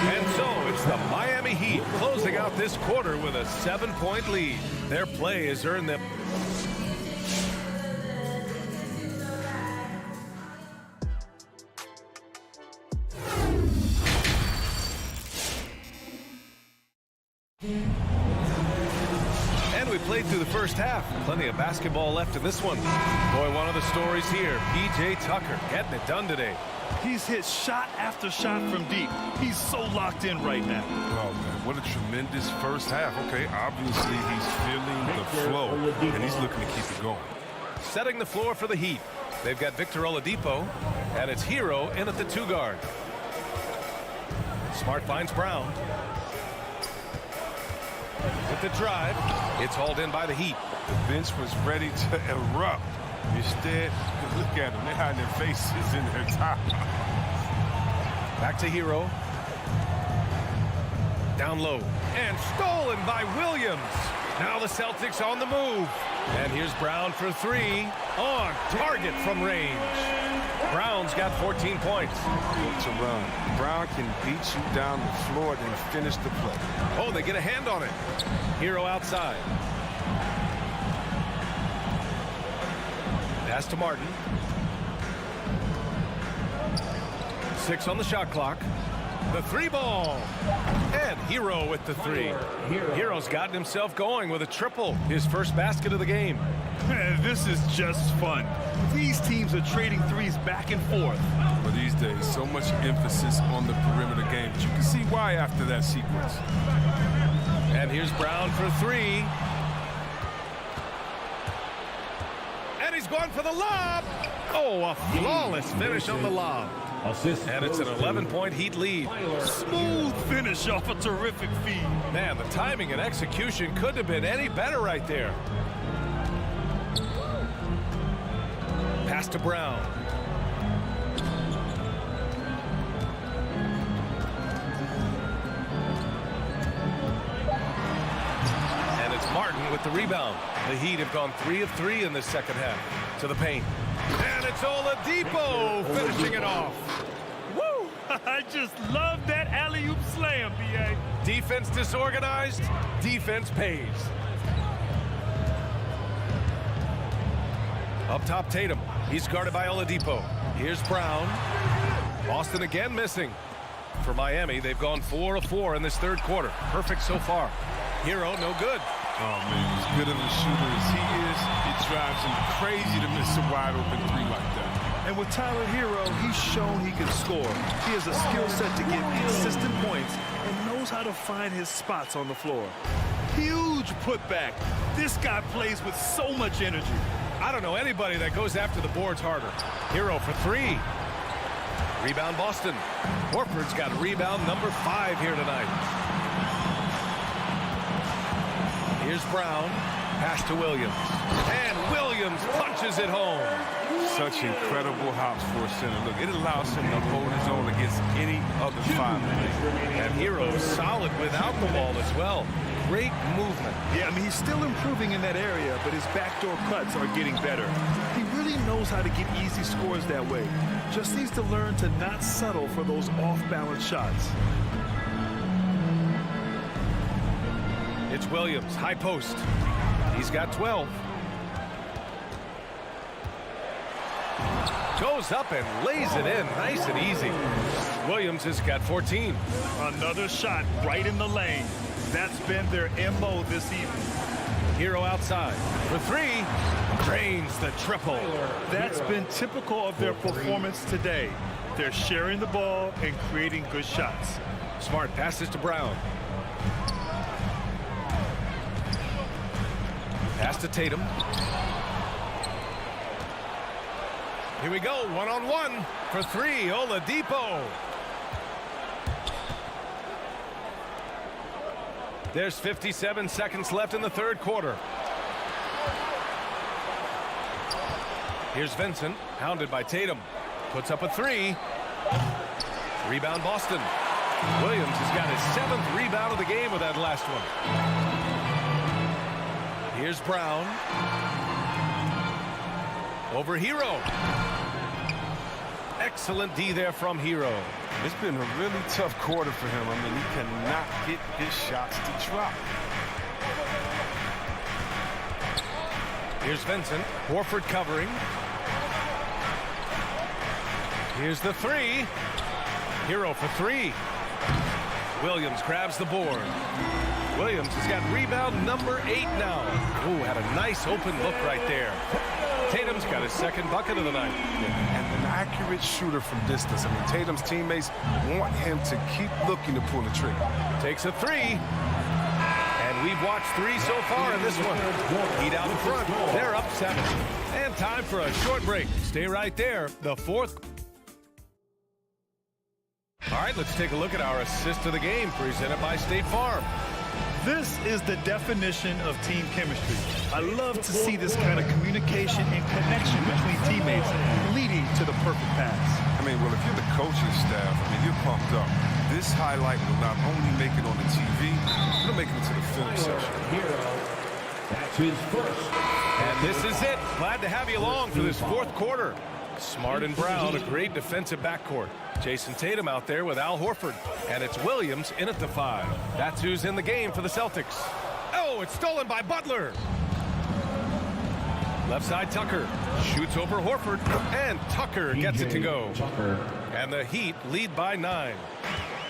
And so it's the Miami Heat closing out this quarter with a 7-point lead. Their play has earned them. And we played through the first half. Plenty of basketball left in this one. Boy, one of the stories here, P.J. Tucker getting it done today. He's hit shot after shot from deep. He's so locked in right now. Oh, man, what a tremendous first half. Okay, obviously he's feeling the flow, and he's looking to keep it going. Setting the floor for the Heat. They've got Victor Oladipo, and it's Hero in at the 2 guard. Smart finds Brown. With the drive, it's hauled in by the Heat. The bench was ready to erupt. Instead, look at them. They're hiding their faces in their top. Back to Hero. Down low. And stolen by Williams. Now the Celtics on the move. And here's Brown for 3. On target from range. Brown's got 14 points. To run. Brown can beat you down the floor and finish the play. Oh, they get a hand on it. Hero outside. Pass to Martin. 6 on the shot clock. The 3 ball. And Hero with the 3. Hero's gotten himself going with a triple. His first basket of the game. This is just fun. These teams are trading threes back and forth. But these days, so much emphasis on the perimeter game. But you can see why after that sequence. And here's Brown for 3. And he's going for the lob. Oh, a flawless finish on the lob. And it's an 11-point Heat lead. Smooth finish off a terrific feed. Man, the timing and execution couldn't have been any better right there. Pass to Brown. And it's Martin with the rebound. The Heat have gone 3 of 3 in this second half. To the paint. And it's Oladipo finishing it off. Woo! I just love that alley-oop slam, B.A. Defense disorganized. Defense pays. Up top, Tatum. He's guarded by Oladipo. Here's Brown. Boston again missing. For Miami, they've gone 4 of 4 in this third quarter. Perfect so far. Hero, no good. Oh, man, as good of a shooter as he is, it drives him crazy to miss a wide-open three like that. And with Tyler Hero, he's shown he can score. He has a skill set to get consistent points and knows how to find his spots on the floor. Huge putback. This guy plays with so much energy. I don't know anybody that goes after the boards harder. Hero for 3. Rebound Boston. Horford's got rebound number 5 here tonight. Here's Brown. Pass to Williams. And Williams punches it home. Such incredible hops for a center. Look, it allows him to hold his own against any other 5. And Hero's solid without the ball as well. Great movement. Yeah, I mean, he's still improving in that area, but his backdoor cuts are getting better. He really knows how to get easy scores that way. Just needs to learn to not settle for those off-balance shots. It's Williams, high post. He's got 12. Goes up and lays it in, nice and easy. Williams has got 14. Another shot right in the lane. That's been their MO this evening. Hero outside for 3. Drains the triple. That's been typical of their performance today. They're sharing the ball and creating good shots. Smart passes to Brown. Pass to Tatum. Here we go, 1-on-1 for 3. Oladipo. There's 57 seconds left in the third quarter. Here's Vincent, hounded by Tatum. Puts up a 3. Rebound Boston. Williams has got his 7th rebound of the game with that last one. Here's Brown. Over Hero. Excellent D there from Hero. It's been a really tough quarter for him. I mean, he cannot get his shots to drop. Here's Vincent. Horford covering. Here's the 3. Hero for 3. Williams grabs the board. Williams has got rebound number 8 now. Ooh, had a nice open look right there. Tatum's got his 2nd bucket of the night. And an accurate shooter from distance. I mean, Tatum's teammates want him to keep looking to pull the trigger. Takes a 3. And we've watched 3 so far in this one. Heat out in front. They're up 7. And time for a short break. Stay right there. The 4th. All right, let's take a look at our assist of the game presented by State Farm. This is the definition of team chemistry. I love to see this kind of communication and connection between teammates leading to the perfect pass. I mean, well, if you're the coaching staff, I mean, you're pumped up. This highlight will not only make it on the TV, it'll make it into the film section. That's his first. And this is it. Glad to have you along for this 4th quarter. Smart and Brown, a great defensive backcourt. Jason Tatum out there with Al Horford. And it's Williams in at the 5. That's who's in the game for the Celtics. Oh, it's stolen by Butler. Left side Tucker. Shoots over Horford. And Tucker gets it to go. And the Heat lead by 9.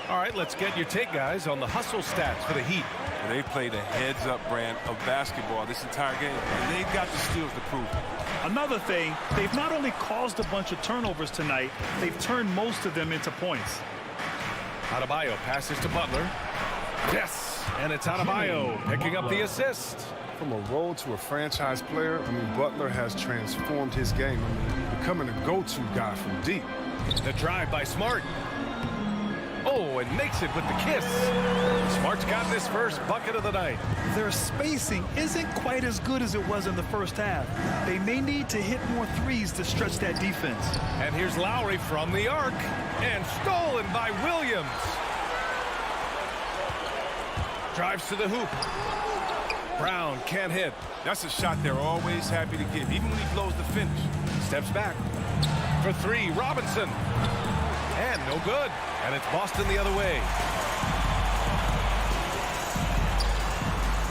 All right, let's get your take, guys, on the hustle stats for the Heat. And they played a heads-up brand of basketball this entire game. And they've got the steals to prove it. Another thing, they've not only caused a bunch of turnovers tonight, they've turned most of them into points. Adebayo passes to Butler. Yes, and it's Adebayo picking up the assist. From a role to a franchise player, I mean, Butler has transformed his game. I mean, becoming a go-to guy from deep. The drive by Smart. Oh, and makes it with the kiss. Smart's got his first bucket of the night. Their spacing isn't quite as good as it was in the first half. They may need to hit more threes to stretch that defense. And here's Lowry from the arc. And stolen by Williams. Drives to the hoop. Brown can't hit. That's a shot they're always happy to give, even when he blows the finish. Steps back. For three, Robinson. And no good. And it's Boston the other way.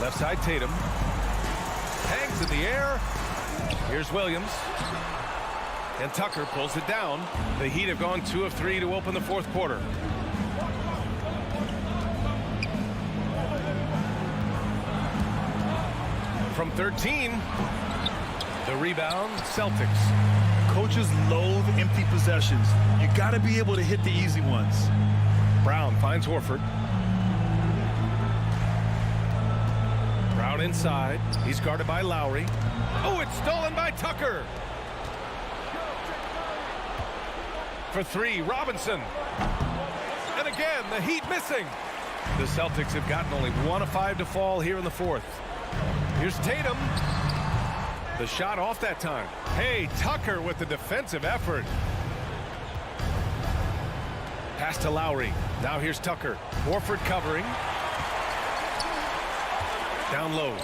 Left side, Tatum. Hangs in the air. Here's Williams. And Tucker pulls it down. The Heat have gone 2 of 3 to open the fourth quarter. From 13, the rebound, Celtics. Coaches loathe empty possessions. You got to be able to hit the easy ones. Brown finds Horford. Brown inside. He's guarded by Lowry. Oh, it's stolen by Tucker. For three, Robinson. And again, the Heat missing. The Celtics have gotten only 1 of 5 to fall here in the fourth. Here's Tatum. The shot off that time. Hey, Tucker with the defensive effort. Pass to Lowry. Now here's Tucker. Horford covering. Down low.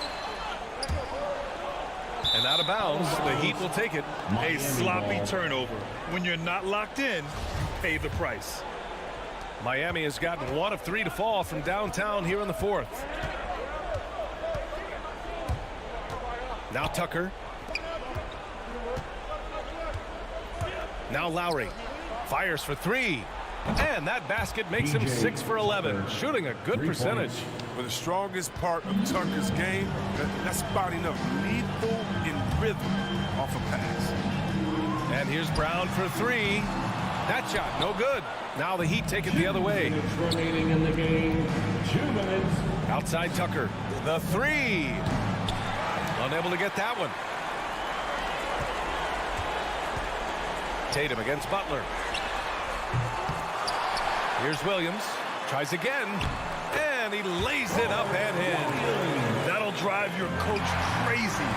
And out of bounds. The Heat will take it. A sloppy turnover. When you're not locked in, pay the price. Miami has gotten 1 of 3 to fall from downtown here in the fourth. Now Tucker. Now Lowry. Fires for three. And that basket makes him 6 for 11. Shooting a good percentage. But the strongest part of Tucker's game, that's spotting up lethal in rhythm off a pass. And here's Brown for three. That shot, no good. Now the Heat take it the other way. Remaining in the game, 2 minutes. Outside Tucker. The three. Unable to get that one. Tatum against Butler. Here's Williams. Tries again. And he lays it up and in. That'll drive your coach crazy,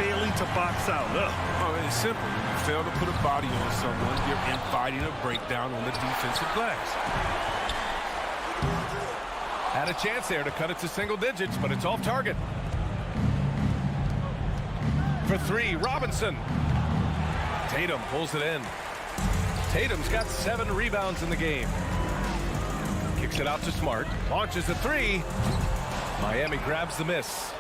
failing to box out. Oh, it's simple. When you fail to put a body on someone, you're inviting a breakdown on the defensive glass. Had a chance there to cut it to single digits, but it's off target. For three, Robinson. Tatum pulls it in. Tatum's got 7 rebounds in the game. Kicks it out to Smart. Launches the three. Miami grabs the miss.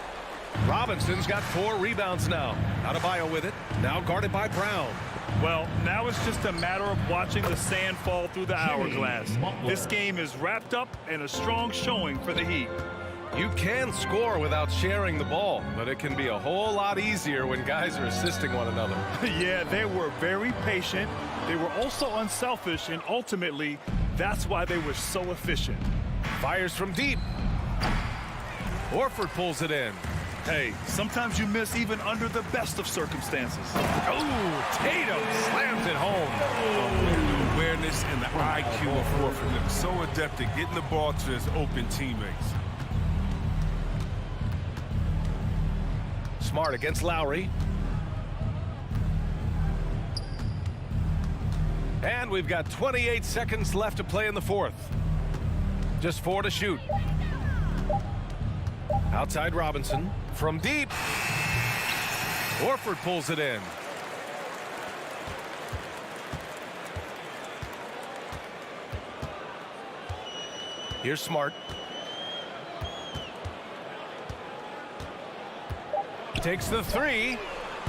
Robinson's got 4 rebounds now. Adebayo with it. Now guarded by Brown. Well, now it's just a matter of watching the sand fall through the hourglass. This game is wrapped up and a strong showing for the Heat. You can score without sharing the ball, but it can be a whole lot easier when guys are assisting one another. Yeah, they were very patient. They were also unselfish, and ultimately, that's why they were so efficient. Fires from deep. Horford pulls it in. Hey, sometimes you miss even under the best of circumstances. Oh, Tatum slams it home. The awareness and the IQ of Horford. They're so adept at getting the ball to his open teammates. Smart against Lowry. And we've got 28 seconds left to play in the fourth. Just 4 to shoot. Outside Robinson. From deep. Horford pulls it in. Here's Smart. Takes the three.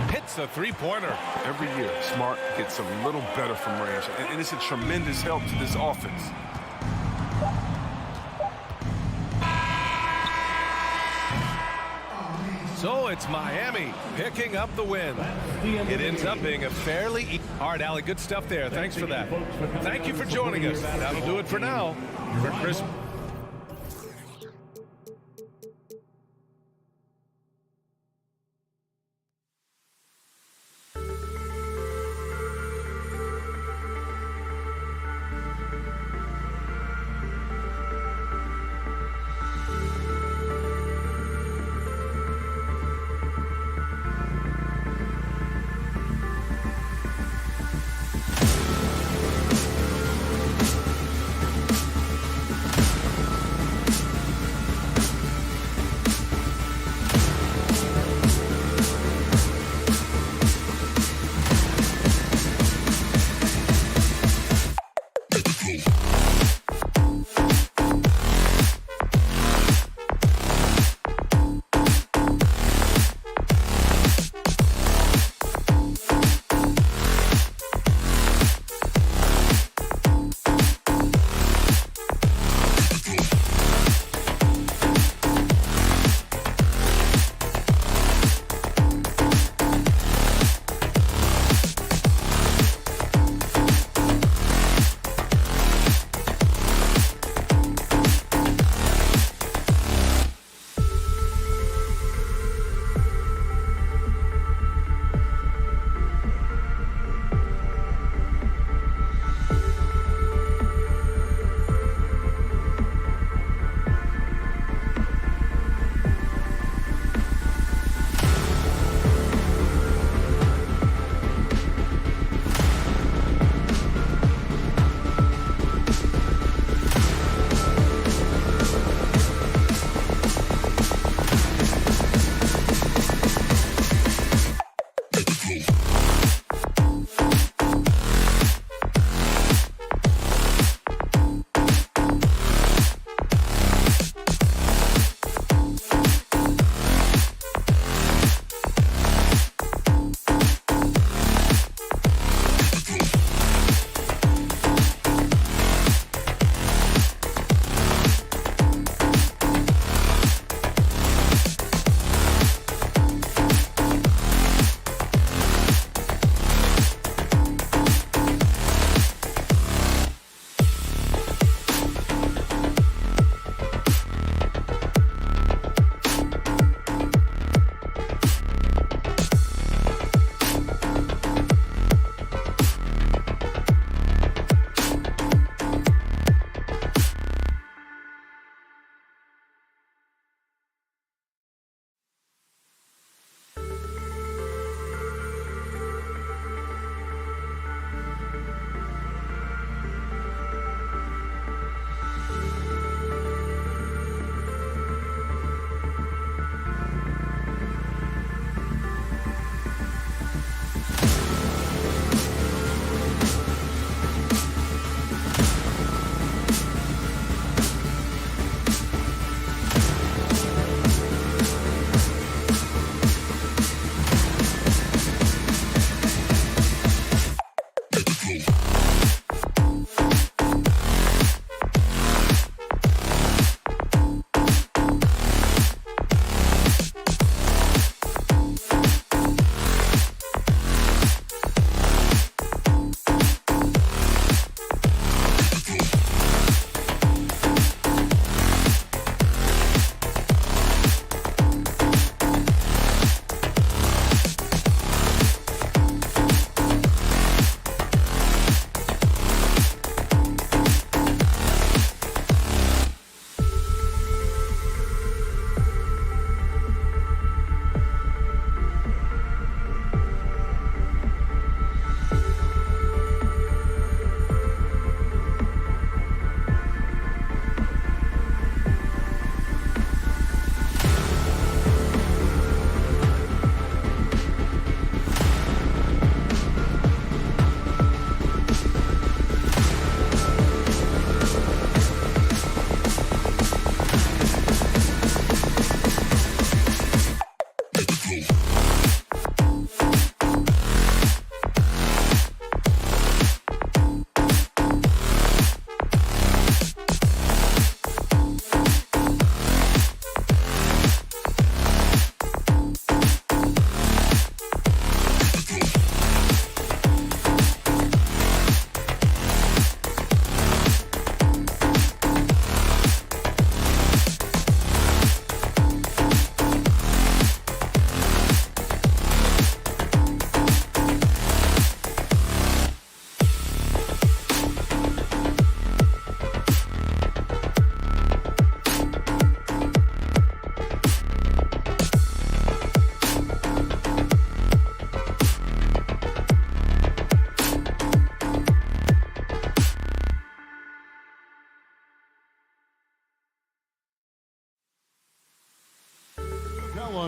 Hits the three-pointer. Every year, Smart gets a little better from range, and it's a tremendous help to this offense. So it's Miami picking up the win. It ends up being a fairly... All right, Allie, good stuff there. Thanks for that. Thank you for joining us. That'll do it for now. For Chris...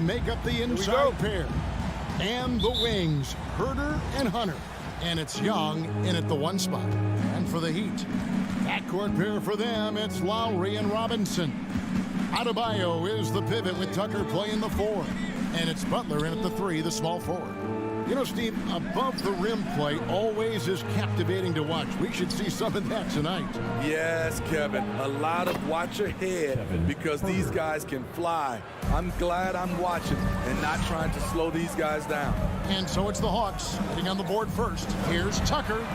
make up the inside pair. And the wings, Herder and Hunter. And it's Young in at the 1 spot. And for the Heat, backcourt pair for them, it's Lowry and Robinson. Adebayo is the pivot with Tucker playing the 4. And it's Butler in at the 3, the small forward. You know, Steve, above the rim play always is captivating to watch. We should see some of that tonight. Yes, Kevin. A lot of watch your head because these guys can fly. I'm glad I'm watching and not trying to slow these guys down. And so it's the Hawks getting on the board first. Here's Tucker.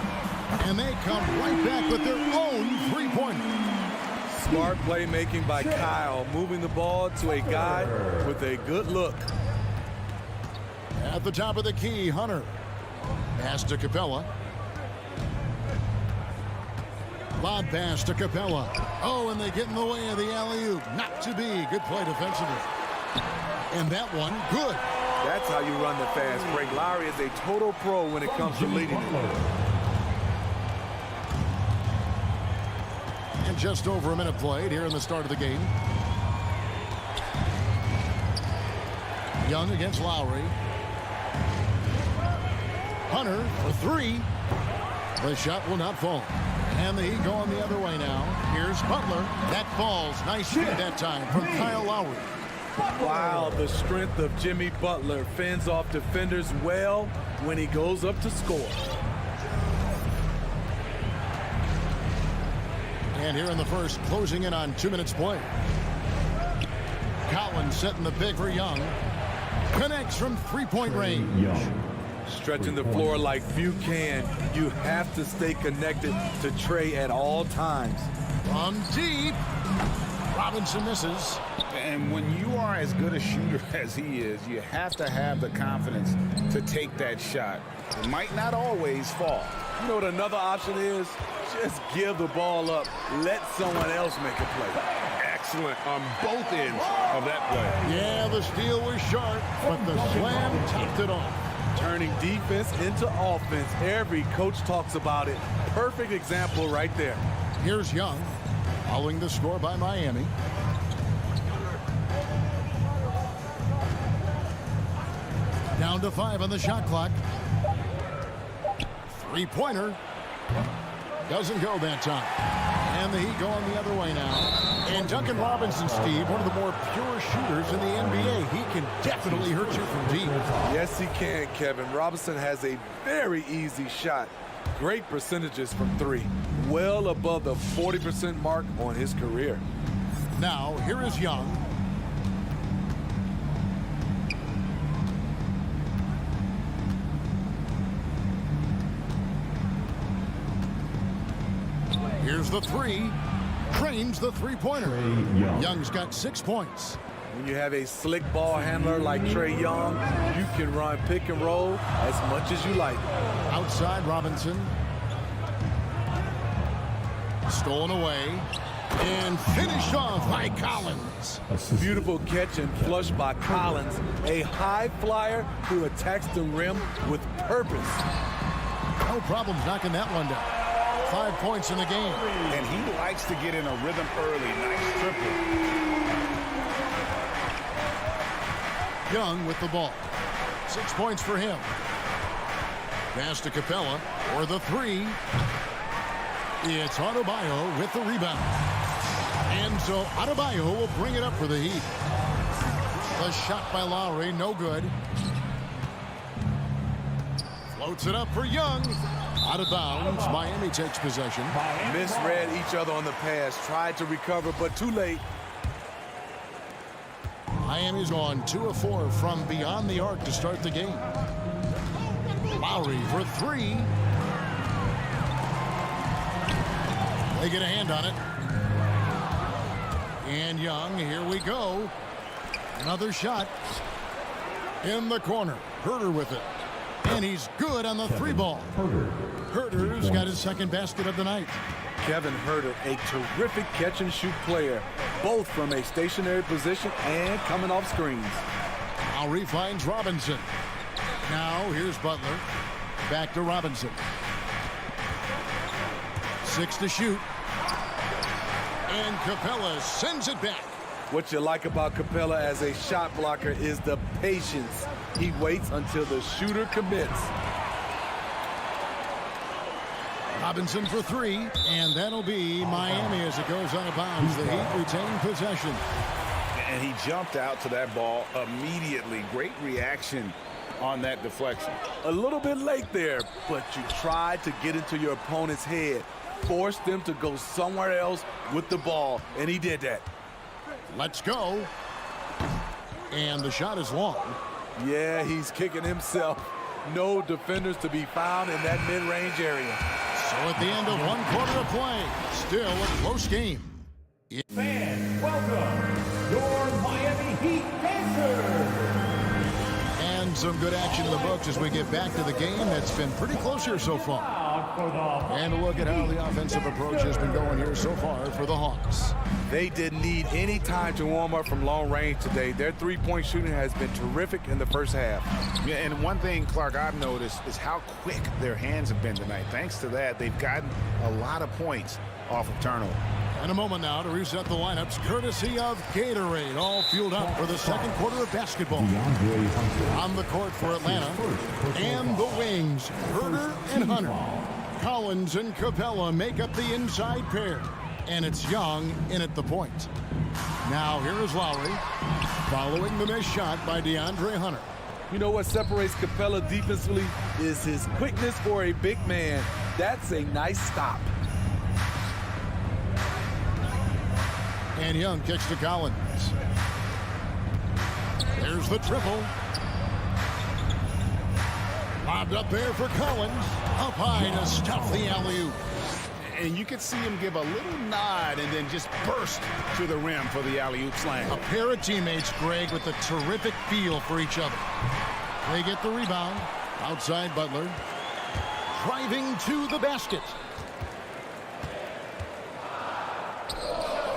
And they come right back with their own 3-pointer. Smart playmaking by Kyle, moving the ball to a guy with a good look. At the top of the key, Hunter. Pass to Capella. Lob pass to Capella. Oh, and they get in the way of the alley-oop. Not to be. Good play defensively. And that one, good. That's how you run the fast break. Lowry is a total pro when it comes to leading it. And just over a minute played here in the start of the game. Young against Lowry. Hunter for 3. The shot will not fall. And the Heat going the other way now. Here's Butler. That falls. Nice shoot that time from Kyle Lowry. Wow, the strength of Jimmy Butler fends off defenders well when he goes up to score. And here in the first, closing in on 2 minutes play. Collins setting the pick for Young. Connects from 3-point range. Stretching the floor like few can. You have to stay connected to Trey at all times. From deep. Robinson misses. And when you are as good a shooter as he is, you have to have the confidence to take that shot. It might not always fall. You know what another option is? Just give the ball up. Let someone else make a play. Excellent on both ends of that play. Yeah, the steal was sharp, but the slam topped it off. Turning defense into offense. Every coach talks about it. Perfect example right there. Here's Young, following the score by Miami. Down to 5 on the shot clock. 3-pointer. Doesn't go that time. And the Heat going the other way now. And Duncan Robinson, Steve, one of the more pure shooters in the NBA. He can definitely hurt you from deep. Yes, he can, Kevin. Robinson has a very easy shot. Great percentages from 3. Well above the 40% mark on his career. Now, here is Young. Here's the 3. Drains the 3-pointer. Young's got 6 points. When you have a slick ball handler like Trae Young, you can run pick and roll as much as you like. Outside Robinson. Stolen away. And finished off by Collins. Beautiful catch and flush by Collins. A high flyer who attacks the rim with purpose. No problems knocking that one down. 5 points in the game. And he likes to get in a rhythm early. Nice triple. Young with the ball. 6 points for him. Pass to Capella for the 3. It's Adebayo with the rebound. And so Adebayo will bring it up for the Heat. The shot by Lowry, no good. Floats it up for Young. Out of bounds. Miami takes possession. Misread each other on the pass. Tried to recover, but too late. Miami's gone 2 of 4 from beyond the arc to start the game. Lowry for 3. They get a hand on it. And Young, here we go. Another shot in the corner. Herder with it. And he's good on the 3-ball. Herder's got his second basket of the night. Kevin Herder, a terrific catch-and-shoot player, both from a stationary position and coming off screens. Lowry finds Robinson. Now here's Butler. Back to Robinson. 6 to shoot. And Capella sends it back. What you like about Capella as a shot blocker is the patience. He waits until the shooter commits. Robinson for three, and that'll be Miami as it goes out of bounds. The Heat retain possession. And he jumped out to that ball immediately. Great reaction on that deflection. A little bit late there, but you tried to get into your opponent's head. Force them to go somewhere else with the ball, and he did that. Let's go. And the shot is long. Yeah, he's kicking himself. No defenders to be found in that mid-range area. So at the end of one quarter of play, still a close game. Fans, welcome your Miami Heat dancers. And some good action in the books as we get back to the game that's been pretty close here so far. And a look at how the offensive approach has been going here so far for the Hawks. They didn't need any time to warm up from long range today. Their three-point shooting has been terrific in the first half. Yeah, and one thing, Clark, I've noticed is how quick their hands have been tonight. Thanks to that, they've gotten a lot of points off of turnover. And a moment now to reset the lineups, courtesy of Gatorade, all fueled up for the second quarter of basketball. On the court for Atlanta, and the wings, Herder and Hunter. Collins and Capella make up the inside pair, and it's Young in at the point. Now here is Lowry, following the missed shot by DeAndre Hunter. You know what separates Capella defensively is his quickness for a big man. That's a nice stop. And Young kicks to Collins. There's the triple. Lobbed up there for Collins. Up high to stuff the alley-oop. And you could see him give a little nod and then just burst to the rim for the alley-oop slam. A pair of teammates, Greg, with a terrific feel for each other. They get the rebound. Outside Butler. Driving to the basket.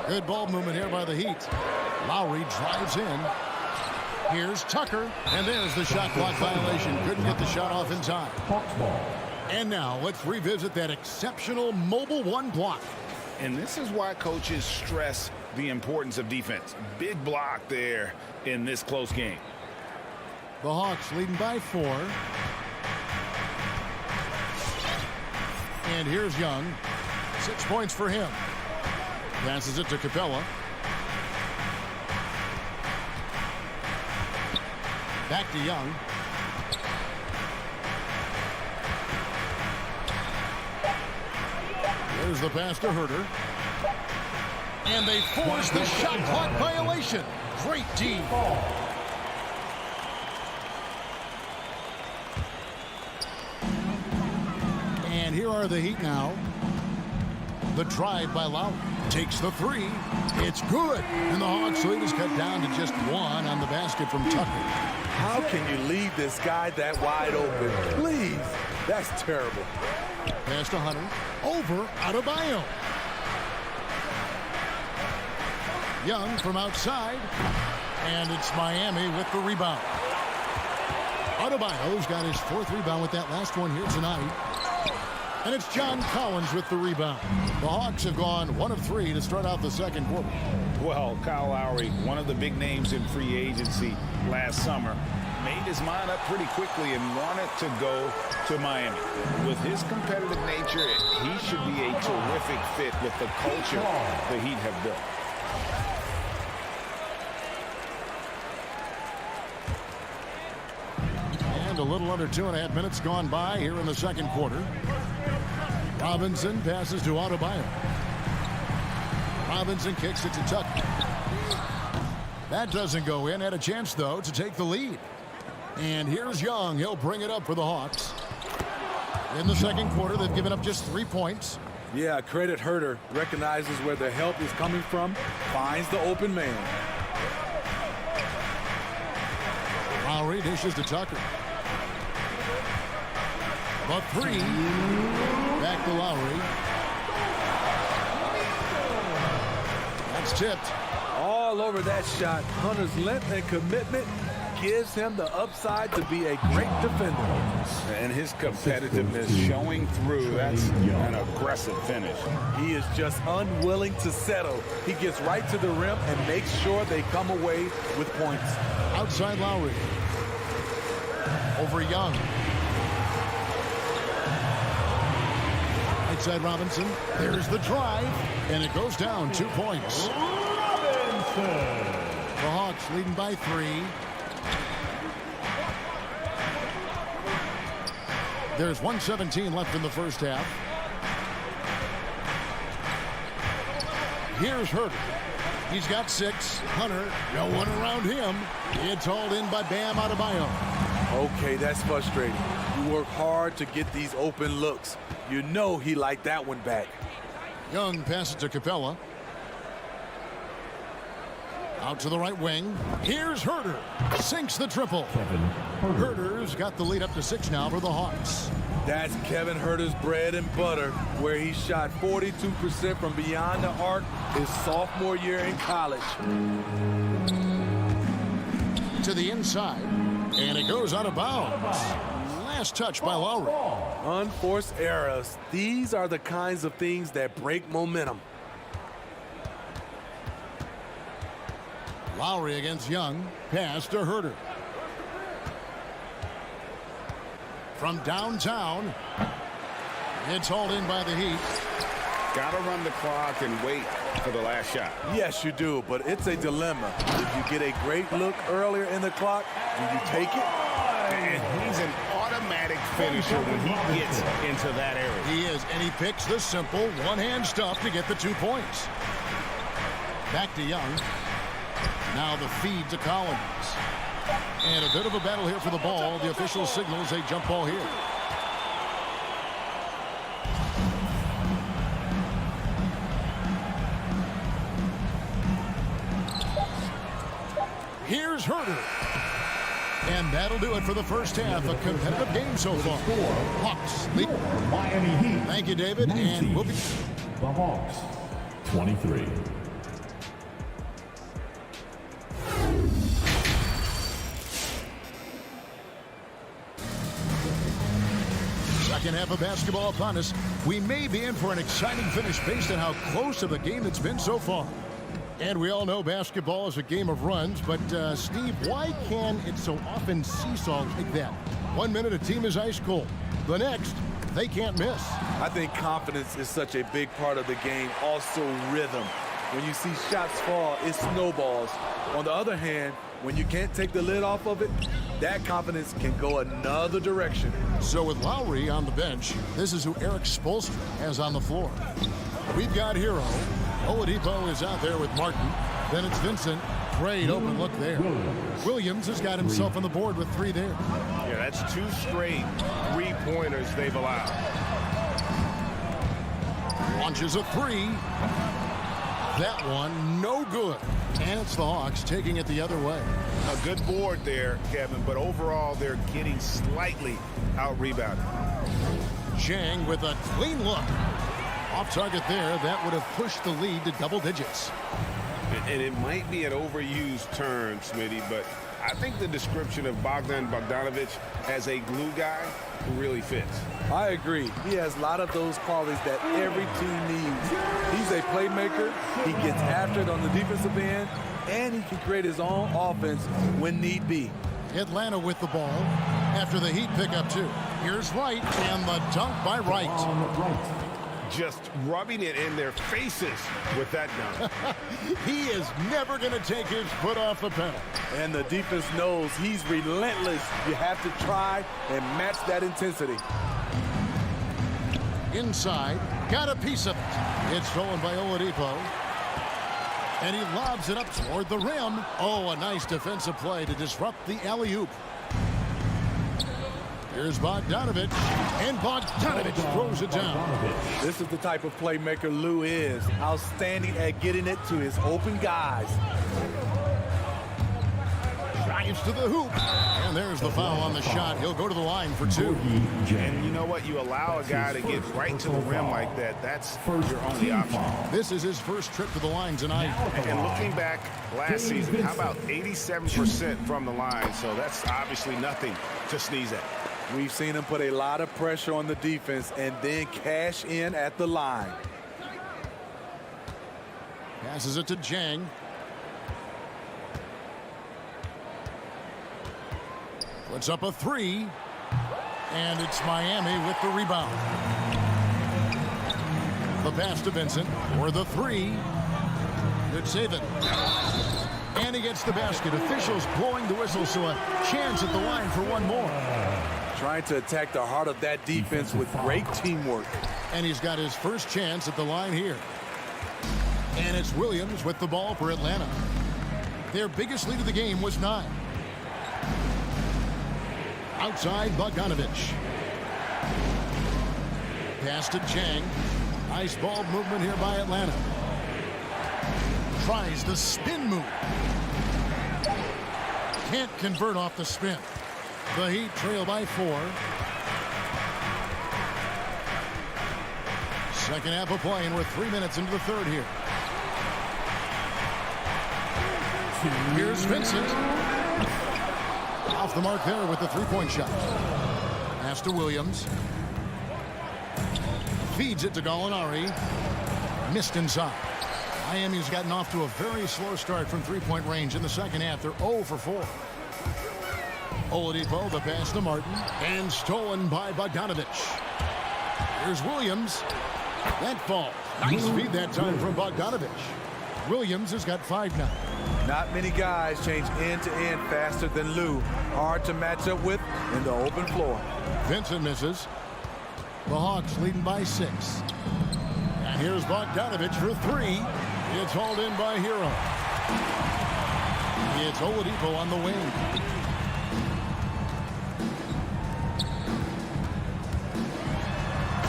Good ball movement here by the Heat. Lowry drives in. Here's Tucker. And there's the shot clock violation. Couldn't get the shot off in time. And now let's revisit that exceptional mobile one block. And this is why coaches stress the importance of defense. Big block there in this close game. The Hawks leading by 4. And here's Young. 6 points for him. Passes it to Capella. Back to Young. There's the pass to Herder. And they force the shot clock violation. Great D. And here are the Heat now. The drive by Lowry. Takes the three. It's good. And the Hawks lead is cut down to just 1 on the basket from Tucker. How can you leave this guy that wide open? Please. That's terrible. Pass to Hunter. Over Adebayo. Young from outside. And it's Miami with the rebound. Adebayo's got his 4th rebound with that last one here tonight. And it's John Collins with the rebound. The Hawks have gone 1 of 3 to start out the second quarter. Well, Kyle Lowry, one of the big names in free agency last summer, made his mind up pretty quickly and wanted to go to Miami. With his competitive nature, he should be a terrific fit with the culture the Heat have built. And a little under 2.5 minutes gone by here in the second quarter. Robinson passes to Adebayo. Robinson kicks it to Tucker. That doesn't go in. Had a chance, though, to take the lead. And here's Young. He'll bring it up for the Hawks. In the second quarter, they've given up just 3 points. Yeah, credit Herder. Recognizes where the help is coming from. Finds the open man. Lowry dishes to Tucker. The 3. Back to Lowry. That's tipped. All over that shot. Hunter's length and commitment gives him the upside to be a great defender. And his competitiveness showing through. That's an aggressive finish. He is just unwilling to settle. He gets right to the rim and makes sure they come away with points. Outside Lowry. Over Young. Outside Robinson. There's the drive. And it goes down 2 points. Robinson. The Hawks leading by 3. There's 1:17 left in the first half. Here's Herter. He's got 6. Hunter, no one around him. It's hauled in by Bam Adebayo. Okay, that's frustrating. You work hard to get these open looks. You know he liked that one back. Young passes to Capella. Out to the right wing. Here's Herter. Sinks the triple. Herter's got the lead up to 6 now for the Hawks. That's Kevin Herter's bread and butter, where he shot 42% from beyond the arc his sophomore year in college. To the inside, and it goes out of bounds. Last touch by Lowry. Unforced errors. These are the kinds of things that break momentum. Lowry against Young. Pass to Herter. From downtown, it's hauled in by the Heat. Got to run the clock and wait for the last shot. Yes, you do, but it's a dilemma. If you get a great look earlier in the clock, do you take it? And he's an automatic finisher when he gets into that area. He is, and he picks the simple one-hand stuff to get the 2 points. Back to Young. Now the feed to Collins. And a bit of a battle here for the ball. The official signals a jump ball here. Here's Herter. And that'll do it for the first half. A competitive game so far. Hawks lead. Miami Heat. Thank you, David. 19. And we'll be... The Hawks, 23. Second half of basketball upon us. We may be in for an exciting finish based on how close of a game it's been so far. And we all know basketball is a game of runs, but Steve, why can it so often seesaw like that? 1 minute a team is ice cold. The next, they can't miss. I think confidence is such a big part of the game. Also rhythm. When you see shots fall, it snowballs. On the other hand, when you can't take the lid off of it, that confidence can go another direction. So with Lowry on the bench, this is who Eric Spoelstra has on the floor. We've got Hero. Oladipo is out there with Martin. Then it's Vincent. Great open look there. Williams has got himself on the board with 3 there. Yeah, that's 2 straight 3-pointers they've allowed. Launches a 3. That one, no good. And it's the Hawks taking it the other way. A good board there, Kevin, but overall they're getting slightly out-rebounded. Zhang with a clean look. Off target there. That would have pushed the lead to double digits. And it might be an overused term, Smitty, but I think the description of Bogdan Bogdanovic as a glue guy really fits. I agree. He has a lot of those qualities that every team needs. He's a playmaker. He gets after it on the defensive end, and he can create his own offense when need be. Atlanta with the ball after the Heat pick up 2. Here's Wright, and the dunk by Wright. Just rubbing it in their faces with that dunk. He is never going to take his foot off the pedal. And the defense knows he's relentless. You have to try and match that intensity. Inside, got a piece of it. It's stolen by Oladipo. And he lobs it up toward the rim. Oh, a nice defensive play to disrupt the alley-oop. Here's Bogdanovic, and Bogdanovic throws it down. This is the type of playmaker Lou is. Outstanding at getting it to his open guys. drives to the hoop. And there's the foul on the shot. He'll go to the line for 2. And you know what? You allow a guy to get right to the rim like that. That's your only option. This is his first trip to the line tonight. And looking back last season, how about 87% from the line? So that's obviously nothing to sneeze at. We've seen him put a lot of pressure on the defense and then cash in at the line. Passes it to Jang. Puts up a 3. And it's Miami with the rebound. The pass to Vincent for the 3. Good save it. And he gets the basket. Officials blowing the whistle, so a chance at the line for one more. Trying to attack the heart of that defense with great teamwork. And he's got his first chance at the line here. And it's Williams with the ball for Atlanta. Their biggest lead of the game was 9. Outside, Bogdanovich. Pass to Chang. Nice ball movement here by Atlanta. Tries the spin move. Can't convert off the spin. The Heat trail by 4. Second half of play, and we're 3 minutes into the third here. Here's Vincent. Off the mark there with the three-point shot. Pass to Williams. Feeds it to Gallinari. Missed inside. Miami's gotten off to a very slow start from three-point range in the second half. They're 0 for 4. Oladipo, the pass to Martin, and stolen by Bogdanovich. Here's Williams. That falls. Nice feed that time from Bogdanovich. Williams has got 5 now. Not many guys change end-to-end faster than Lou. Hard to match up with in the open floor. Vincent misses. The Hawks leading by 6. And here's Bogdanovich for 3. It's hauled in by Hero. It's Oladipo on the wing.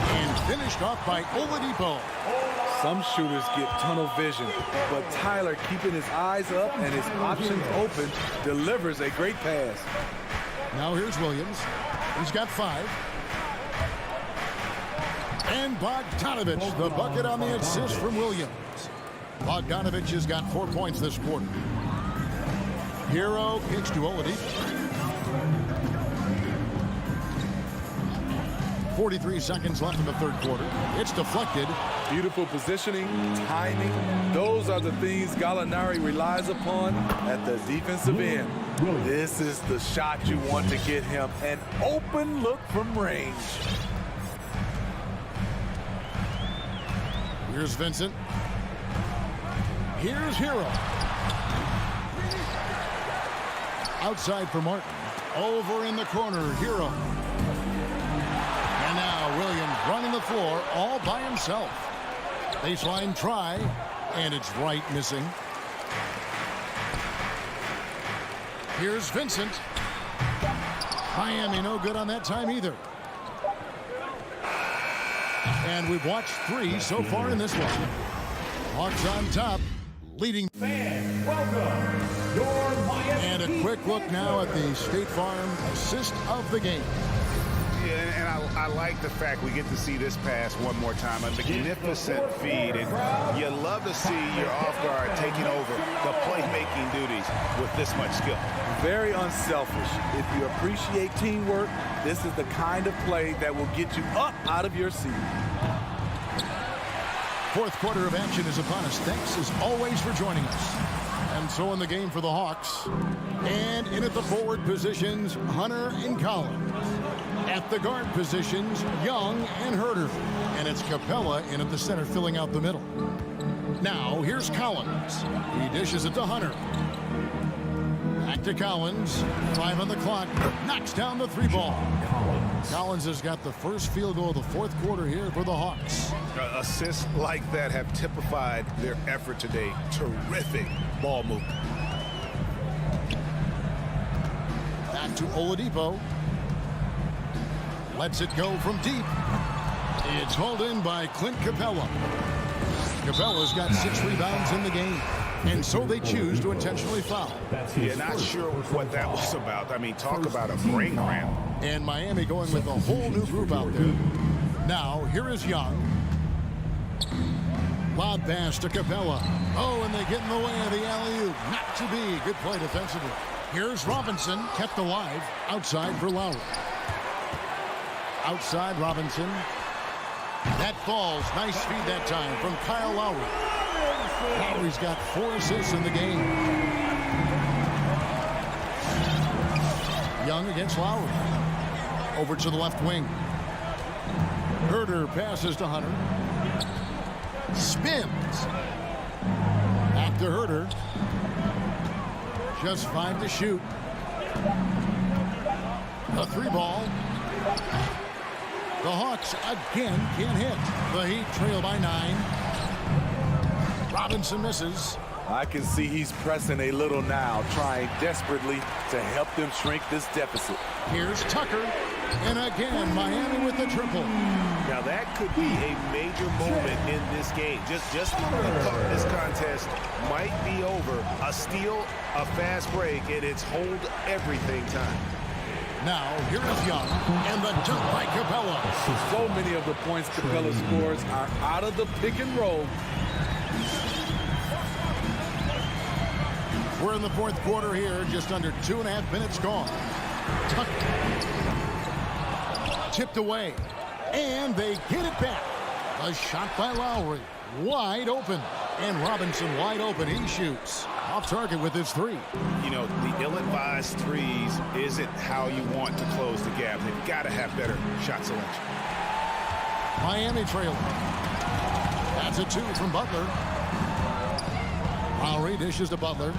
And finished off by Oladipo. Some shooters get tunnel vision, but Tyler, keeping his eyes up and his options open, delivers a great pass. Now here's Williams. He's got 5. And Bogdanovich, the bucket on the assist from Williams. Bogdanovich has got 4 points this quarter. Hero kicks to Oladipo. 43 seconds left in the third quarter. It's deflected. Beautiful positioning, timing. Those are the things Gallinari relies upon at the defensive end. This is the shot you want to get him. An open look from range. Here's Vincent. Here's Hero. Outside for Martin. Over in the corner, Hero. And now Williams running the floor all by himself. Baseline try, and it's right missing. Here's Vincent. Miami no good on that time either. And we've watched 3 so far in this one. Hawks on top, leading. Welcome, your Miami. And a quick look now at the State Farm assist of the game. Yeah, and I like the fact we get to see this pass one more time. A magnificent feed, and you love to see your off guard taking over the playmaking duties with this much skill. Very unselfish. If you appreciate teamwork, this is the kind of play that will get you up out of your seat. Fourth quarter of action is upon us. Thanks as always for joining us. And so in the game for the Hawks. And in at the forward positions, Hunter and Collins. At the guard positions, Young and Herter. And it's Capella in at the center, filling out the middle. Now, here's Collins. He dishes it to Hunter. Back to Collins. 5 on the clock. Knocks down the 3 ball. Collins has got the first field goal of the fourth quarter here for the Hawks. Assists like that have typified their effort today. Terrific ball movement. Back to Oladipo. Lets it go from deep. It's hauled in by Clint Capella. Capella's got 6 rebounds in the game. And so they choose to intentionally foul. Yeah, not sure what that was about. I mean, talk about a brain cramp. And Miami going with a whole new group out there. Now, here is Young. Lob pass to Capella. Oh, and they get in the way of the alley-oop. Not to be. Good play defensively. Here's Robinson, kept alive. Outside for Lowry. Outside Robinson. That falls. Nice feed that time from Kyle Lowry. Lowry's got 4 assists in the game. Young against Lowry. Over to the left wing. Herder passes to Hunter. Spins. Back to Herder. Just 5 to shoot. A 3 ball. The Hawks again can't hit. The Heat trail by 9. Robinson misses. I can see he's pressing a little now, trying desperately to help them shrink this deficit. Here's Tucker. And again, Miami with the triple. Now that could be a major moment in this game. Just when we thought this contest might be over, a steal, a fast break, and it's hold everything time. Now, here is Young, and the dunk by Capella. So many of the points Capella scores are out of the pick and roll. We're in the fourth quarter here, just under 2.5 minutes gone. Tucker. Tipped away, and they get it back. A shot by Lowry, wide open, and Robinson wide open. He shoots off target with his 3. You know, the ill-advised threes isn't how you want to close the gap. They've got to have better shot selection. Miami trailing. That's a 2 from Butler. Lowry dishes to Butler.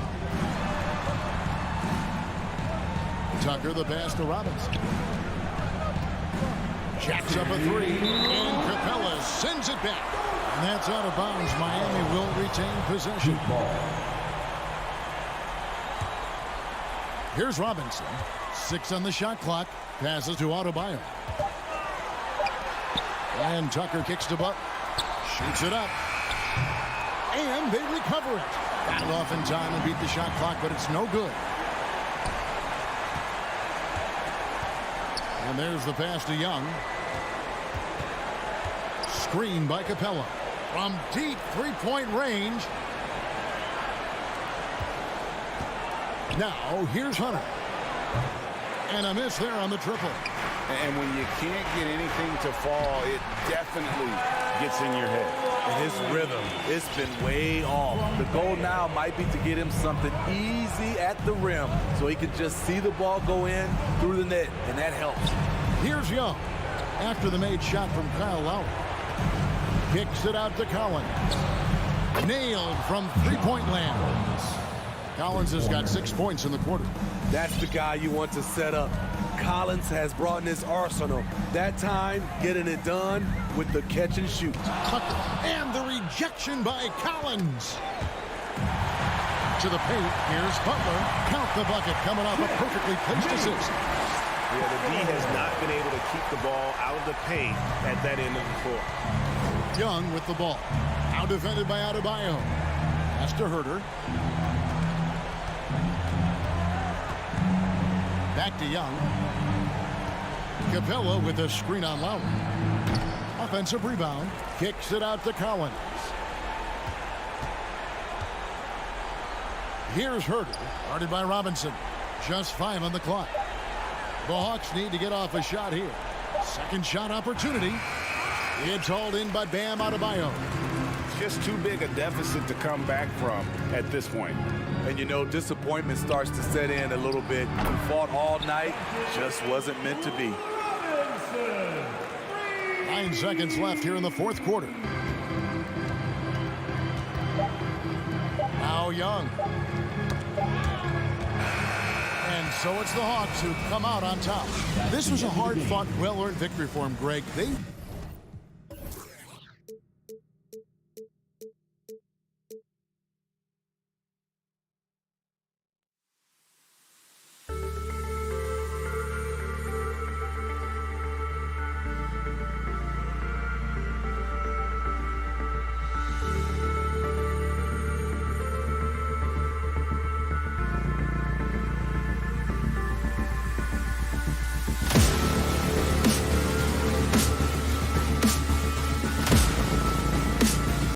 Tucker the pass to Robinson. Jacks up a 3, and Capella sends it back. And that's out of bounds. Miami will retain possession. Here's Robinson. 6 on the shot clock. Passes to Adebayo. And Tucker kicks to Butler. Shoots it up. And they recover it. Got it off in time and beat the shot clock, but it's no good. And there's the pass to Young. Screen by Capella. From deep 3-point range. Now, here's Hunter. And a miss there on the triple. And when you can't get anything to fall, it definitely gets in your head. And his rhythm, it's been way off. The goal now might be to get him something easy at the rim so he can just see the ball go in through the net, and that helps. Here's Young. After the made shot from Kyle Lowry. Kicks it out to Collins. Nailed from 3-point land. Collins has got 6 points in the quarter. That's the guy you want to set up. Collins has brought in his arsenal. That time, getting it done with the catch and shoot. Tucker, and the rejection by Collins. To the paint, here's Butler. Count the bucket, coming off a perfectly placed assist. Yeah, the D has not been able to keep the ball out of the paint at that end of the floor. Young with the ball. Now defended by Adebayo. Pass to Herder. Back to Young. Capella with a screen on Lowry. Offensive rebound. Kicks it out to Collins. Here's Herder. Guarded by Robinson. Just 5 on the clock. The Hawks need to get off a shot here. Second shot opportunity. It's hauled in by Bam Adebayo. Just too big a deficit to come back from at this point. And you know, disappointment starts to set in a little bit. Fought all night, just wasn't meant to be. 9 seconds left here in the fourth quarter. Now Young. And so it's the Hawks who come out on top. This was a hard-fought, well-earned victory for them, Greg. They